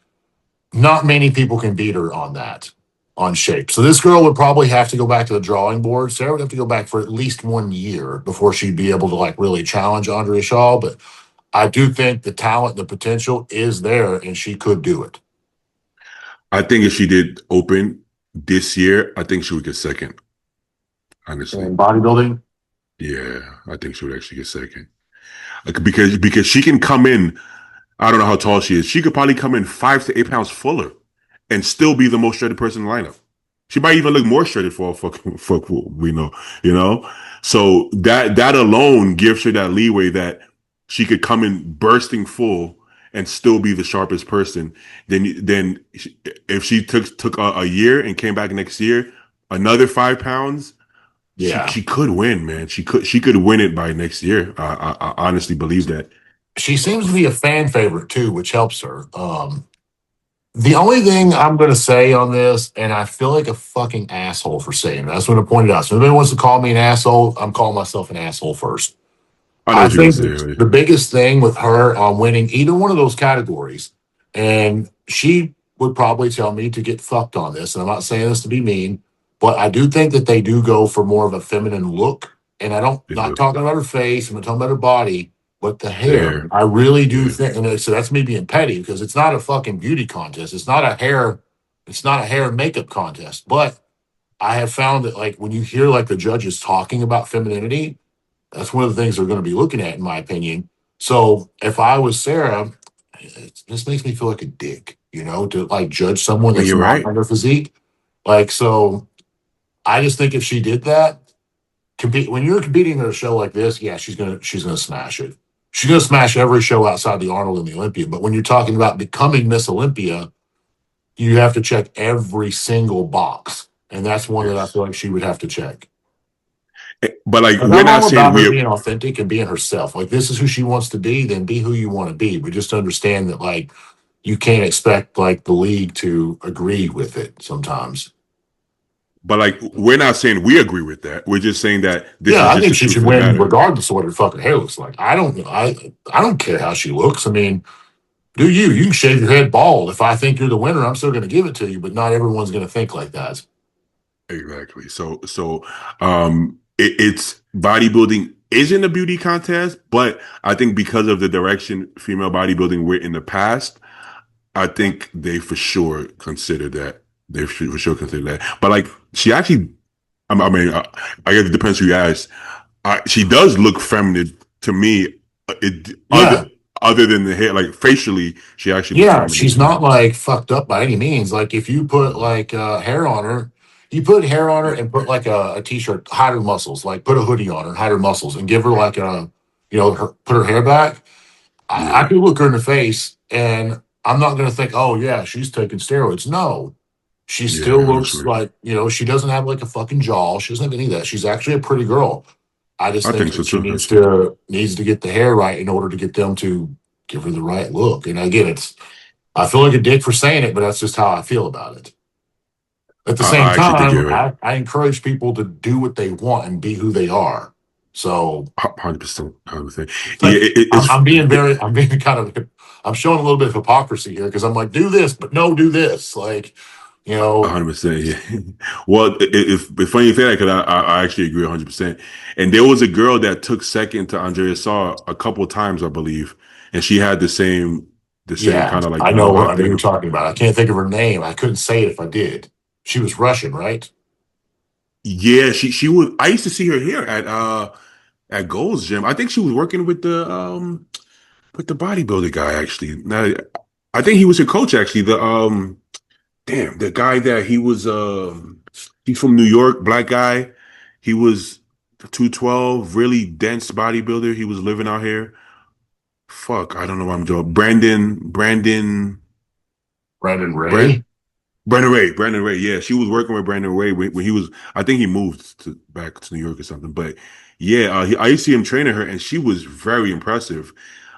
not many people can beat her on that, on shape. So this girl would probably have to go back to the drawing board. Sarah would have to go back for at least 1 year before she'd be able to like really challenge Andrea Shaw. But I do think the talent, the potential is there, and she could do it. I think if she did open this year, I think she would get second. Honestly, In bodybuilding, yeah, I think she would actually get second. Like, because she can come in. I don't know how tall she is. She could probably come in 5 to 8 pounds fuller and still be the most shredded person in the lineup. She might even look more shredded for what we know, you know. So that alone gives her that leeway that she could come in bursting full and still be the sharpest person. Then if she took a year and came back next year, another 5 pounds, she yeah. she could win, man. She could win it by next year. I honestly believe that. She seems to be a fan favorite too, which helps her. The only thing I'm going to say on this, and I feel like a fucking asshole for saying it, I just want to point it out. So, if anybody wants to call me an asshole, I'm calling myself an asshole first. I know I what you're think gonna say. the biggest thing with her on winning either one of those categories, and she would probably tell me to get fucked on this, and I'm not saying this to be mean, but I do think that they do go for more of a feminine look. And I don't, They not do. talking about her face, I'm not talking about her body, but the The hair. hair. I really do Yeah. think, and so that's me being petty because it's not a fucking beauty contest. It's not a hair and makeup contest. But I have found that like when you hear like the judges talking about femininity, that's one of the things they're going to be looking at, in my opinion. So if I was Sarah, it just makes me feel like a dick, to like judge someone And that's you're not right. on their physique. Like, so I just think if she did that, compete when you're competing at a show like this, yeah, she's gonna smash it. She's gonna smash every show outside the Arnold and the Olympia. But when you're talking about becoming Miss Olympia, you have to check every single box, and that's one that I Yes. feel like she would have to check. But like Like, we're I'm not all saying about her we being authentic and being herself. Like this is who she wants to be, then be who you want to be. But just understand that like you can't expect like the league to agree with it sometimes. but like we're not saying we agree with that. We're just saying that this Yeah, is I just think the she truth should of the win matter. regardless of what her fucking hair looks like. I don't care how she looks. I mean, do you? You can shave your head bald. If I think you're the winner, I'm still going to give it to you. But not everyone's going to think like that. Exactly. It's bodybuilding isn't a beauty contest, but I think because of the direction female bodybuilding went in the past, I think they for sure consider that. They for sure consider that. But like she actually, I mean, I guess it depends who you ask. She does look feminine to me. It Yeah, other than the hair, like facially, she actually looks yeah. feminine She's to me. not like fucked up by any means. Like if you put Mhm. like hair on her, you put hair on her Yeah, and put like a t-shirt, hide her muscles. Like put a hoodie on her, hide her muscles, and give her like a, put her hair back. I yeah, could look her in the face and I'm not going to think, oh, yeah, she's taking steroids. No, she still yeah. It looks looks weird. like, she doesn't have like a fucking jaw. She doesn't have any of that. She's actually a pretty girl. I just I think think so that she too. needs to get the hair right in order to get them to give her the right look. And again, I feel like a dick for saying it, but that's just how I feel about it. At the same I actually think time, you're right. I encourage people to do what they want and be who they are. So 100%. 100%. it's Yeah, like it's I'm being kind of, I'm showing a little bit of hypocrisy here because I'm like, do this, but no, do this. Like, you know, 100%. Yeah. Well, it's funny you say that because I actually agree 100%. And there was a girl that took second to Andrea Saw a couple of times, I believe, and she had the same yeah, kind of like I know I I know think you're talking about. I can't think of her name. I couldn't say it if I did. She was Russian, right? yeah, she was. I used to see her here at Gold's Gym. I think she was working with the bodybuilder guy actually. Now, I think he was her coach actually. The guy that he's from New York, black guy. He was 212, really dense bodybuilder. He was living out here. Fuck, I don't know what I'm doing. Brandon Brand, Ray. Brandon Ray. Yeah, she was working with Brandon Ray when he was. I think he moved back to New York or something. But yeah, I used to see him training her, and she was very impressive.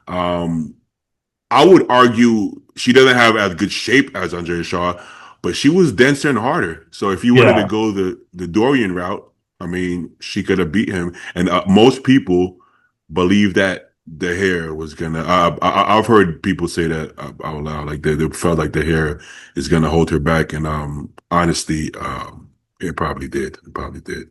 Um, I would argue she doesn't have as good shape as Andrea Shaw, but she was denser and harder. So if you wanted to Yeah, go the Dorian route, I mean, she could have beat him. And most people believe that the hair was gonna. I've heard people say that out loud, like they felt like the hair is gonna hold her back. And honestly, it probably did. It probably did.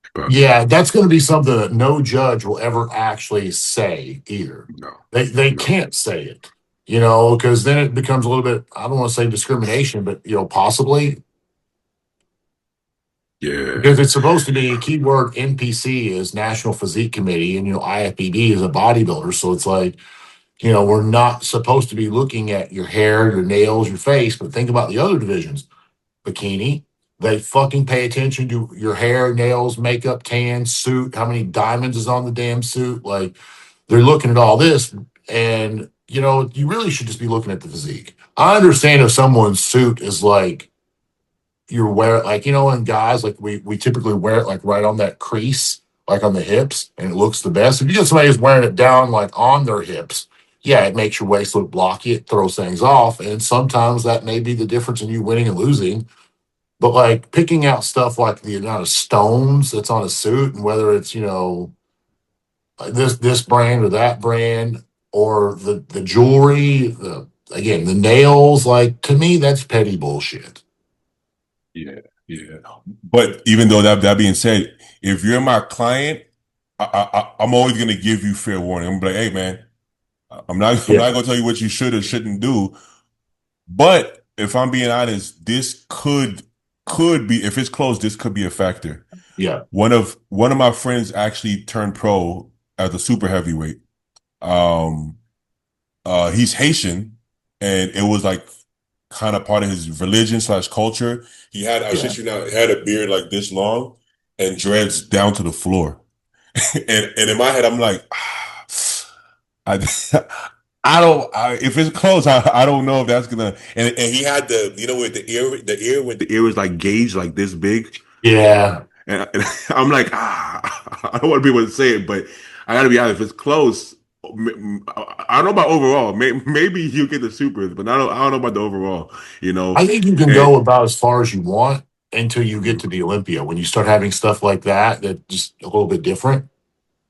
It probably yeah, did. that's going to be something that no judge will ever actually say either. No, They no. can't say it, because then it becomes a little bit. I don't want to say discrimination, but possibly Yeah, because it's supposed to be keyword NPC is National Physique Committee, and IFBB is a bodybuilder, so it's like we're not supposed to be looking at your hair, your nails, your face, but think about the other divisions. Bikini. They fucking pay attention to your hair, nails, makeup, tan, suit, how many diamonds is on the damn suit. Like they're looking at all this, and you really should just be looking at the physique. I understand if someone's suit is like you're wearing, like and guys like we typically wear it like right on that crease, like on the hips, and it looks the best. If you get somebody who's wearing it down like on their hips, yeah, it makes your waist look blocky. It throws things off, and sometimes that may be the difference in you winning and losing. But like picking out stuff like the amount of stones that's on a suit and whether it's, like this brand or that brand or the jewelry, the nails, like to me, that's petty bullshit. Yeah, yeah. But even though that being said, if you're my client, I'm always gonna give you fair warning. I'm gonna be like, hey man, I'm Yeah. not gonna tell you what you should or shouldn't do. But if I'm being honest, this could be if it's close, this could be a factor. Yeah. One of my friends actually turned pro as a super heavyweight. Um, he's Haitian, and it was like kind of part of his religion slash culture. He had, I Yeah. shit you not, had a beard like this long and dreads down to the floor. And in my head, I'm like, I, if it's close, I don't know if that's gonna. And he had the, with the ear was like gauged like this big, Yeah. and I'm like, I don't want to be able to say it, but I gotta be honest. If it's close, I don't know about overall. Maybe you get the supers, but I don't know about the overall. You know, I think you can and go about as far as you want until you get to the Olympia. When you start having stuff like that, that's just a little bit different.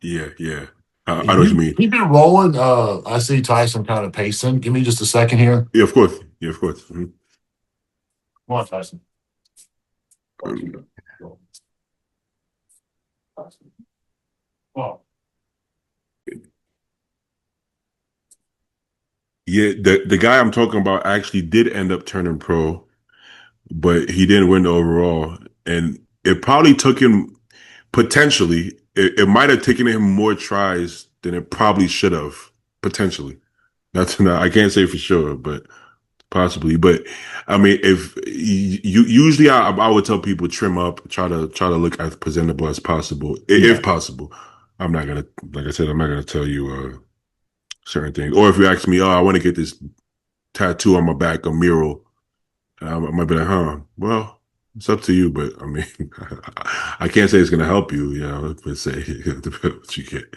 yeah, yeah, I know what you You mean. keep it rolling. I see Tyson kind of pacing. Give me just a second here. Yeah, of course, yeah, of course. Mhm. Come on, Tyson. Um, Well, Yeah, the guy I'm talking about actually did end up turning pro, but he didn't win the overall, and it probably took him potentially. It might have taken him more tries than it probably should have. Potentially, that's not. I can't say for sure, but possibly. But I mean, if you usually, I would tell people trim up, try to look as presentable as possible, if yeah. possible. I'm not gonna, like I said, I'm not gonna tell you certain things. Or if you ask me, oh, I want to get this tattoo on my back, a mural. I might be like, huh? Well, it's up to you, but I mean, I can't say it's gonna help you. You know, but say what you get.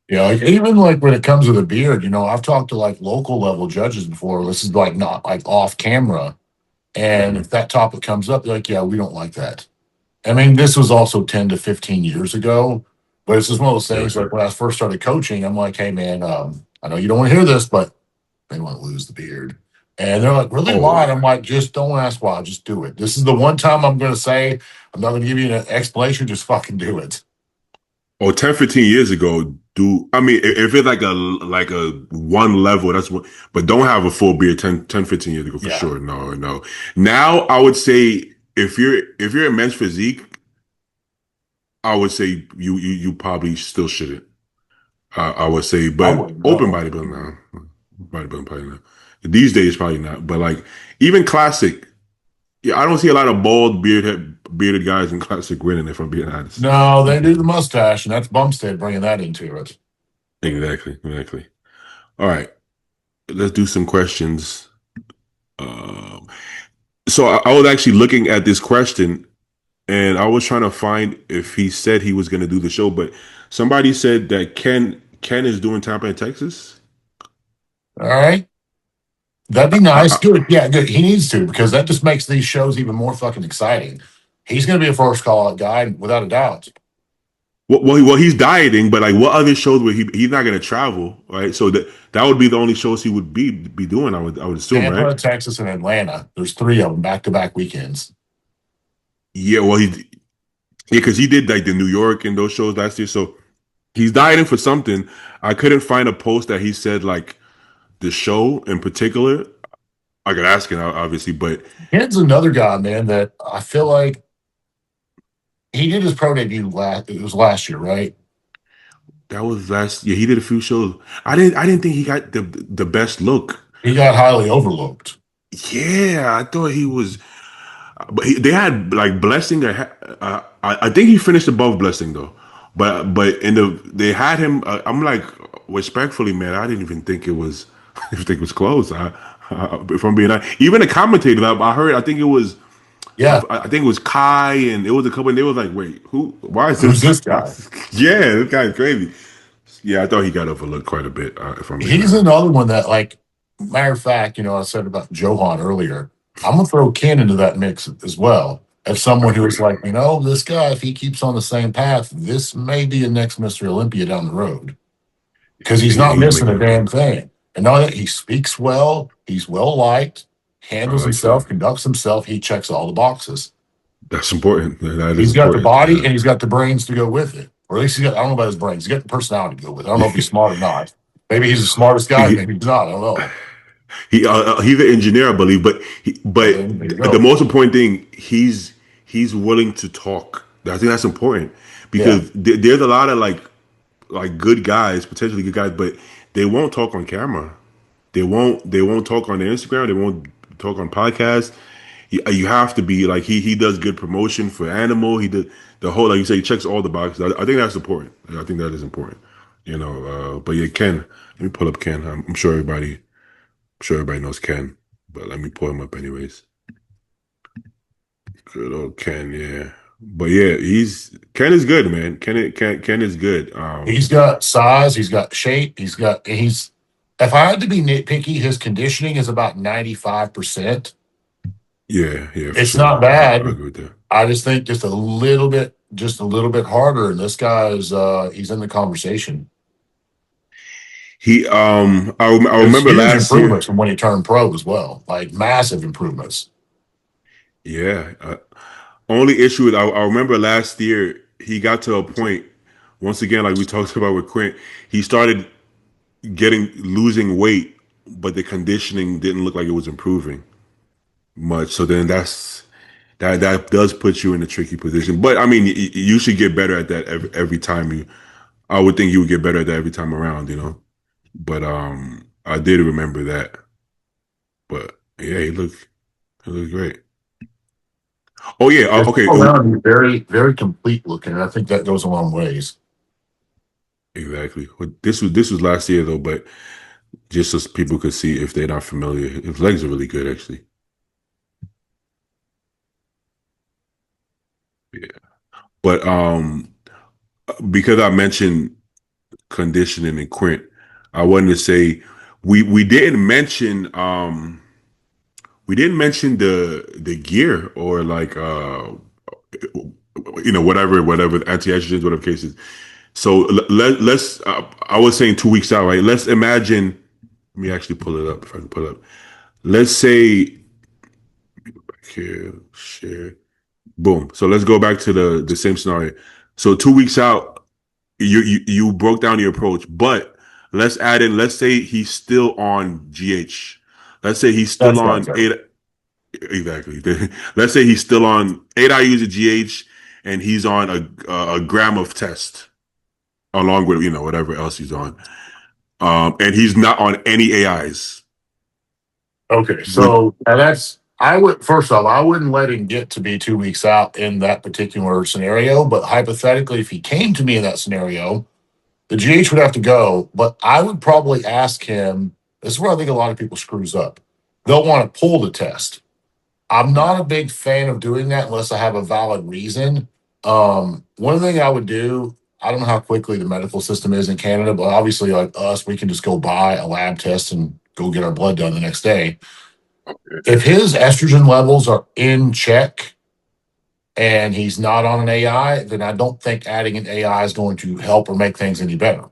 Yeah, like, even like when it comes to the beard, I've talked to like local level judges before. This is like not like off camera. And Mhm. if that topic comes up, they're like, yeah, we don't like that. I mean, this was also 10 to 15 years ago, but it's just one of those things Gotcha. like when I first started coaching, I'm like, hey, man, I know you don't want to hear this, but they want to lose the beard. And they're like, really? Oh, Why? And I'm like, just don't ask why. Just do it. This is the one time I'm going to say, I'm not going to give you an explanation. Just fucking do it. oh, 10, 15 years ago, do I mean if it's like a one level, that's what, but don't have a full beard 10, 15 years ago for Yeah. sure. No, no. Now I would say if you're a men's physique, I would say you probably still shouldn't. I would say, I but wouldn't open know. bodybuilding now. Bodybuilding probably not. These days probably not. But like even classic, yeah, I don't see a lot of bald bearded guys in classic winning, if I'm being honest. No, they do the mustache, and that's Bumstead bringing that into it. Exactly, exactly. All right, let's do some questions. Um, so I was actually looking at this question, and I was trying to find if he said he was going to do the show, but somebody said that Ken is doing Tampa in Texas. All right. That'd be nice. Good. Yeah, good. He needs to because that just makes these shows even more fucking exciting. He's going to be a first call out guy without a doubt. Well, he's dieting, but like, what other shows where he's not going to travel, right? So that would be the only shows he would be doing. I would assume, right? Tampa, Texas, and Atlanta. There's three of them back to back weekends. Yeah, well, because he did like the New York and those shows last year, so he's dieting for something. I couldn't find a post that he said like the show in particular. I could ask him obviously, but Kid's another guy, man, that I feel like he did his pro debut last. It was last year, right? that was last. Yeah, he did a few shows. I didn't think he got the best look. He got highly overlooked. Yeah, I thought he was. But they had like blessing. I think he finished above blessing though. But in they had him. I'm like respectfully, man. I didn't even think it was. I didn't think it was close. If I'm being honest, even the commentator, I heard. I think it was. Yeah. I think it was Kai, and it was a couple. And they was like, "Wait, who? Why is Who's this?" this guy? Yeah, this guy's crazy. Yeah, I thought he got overlooked quite a bit. If I'm being He's honest. another one that, like, matter of fact, I said about Johan earlier. I'm gonna throw Ken into that mix as well. As I someone who agree. is like, this guy, if he keeps on the same path, this may be a next Mr. Olympia down the road because he's not He's missing a making a damn run. thing. And now that he speaks well, he's well liked, I handles like that. himself, conducts himself, he checks all the boxes. That's important. That is He's got the important. body and he's got the brains to go with it. Or at least I don't know about his brains. He's got the personality to go with it. I don't know if he's smart or not. Maybe he's the smartest guy, He, maybe he's not. I don't know. he's an engineer, I believe, but Well, but then there you the go. most important thing, he's willing to talk. I think that's important Yeah. because there's a lot of like good guys, potentially good guys, but they won't talk on camera. They won't talk on their Instagram. They won't talk on podcasts. You have to be like he does good promotion for Animal. He did the whole like you say he checks all the boxes. I think that's important. I think that is important. But yeah, Ken. Let me pull up Ken. I'm sure everybody knows Ken, but let me pull him up anyways. Good old Ken, yeah. But yeah, he's Ken is good, man. Ken is good. He's got size, he's got shape, he's if I had to be nitpicky, his conditioning is about 95%. Yeah, for It's sure. not I bad. agree with that. I just think just a little bit harder. And this guy is he's in the conversation. I There's remember huge last year. improvements from when he turned pro as well, like massive improvements. Yeah. Only issue is I remember last year he got to a point once again, like we talked about with Quint, he started losing weight, but the conditioning didn't look like it was improving much. So then that does put you in a tricky position. But I mean, you should get better at that every time you. I would think you would get better at that every time around, But I did remember that. But yeah, he looked great. Oh yeah, Just okay. all around, he's very, very complete looking. And I think that goes a long ways. Exactly. Well, this was last year though, but just so people could see if they're not familiar, his legs are really good actually. Yeah. But because I mentioned conditioning and Quint, I wanted to say we didn't mention the gear or like whatever anti-estrogens, whatever cases. So let's I was saying 2 weeks out, right? Let's imagine. Let me actually pull it up if I can pull it up. Let's say here, share. Boom. So let's go back to the same scenario. So 2 weeks out, you broke down your approach, but let's add in. Let's say he's still on GH. Let's say he's still That's not on terrible. eight. Exactly. Let's say he's still on 8 IUs of GH, and he's on a gram of test along with whatever else he's on. And he's not on any AIs. Okay, Would so and that's I would first off, I wouldn't let him get to be 2 weeks out in that particular scenario. But hypothetically, if he came to me in that scenario, the GH would have to go. But I would probably ask him. This is where I think a lot of people screws up. They'll want to pull the test. I'm not a big fan of doing that unless I have a valid reason. One thing I would do, I don't know how quickly the medical system is in Canada, but obviously, like us, we can just go buy a lab test and go get our blood done the next day. If his estrogen levels are in check and he's not on an AI, then I don't think adding an AI is going to help or make things any better.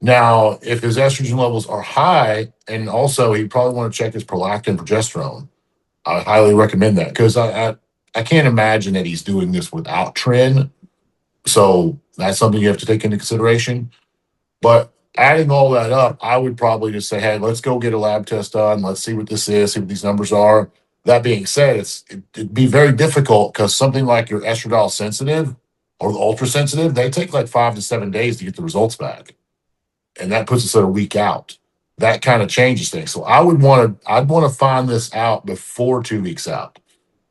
Now, if his estrogen levels are high, and also he probably want to check his prolactin progesterone, I highly recommend that because I can't imagine that he's doing this without Trin. So that's something you have to take into consideration. But adding all that up, I would probably just say, hey, let's go get a lab test done. Let's see what this is, see what these numbers are. That being said, it'd be very difficult because something like your estradiol sensitive or the ultra sensitive, they take like 5 to 7 days to get the results back. And that puts us at a week out. That kind of changes things. So I'd want to find this out before 2 weeks out.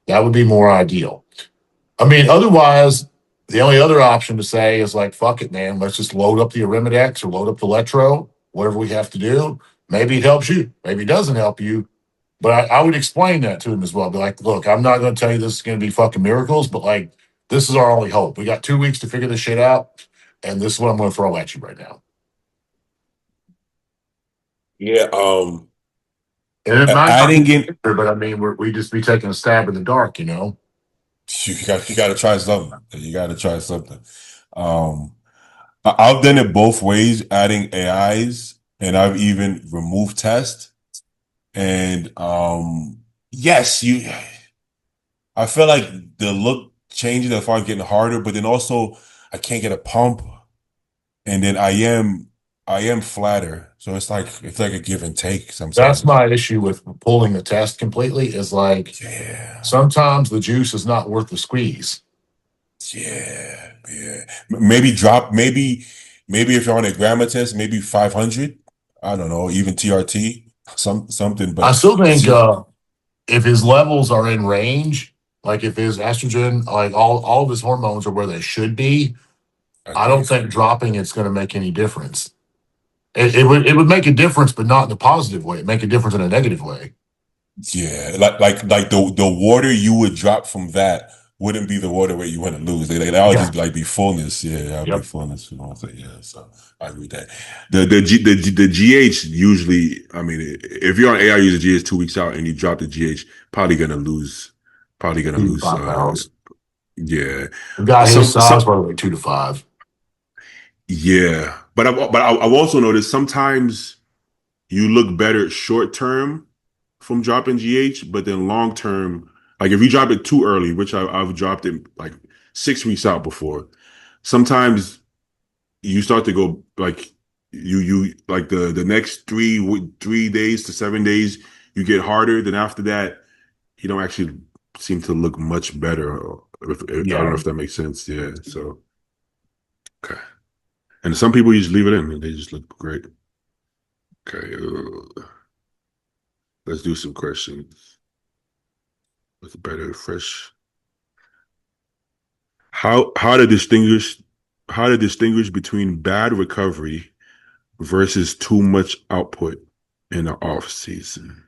That would be more ideal. I mean, otherwise, the only other option to say is like, fuck it, man. Let's just load up the Arimidex or load up the Letro, whatever we have to do. Maybe it helps you. Maybe it doesn't help you. But I would explain that to him as well. Be like, look, I'm not going to tell you this is going to be fucking miracles, but like, this is our only hope. We got 2 weeks to figure this shit out. And this is what I'm going to throw at you right now. Yeah. And it might not Adding be in, there, but I mean, we just be taking a stab in the dark, you know? you got to try something. You got to try something. Um, I've done it both ways, adding AIs, and I've even removed tests. And yes, I feel like the look changing, the far getting harder, but then also I can't get a pump, and then I am flatter, so it's like a give and take That's sometimes. my issue with pulling the test completely is like Yeah, sometimes the juice is not worth the squeeze. yeah. Maybe drop, maybe if you're on a grammar test, maybe 500. I don't know, even TRT, something, I but still think see, if his levels are in range, like if his estrogen, like all of his hormones are where they should be, I I don't think. think dropping it's going to make any difference. It would make a difference, but not in a positive way. It make a difference in a negative way. Yeah, like the water you would drop from that wouldn't be the water weight you want to lose. That would Yeah. just like be fullness. Yeah, that'd be Yep. fullness. You know what I'm saying? Yeah, so I agree with that. The GH usually, I mean, if you're on AI use the GH 2 weeks out and you drop the GH, probably gonna lose. Probably gonna Two to lose. 5 pounds. Yeah. A guy his Some size, probably like 2 to 5. yeah. I've also noticed sometimes you look better short term from dropping GH, but then long term, like if you drop it too early, which I've dropped it like 6 weeks out before, sometimes you start to go like you like the next 3 days to 7 days you get harder. Then after that, you don't actually seem to look much better. I don't know Yeah. if that makes sense. Yeah. So okay. And some people just leave it in and they just look great. Okay. Let's do some questions with better fresh. How to distinguish between bad recovery versus too much output in the off season.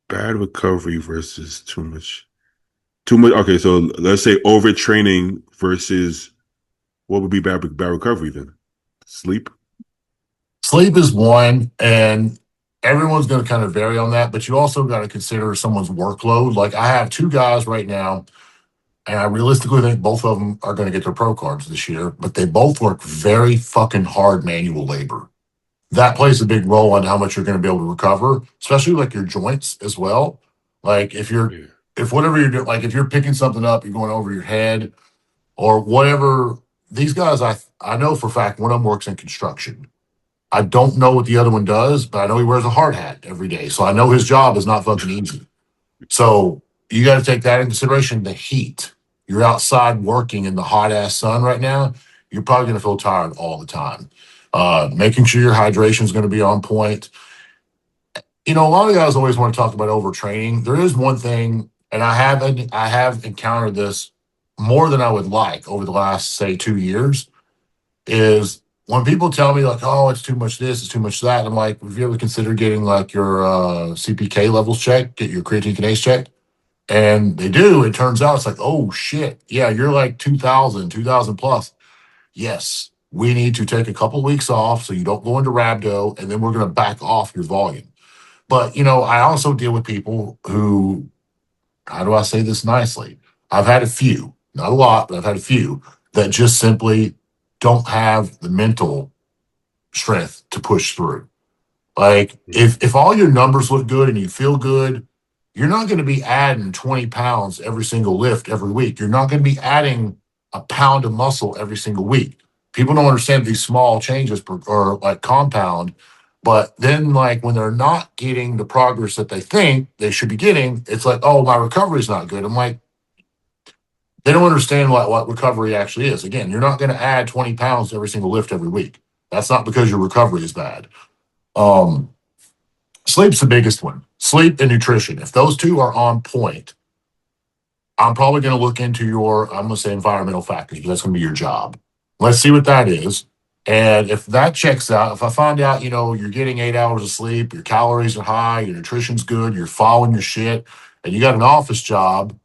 Bad recovery versus too much. Okay, so let's say overtraining versus what would be bad recovery then? Sleep. Sleep is one, and everyone's going to kind of vary on that, but you also got to consider someone's workload. Like I have two guys right now, and I realistically think both of them are going to get their pro cards this year, but they both work very fucking hard manual labor. That plays a big role on how much you're going to be able to recover, especially like your joints as well. Like Yeah. if whatever you're doing, like if you're picking something up, you're going over your head or whatever. These guys, I know for a fact one of them works in construction. I don't know what the other one does, but I know he wears a hard hat every day. So I know his job is not fucking easy. So you got to take that into consideration. The heat. You're outside working in the hot ass sun right now. You're probably going to feel tired all the time. Making sure your hydration is going to be on point. You know, a lot of guys always want to talk about overtraining. There is one thing, and I have encountered this more than I would like over the last say 2 years. Is when people tell me like, oh, it's too much this, it's too much that. I'm like, have you ever considered getting like your CPK levels checked, get your creatine kinase checked? And they do. It turns out it's like, oh shit, yeah, you're like 2,000 plus. Yes, we need to take a couple of weeks off so you don't go into rhabdo, and then we're going to back off your volume. But you know, I also deal with people who, how do I say this nicely? I've had a few, not a lot, but I've had a few that just simply don't have the mental strength to push through. Like if all your numbers look good and you feel good, you're not going to be adding 20 pounds every single lift every week. You're not going to be adding a pound of muscle every single week. People don't understand these small changes or like compound. But then, like when they're not getting the progress that they think they should be getting, it's like, oh, my recovery is not good. I'm like, they don't understand what recovery actually is. Again, you're not going to add 20 pounds to every single lift every week. That's not because your recovery is bad. Um, Sleep's the biggest one. Sleep and nutrition. If those two are on point, I'm probably going to look into I'm going to say environmental factors, because that's going to be your job. Let's see what that is. And if that checks out, if I find out, you're getting 8 hours of sleep, your calories are high, your nutrition's good, you're following your shit, and you got an office job,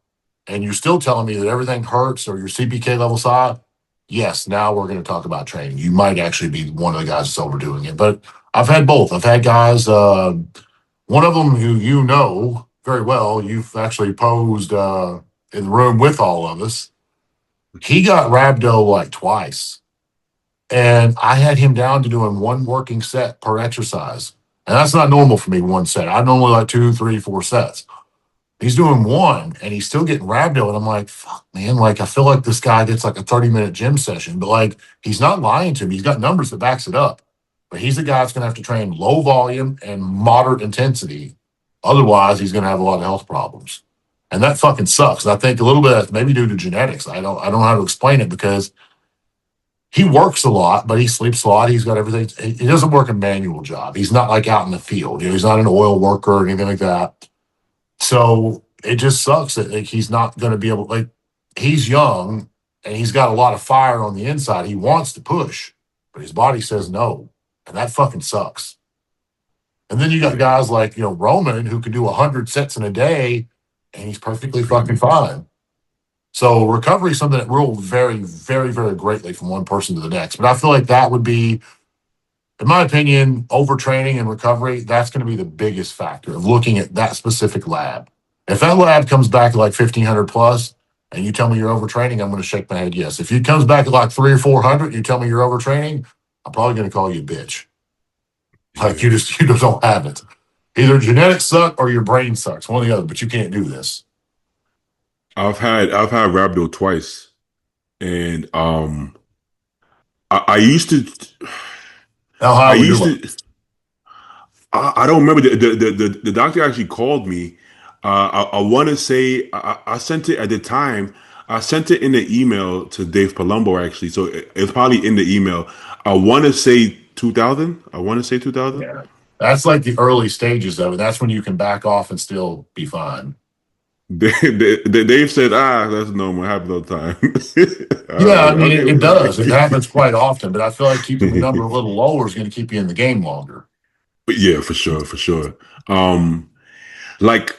and you're still telling me that everything hurts or your CPK level's high, yes, now we're going to talk about training. You might actually be one of the guys that's overdoing it. But I've had both. I've had guys, one of them who you know very well, you've actually posed in the room with all of us. He got rhabdo like twice. And I had him down to doing one working set per exercise. And that's not normal for me, one set. I normally like 2, 3, 4 sets. He's doing one and he's still getting rhabdo. And I'm like, fuck, man, like I feel like this guy gets like a 30-minute gym session, but like he's not lying to me. He's got numbers that backs it up. But he's the guy that's gonna have to train low volume and moderate intensity. Otherwise, he's gonna have a lot of health problems. And that fucking sucks. And I think a little bit of that's maybe due to genetics. I don't know how to explain it because he works a lot, but he sleeps a lot. He's got everything. He doesn't work a manual job. He's not like out in the field. He's not an oil worker or anything like that. So it just sucks that like, he's not going to be able. Like he's young and he's got a lot of fire on the inside. He wants to push, but his body says no, and that fucking sucks. And then you got Yeah, guys like Roman who can do 100 sets in a day, and he's it's perfectly fucking crazy. fine. So recovery is something that will vary very, very greatly from one person to the next. But I feel like that would be, in my opinion, overtraining and recovery. That's going to be the biggest factor of looking at that specific lab. If that lab comes back at like 1,500 plus, and you tell me you're overtraining, I'm going to shake my head yes. If it comes back at like 300 or 400, you tell me you're overtraining, I'm probably going to call you a bitch. Like Yeah, you just don't have it. Either genetics suck or your brain sucks, one or the other. But you can't do this. I've had rhabdo twice, and I used to How I high were your used to. levels? I don't remember the doctor actually called me. I want to say I sent it at the time. I sent it in the email to Dave Palumbo actually, so it's probably in the email. I want to say 2000. I want to say 2000. Yeah. That's like the early stages of it. That's when you can back off and still be fine. Dave said, that's normal. Happens all the time. I Yeah, was I like, mean, okay, it does. It whatever. happens quite often, but I feel like keeping the number a little lower is going to keep you in the game longer. But yeah, for sure, for sure. Um, like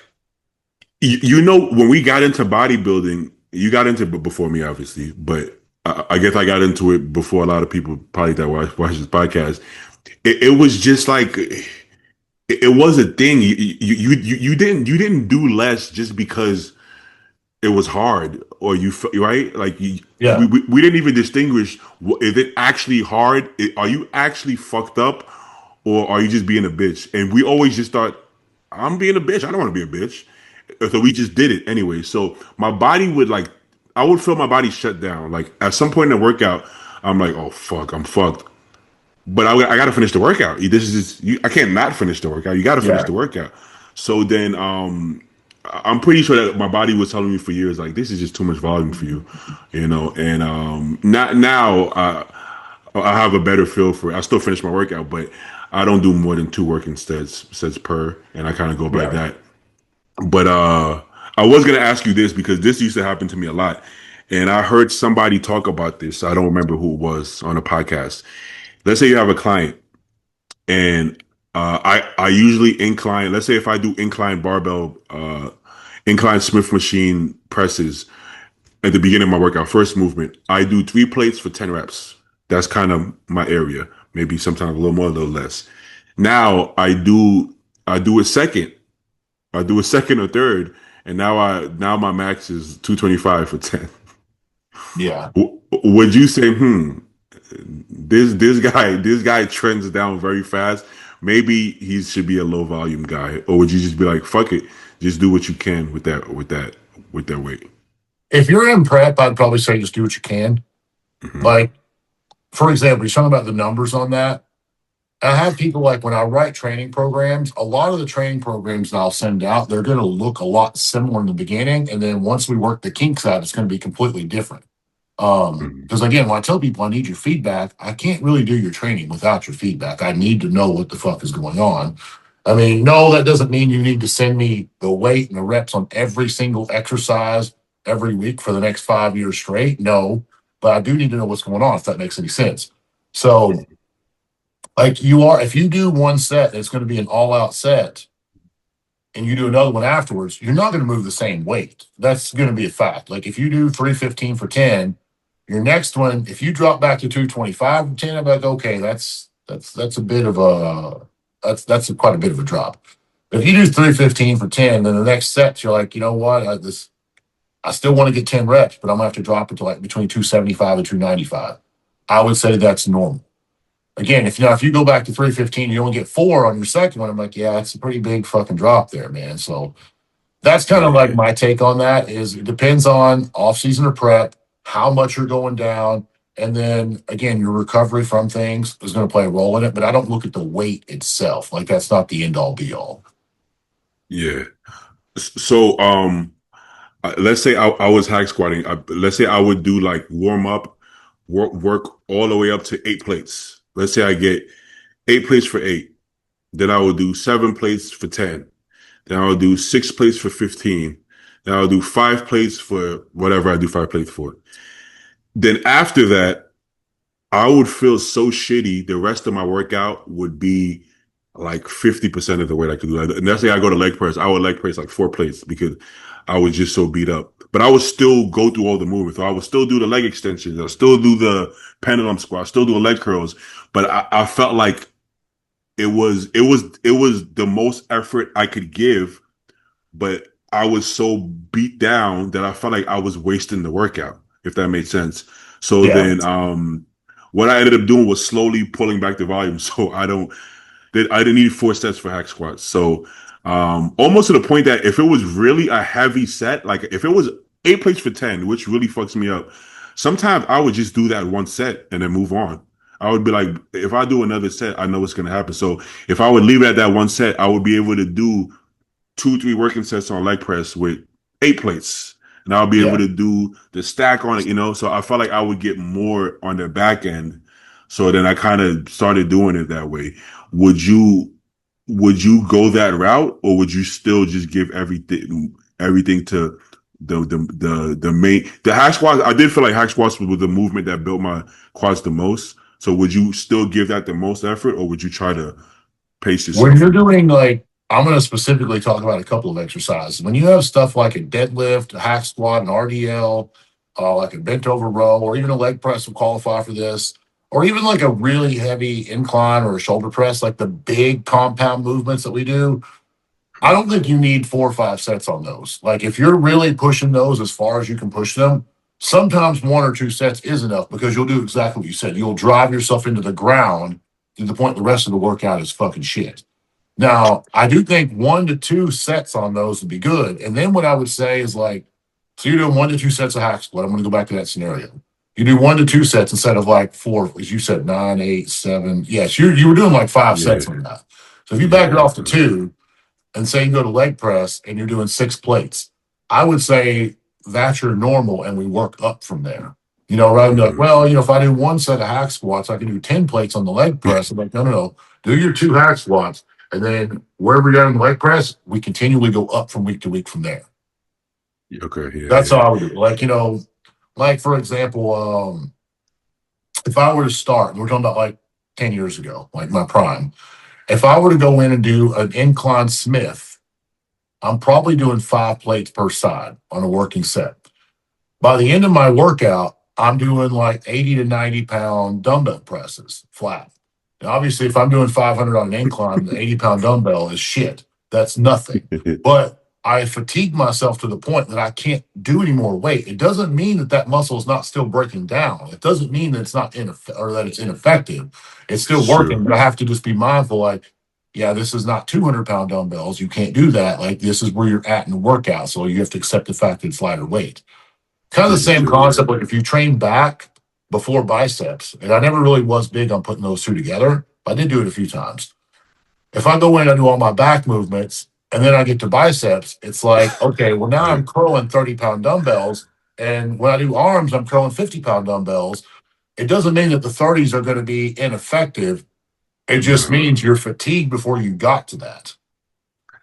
when we got into bodybuilding, you got into it before me, obviously, but I guess I got into it before a lot of people probably that watch this podcast. It was just like it was a thing. You didn't do less just because it was hard or right like Yeah, we didn't even distinguish is it actually hard. Are you actually fucked up or are you just being a bitch? And we always just thought I'm being a bitch. I don't want to be a bitch. So we just did it anyway. So my body would like I would feel my body shut down. Like at some point in the workout, I'm like, oh fuck, I'm fucked. But I got to finish the workout. This is just, I can't not finish the workout. You got to finish yeah, the workout. So then, I'm pretty sure that my body was telling me for years, like, this is just too much volume for you, And not now, I have a better feel for it. I still finish my workout, but I don't do more than two working sets per, and I kind of go by yeah. that. But I was gonna ask you this because this used to happen to me a lot, and I heard somebody talk about this. I don't remember who it was on a podcast. Let's say you have a client and I usually incline. Let's say if I do incline barbell, incline Smith machine presses at the beginning of my workout, first movement, I do 3 plates for 10 reps. That's kind of my area. Maybe sometimes a little more, a little less. Now I do a second. I do a second or third, and now my max is 225 for 10. Yeah. Would you say, this guy trends down very fast. Maybe he should be a low volume guy, or would you just be like, fuck it, just do what you can with that weight? If you're in prep, I'd probably say just do what you can. Hmm. Like, for example, you're talking about the numbers on that. I have people like when I write training programs, a lot of the training programs that I'll send out, they're going to look a lot similar in the beginning. And then once we work the kinks out, it's going to be completely different. Hmm. Because again, when I tell people I need your feedback, I can't really do your training without your feedback. I need to know what the fuck is going on. I mean, no, that doesn't mean you need to send me the weight and the reps on every single exercise every week for the next 5 years straight. No, but I do need to know what's going on if that makes any sense. So, like you are, if you do one set, it's going to be an all out set, and you do another one afterwards, you're not going to move the same weight. That's going to be a fact. Like if you do 315 for 10, your next one, if you drop back to 225 for 10, I'm like, okay, that's a bit of a that's quite a bit of a drop. If you do 315 for 10, then the next set, you're like, you know what? I still want to get 10 reps, but I'm gonna have to drop it to like between 275 and 295. I would say that's normal. Again, if you go back to 315, you only get four on your second one. I'm like, yeah, it's a pretty big fucking drop there, man. So that's kind of like Yeah, my take on that is it depends on off season or prep, how much you're going down. And then again, your recovery from things is going to play a role in it, but I don't look at the weight itself. Like that's not the end all be all. yeah. So let's say I was hack squatting. Let's say I would do like warm up work all the way up to 8 plates. Let's say I get 8 plates for 8. Then I will do 7 plates for 10. Then I'll do 6 plates for 15. Then I'll do 5 plates for whatever I do 5 plates for. Then after that, I would feel so shitty. The rest of my workout would be like 50% of the weight I could do. And let's say I go to leg press, I would leg press like 4 plates because I was just so beat up. But I would still go through all the movements. So I would still do the leg extensions. I'll still do the pendulum squat, still do leg curls. But I felt like it was the most effort I could give, but I was so beat down that I felt like I was wasting the workout, if that made sense. So Yeah. then what I ended up doing was slowly pulling back the volume so I didn't need 4 sets for hack squats. So almost to the point that if it was really a heavy set, like if it was 8 plates for 10, which really fucks me up, sometimes I would just do that one set and then move on. I would be like, if I do another set, I know what's going to happen. So if I would leave it at that one set, I would be able to do 2, 3 working sets on leg press with 8 plates. And I'll be able Yeah. to do the stack on it. So I felt like I would get more on the back end. So then I kind of started doing it that way. Would you would you go that route, or would you still just give everything to the main the hack squats? I did feel like hack squats was the movement that built my quads the most. So would you still give that the most effort, or would you try to pace When yourself? you're doing like, I'm going to specifically talk about a couple of exercises. When you have stuff like a deadlift, a hack squat, an RDL, like a bent over row, or even a leg press will qualify for this, or even like a really heavy incline or a shoulder press, like the big compound movements that we do. I don't think you need 4 or 5 sets on those. Like if you're really pushing those as far as you can push them, sometimes 1 or 2 sets is enough because you'll do exactly what you said. You'll drive yourself into the ground to the point the rest of the workout is fucking shit. Now, I do think 1 to 2 sets on those would be good. And then what I would say is like, so you're doing 1 to 2 sets of hack squat. I'm going to go back to that scenario. You do 1 to 2 sets instead of like four, as you said, nine, eight, seven. Yes, you were doing like 5 sets Yeah, on that. So if you back it yeah, off to two, and say you go to leg press and you're doing 6 plates, I would say that's your normal and we work up from there. Rather than like, mm-hmm. well, if I do 1 set of hack squats, I can do 10 plates on the leg press. I'm like, no, no, no. Do your 2 hack squats. And then wherever you're on the leg press, we continually go up from week to week from there. Okay, yeah, That's how yeah, I would do it. Like for example, if I were to start, and we're talking about like 10 years ago, like my prime, if I were to go in and do an incline Smith, I'm probably doing 5 plates per side on a working set. By the end of my workout, I'm doing like 80 to 90 pound dumbbell presses flat. Now, obviously, if I'm doing 500 on an incline, the 80 pound dumbbell is shit. That's nothing. But I fatigue myself to the point that I can't do any more weight. It doesn't mean that that muscle is not still breaking down. It doesn't mean that it's not or that it's ineffective. It's still it's working, true. but I have to just be mindful. Like, yeah, this is not 200 pound dumbbells. You can't do that. Like, this is where you're at in the workout. So you have to accept the fact that it's lighter weight. Kind of the This is same true. concept. Yeah. Like if you train back before biceps, and I never really was big on putting those two together, but I did do it a few times. If I go in and do all my back movements and then I get to biceps, it's like, okay, well, now Right. I'm curling 30 pound dumbbells. And when I do arms, I'm curling 50 pound dumbbells. It doesn't mean that the 30s are going to be ineffective. It just No. means you're fatigued before you got to that.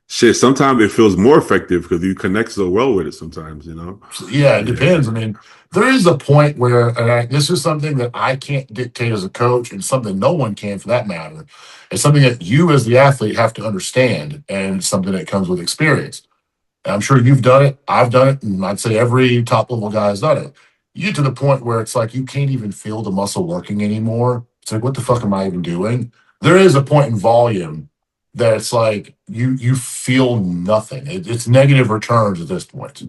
Shit, sometimes it feels more effective because you connect so well with it sometimes. So, yeah, it Yeah. depends. I mean, there is a point where, this is something that I can't dictate as a coach, and something no one can for that matter. It's something that you, as the athlete, have to understand, and it's something that comes with experience. And I'm sure you've done it. I've done it, and I'd say every top level guy has done it. You get to the point where it's like you can't even feel the muscle working anymore. It's like, what the fuck am I even doing? There is a point in volume that it's like you feel nothing. It's negative returns at this point.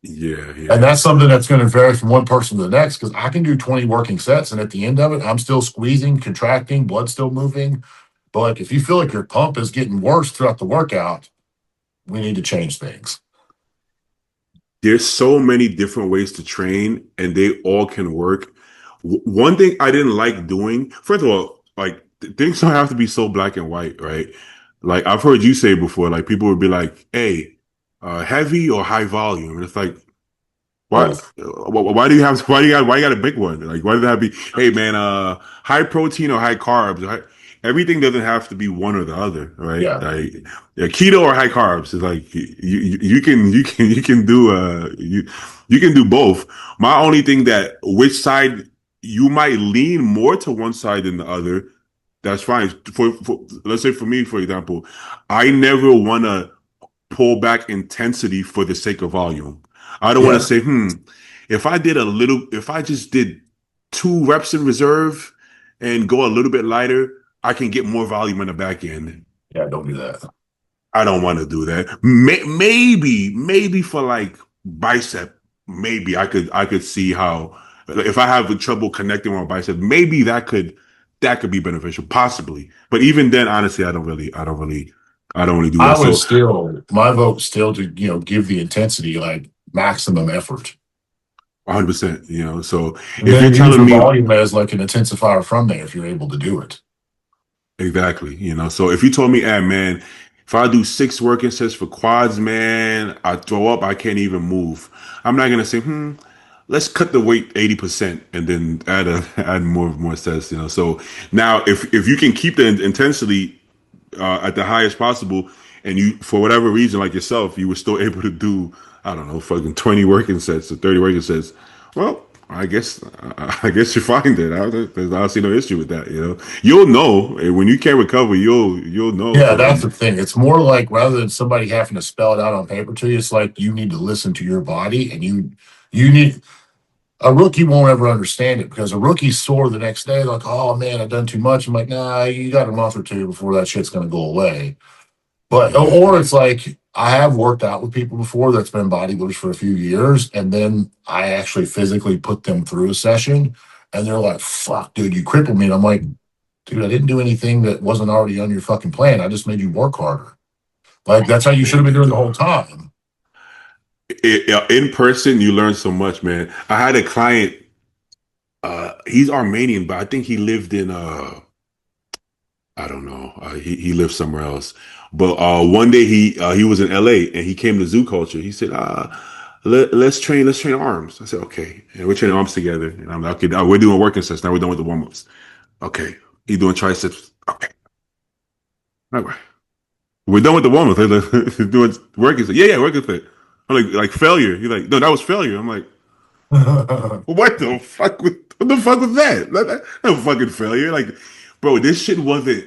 Yeah, And yeah. that's something that's going to vary from one person to the next because I can do 20 working sets, and at the end of it, I'm still squeezing, contracting, blood still moving. But like if you feel like your pump is getting worse throughout the workout, we need to change things. There's so many different ways to train, and they all can work. One thing I didn't like doing, first of all, like things don't have to be so black and white, right? Like I've heard you say before, like people would be like, "Hey, heavy or high volume," and it's like Why? Why you got a big one? Like, why did that be? Hey, man, high protein or high carbs? Everything doesn't have to be one or the other, right? Yeah. Like, yeah, keto or high carbs is like you can do both. My only thing that which side you might lean more to one side than the other. That's fine. For let's say for me, for example, I never want to pull back intensity for the sake of volume. I don't want to Yeah. say, if I just did 2 reps in reserve and go a little bit lighter, I can get more volume in the back end. Yeah. Don't do that. I don't want to do that. Maybe for like bicep, maybe I could see how if I have trouble connecting with my bicep, maybe that could be beneficial, possibly. But even then, honestly, I don't really do I that. would So still, my vote still to, give the intensity like maximum effort. 100%, So And if you're then use telling the me volume as like an intensifier from there if you're able to do it. exactly, so if you told me, man, if I do 6 working sets for quads, man, I throw up, I can't even move. I'm not gonna say, let's cut the weight 80% and then add more sets, So now if you can keep the intensity at the highest possible, and you for whatever reason, like yourself, you were still able to do I don't know, fucking 20 working sets or 30 working sets. Well, I guess you find it. I don't see no issue with that. You'll know when you can't recover. You'll know. Yeah, So that's the thing. It's more like rather than somebody having to spell it out on paper to you, it's like you need to listen to your body and you need a rookie won't ever understand it because a rookie's sore the next day, like, oh man, I've done too much. I'm like, nah, you got a month or two before that shit's gonna go away. But or exactly. it's like I have worked out with people before that's been bodybuilders for a few years, and then I actually physically put them through a session, and they're like, "Fuck, dude, you crippled me." And I'm like, "Dude, I didn't do anything that wasn't already on your fucking plan. I just made you work harder. Like that's how you should Man, have been doing the whole time." in person, you learn so much, man. I had a client. He's Armenian, but I think he lived in I don't know. He lived somewhere else. But one day he was in LA and he came to Zoo Culture. He said, let's train arms. I said, okay. And we're training arms together. And I'm like, okay, now we're doing working sets. Now we're done with the warm ups. Okay. He doing triceps. Okay. All right. We're done with the warm ups. He's doing working sets. Yeah, working set. I'm like failure. He's like, no, that was failure. I'm like, what the fuck was that? That no fucking failure. Like, bro, this shit wasn't.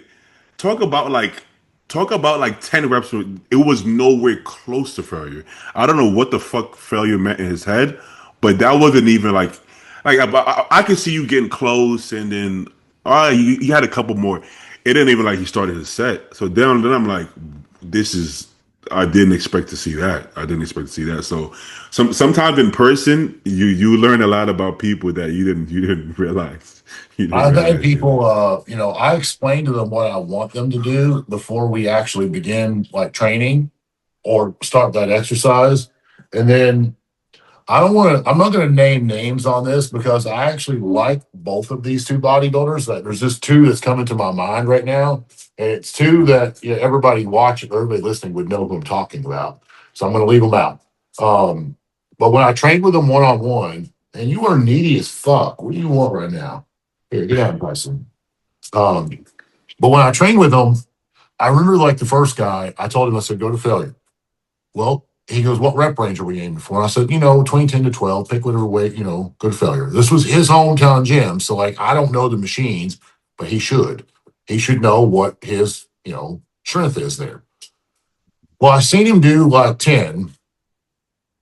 Talk about like talk about like 10 reps. It was nowhere close to failure. I don't know what the fuck failure meant in his head, but that wasn't even I could see you getting close, and then you had a couple more. It didn't even like he started his set. So then I'm like, this is I didn't expect to see that. I didn't expect to see that. So sometimes in person, you learn a lot about people that you didn't realize. You didn't I've had realize, people, I explain to them what I want them to do before we actually begin like training or start that exercise. And then I'm not going to name names on this because I actually like both of these two bodybuilders. That there's just two that's coming to my mind right now. And it's two that everybody watching, everybody listening would know who I'm talking about. So I'm going to leave them out. Um, but when I trained with them one on one, and you are needy as fuck. What do you want right now? Here, get out of person. Um, but when I trained with them, I remember like the first guy, I told him, I said, go to failure. Well, he goes, what rep range are we aiming for? And I said, between 10 to 12, pick whatever weight, good failure. This was his hometown gym. So, like, I don't know the machines, but he should. He should know what his, strength is there. Well, I seen him do like 10,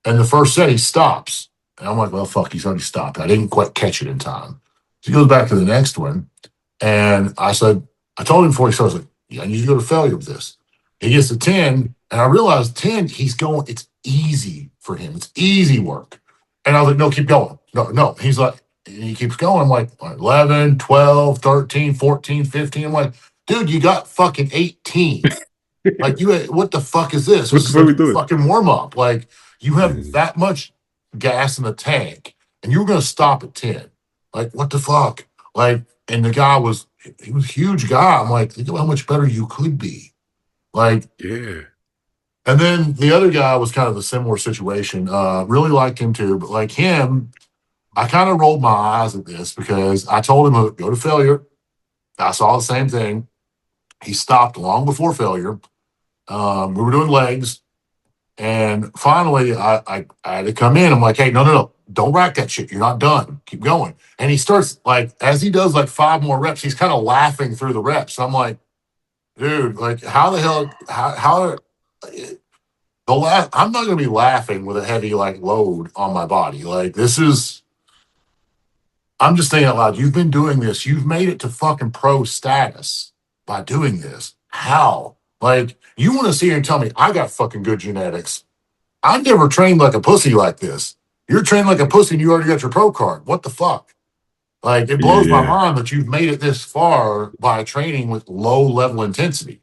and the first set he stops. And I'm like, well, fuck, he's already stopped. I didn't quite catch it in time. So he goes back to the next one. And I told him before he starts, like, yeah, I need you to go to failure with this. He gets to 10, and I realized 10, it's easy for him. It's easy work. And I was like, no, keep going. No, no. He's like, and he keeps going. I'm like, 11, 12, 13, 14, 15. I'm like, dude, you got fucking 18. Like, what the fuck is this? what This the is fuck are a we doing? fucking warm up. Like, you have Mhm. that much gas in the tank, and you were going to stop at 10. Like, what the fuck? Like, and the guy he was a huge guy. I'm like, think about how much better you could be. Like, Yeah. And then the other guy was kind of a similar situation. Really liked him too, but like him, I kind of rolled my eyes at this because I told him to go to failure. I saw the same thing. He stopped long before failure. We were doing legs, and finally, I had to come in. I'm like, hey, no, no, no, don't rack that shit. You're not done. Keep going. And he starts like as he does like 5 more reps, he's kind of laughing through the reps. I'm like, dude, like how the hell how the laugh? I'm not gonna be laughing with a heavy like load on my body. Like this is. I'm just thinking out loud. You've been doing this. You've made it to fucking pro status by doing this. How? Like, you want to sit here and tell me I got fucking good genetics. I never trained like a pussy like this. You're trained like a pussy and you already got your pro card. What the fuck? Like, it Yeah, blows my yeah. mind that you've made it this far by training with low level intensity.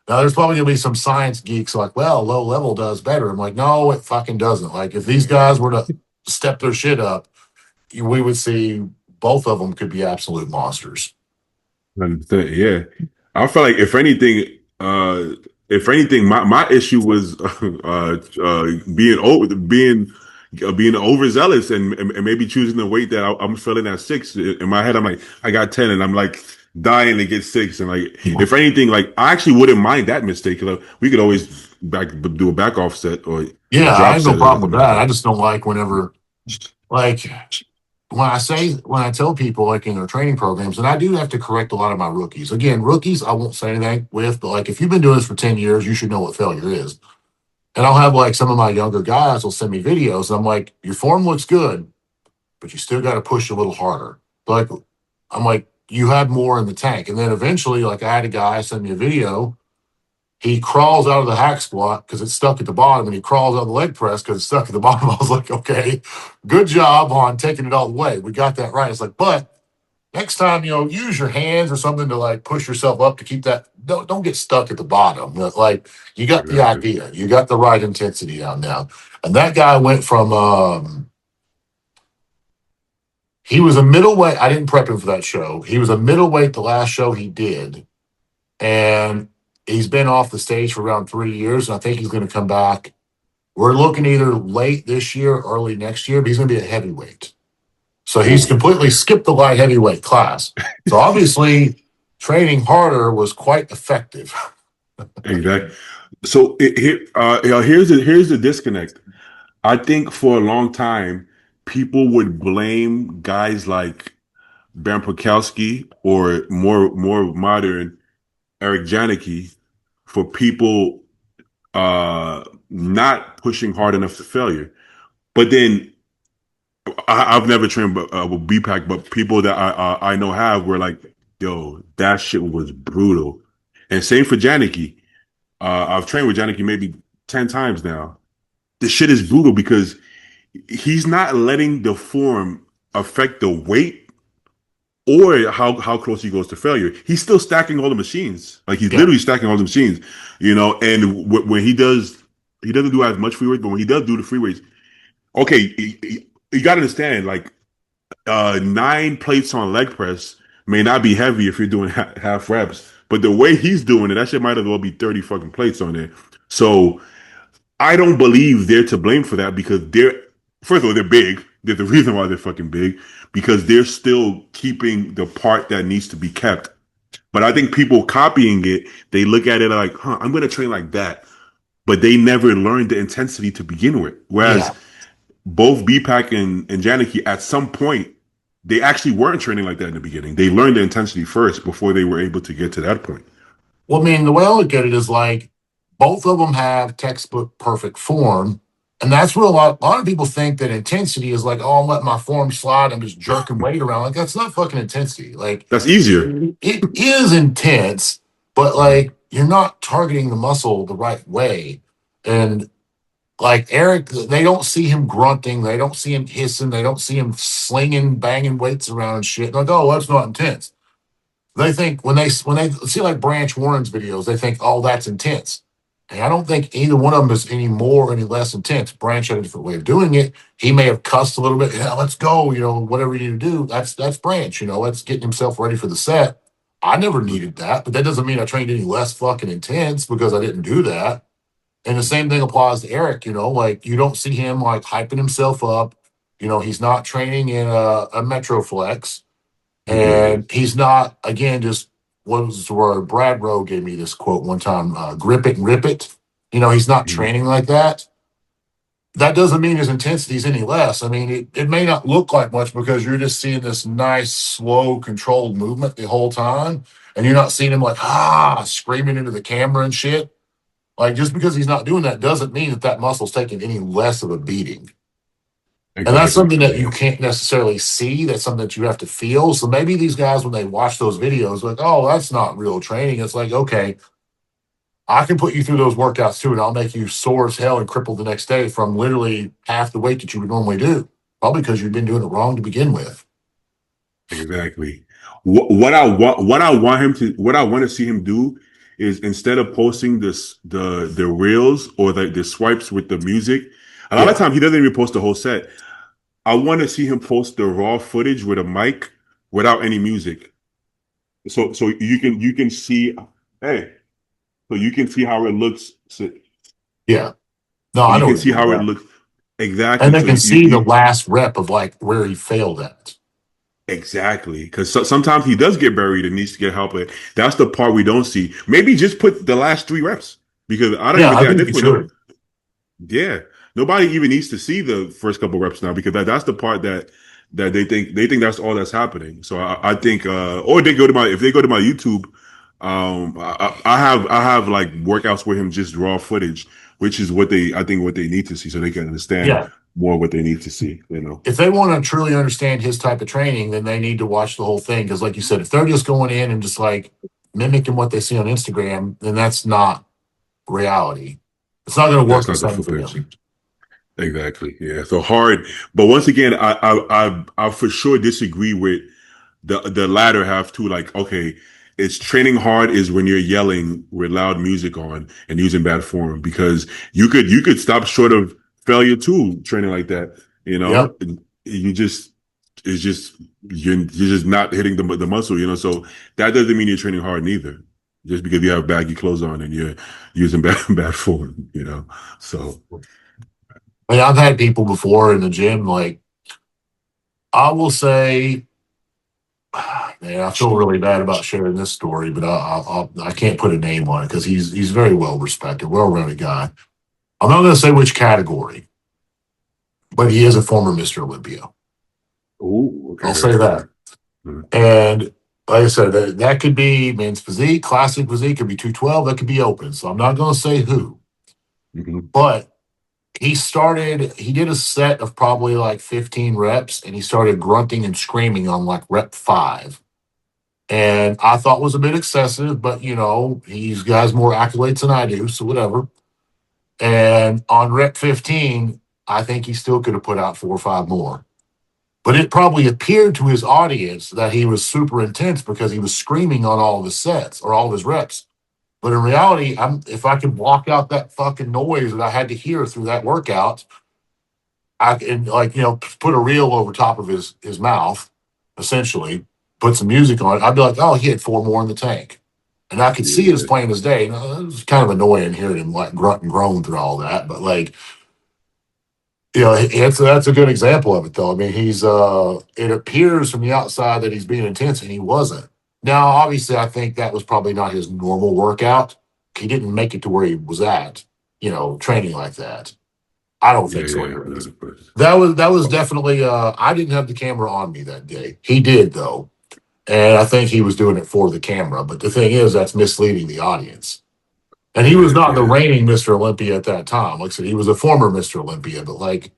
Now, there's probably going to be some science geeks like, well, low level does better. I'm like, no, it fucking doesn't. Like, if these guys were to step their shit up, we would see both of them could be absolute monsters. 100%, yeah. I feel like if anything, my issue was being overzealous and maybe choosing the weight that I'm feeling at 6. In my head, I'm like, I got 10, and I'm like dying to get 6. And like, if anything, like I actually wouldn't mind that mistake. We could always do a back offset or a Yeah, I drop have no set or problem anything with like that. I that. just don't like whenever, like, when I tell people, like, in their training programs, and I do have to correct a lot of my rookies. Again, rookies, I won't say anything with, but like, if you've been doing this for 10 years, you should know what failure is. And I'll have like some of my younger guys will send me videos. And I'm like, your form looks good, but you still got to push a little harder. Like, I'm like, you had more in the tank. And then eventually, like, I had a guy send me a video. He crawls out of the hack squat because it's stuck at the bottom, and he crawls out of the leg press because it's stuck at the bottom. I was like, okay, good job on taking it all the way. We got that right. It's like, but next time, use your hands or something to like push yourself up to keep that. Don't get stuck at the bottom. Like you got the Exactly. idea. You got the right intensity down now. And that guy went from he was a middleweight. I didn't prep him for that show. He was a middleweight the last show he did. And he's been off the stage for around 3 years. And I think he's going to come back. We're looking either late this year, or early next year, but he's going to be a heavyweight. So he's Oh, completely skipped the light heavyweight class. So obviously, training harder was quite effective. exactly. So here's the disconnect. I think for a long time, people would blame guys like Ben Pakowski or more modern Eric Janicki for people not pushing hard enough to failure. But then I've never trained with BPAC, but people that I know have were like, yo, that shit was brutal. And same for Janicki. I've trained with Janicki maybe 10 times now. The shit is brutal because he's not letting the form affect the weight or how close he goes to failure. He's still stacking all the machines. Like he's Yeah. literally stacking all the machines, And when he doesn't do as much free weights, but when he does do the free weights, okay, you got to understand, like 9 plates on leg press may not be heavy if you're doing half reps, but the way he's doing it, that shit might as well be 30 fucking plates on there. So I don't believe they're to blame for that because first of all, they're big. There's a reason why they're fucking big because they're still keeping the part that needs to be kept. But I think people copying it, they look at it like, I'm going to train like that. But they never learned the intensity to begin with. Whereas Yeah. both BPAC and Janicki, at some point, they actually weren't training like that in the beginning. They learned the intensity first before they were able to get to that point. Well, I mean, the way I look at it is like both of them have textbook perfect form. And that's where a lot of people think that intensity is like, oh, I'm letting my form slide. I'm just jerking weight around. Like, that's not fucking intensity. Like, That's easier. it is intense, but like, you're not targeting the muscle the right way. And like Eric, they don't see him grunting. They don't see him hissing. They don't see him slinging, banging weights around and shit. Like, oh, that's not intense. They think when they see like Branch Warren's videos, they think, oh, that's intense. And I don't think either one of them is any more or any less intense. Branch had a different way of doing it. He may have cussed a little bit. Yeah, let's go. Whatever you need to do. That's Branch. Let's getting himself ready for the set. I never needed that, but that doesn't mean I trained any less fucking intense because I didn't do that. And the same thing applies to Eric, like you don't see him like hyping himself up. He's not training in a Metroflex, Mhm. and he's not, again, just what was the word? Brad Rowe gave me this quote one time, grip it and rip it. He's not Mhm. training like that. That doesn't mean his intensity is any less. I mean, it may not look like much because you're just seeing this nice, slow, controlled movement the whole time. And you're not seeing him like, screaming into the camera and shit. Like, just because he's not doing that doesn't mean that that muscle's taking any less of a beating. And that's Exactly. something that Yeah. you can't necessarily see. That's something that you have to feel. So maybe these guys, when they watch those videos, like, oh, that's not real training. It's like, okay, I can put you through those workouts too, and I'll make you sore as hell and crippled the next day from literally half the weight that you would normally do. Probably because you've been doing it wrong to begin with. Exactly. What I want to see him do is instead of posting the reels or the swipes with the music, a lot of Yeah. times he doesn't even post the whole set. I want to see him post the raw footage with a mic without any music. So you can see, hey, so you can see how it looks. So Yeah. No, I you know can what see you mean how by it that. looks exactly. And they So can see the last rep of like where he failed at. exactly, because sometimes he does get buried and needs to get help. But that's the part we don't see. Maybe just put the last three reps because I don't Yeah, even I think at think this you point, no, should. yeah, nobody even needs to see the first couple reps now because that's the part that they think that's all that's happening. So I think, or they go to my if they go to my YouTube, I have like workouts with him just raw footage, which is what they need to see so they can understand Yeah. more what they need to see. If they want to truly understand his type of training, then they need to watch the whole thing. Because, like you said, if they're just going in and just like mimicking what they see on Instagram, then that's not reality. It's not going to work That's the not the same full for picture. them. Exactly. Yeah. So hard. But once again, I for sure disagree with the latter half too. Like, okay, it's training hard is when you're yelling with loud music on and using bad form because you could stop short of failure too training like that. You Yep. know, you just it's just you're just not hitting the muscle. So that doesn't mean you're training hard neither. Just because you have baggy clothes on and you're using bad form. So. I mean, I've had people before in the gym, like, I will say, man, I feel really bad about sharing this story, but I can't put a name on it because he's very well respected, well rounded guy. I'm not going to say which category, but he is a former Mr. Olympia. Oh, okay, I'll very say that. good. Mhm. And like I said, that could be men's physique, classic physique, could be 212, that could be open. So I'm not going to say who, Mhm. but he did a set of probably like 15 reps and he started grunting and screaming on like rep five. And I thought was a bit excessive, but he's got more accolades than I do, so whatever. And on rep 15, I think he still could have put out 4 or 5 more. But it probably appeared to his audience that he was super intense because he was screaming on all of his sets or all of his reps. But in reality, if I could block out that fucking noise that I had to hear through that workout, I can, like, put a reel over top of his mouth, essentially, put some music on it. I'd be like, oh, he had 4 more in the tank. And I could see it as Yeah, plain as day. Now, it was kind of annoying hearing him like grunt and groan through all that. But like, that's a good example of it though. I mean, it appears from the outside that he's being intense and he wasn't. Now, obviously, I think that was probably not his normal workout. He didn't make it to where he was at, training like that. I don't yeah, think so yeah. anyways. That was definitely I didn't have the camera on me that day. He did though. And I think he was doing it for the camera. But the thing is that's misleading the audience. And he was Correct. not the Yeah. reigning Mr. Olympia at that time. Like I said, he was a former Mr. Olympia, but like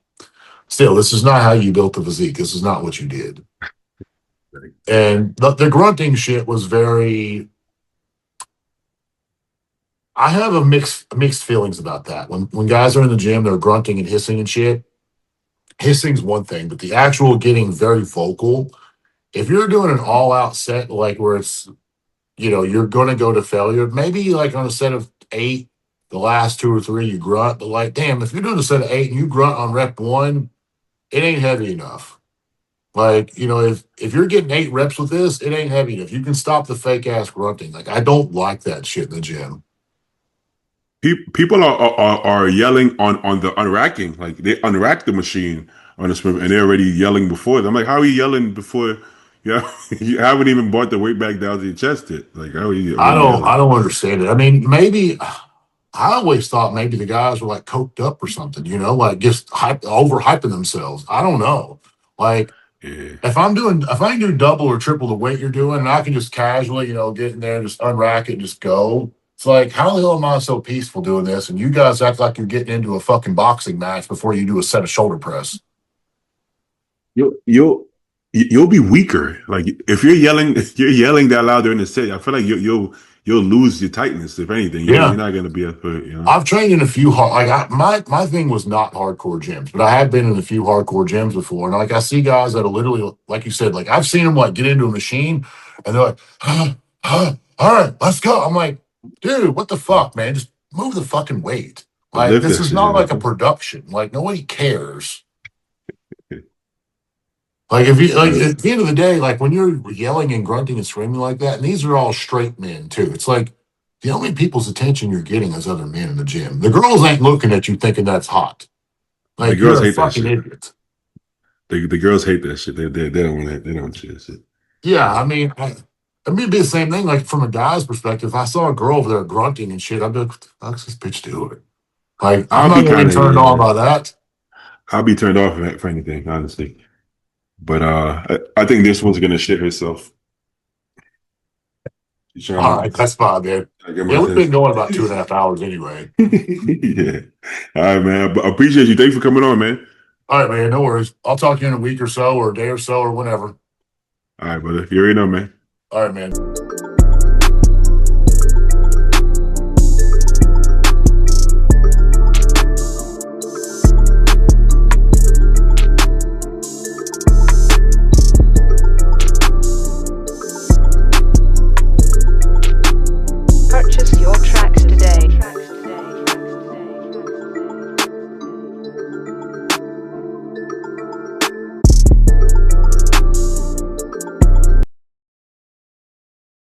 still, this is not how you built the physique. This is not what you did. Yeah. And the grunting shit was very. I have a mixed feelings about that. When guys are in the gym, they're grunting and hissing and shit. Hissing's one thing, but the actual getting very vocal. If you're doing an all out set, like where it's you're going to go to failure, maybe like on a set of 8, the last 2 or 3 you grunt, but like, damn, if you're doing a set of 8 and you grunt on rep 1, it ain't heavy enough. Like, if you're getting 8 reps with this, it ain't heavy enough. You can stop the fake ass grunting. Like, I don't like that shit in the gym. People are yelling on the unracking. Like they unrack the machine on the Smith, and they're already yelling before. I'm like, how are you yelling before? Yeah, you haven't even brought the weight back down to your chest yet. Like, how are you already I yelling? don't understand it. I mean, maybe I always thought maybe the guys were like coked up or something, you know, like just overhyping themselves. I don't know. Like Yeah. if I can do double or triple the weight you're doing, and I can just casually, you know, get in there, just unrack it, and just go. It's like, how the hell am I so peaceful doing this? And you guys act like you're getting into a fucking boxing match before you do a set of shoulder press. You'll you'll you'll be weaker. Like if you're yelling that loud during the set, I feel like you'll lose your tightness. If anything, you're Yeah. not gonna be able to, you know. I've trained in a few my thing was not hardcore gyms, but I have been in a few hardcore gyms before. And like I see guys that are literally, like you said, like I've seen them like get into a machine and they're like, all right, let's go. I'm like, dude, what the fuck, man? Just move the fucking weight. Like Lift this that is shit. not like a Yeah. production. Like nobody cares. Like if you like at the end of the day, like when you're yelling and grunting and screaming like that, and these are all straight men too. It's like the only people's attention you're getting is other men in the gym. The girls ain't looking at you thinking that's hot. The Like girls you're a hate that fucking shit. idiot. The girls hate that shit. They don't want that. They don't want shit. Yeah, I mean, I mean, it'd be the same thing. Like from a guy's perspective, if I saw a girl over there grunting and shit, I'd be like, "What the fuck's this bitch doing?" Like I'm I'll not be gonna kind get of turned on yeah. by that. I'll be turned off for anything, honestly. But I think this one's gonna shit herself. She's All right, that's fine, man. trying to get my Yeah, we've been attention. going about 2.5 hours anyway. Yeah. All right, man. I appreciate you. Thanks for coming on, man. All right, man. No worries. I'll talk to you in a week or so, or a day or so, or whenever. All right, brother. You already know, man. All right, man.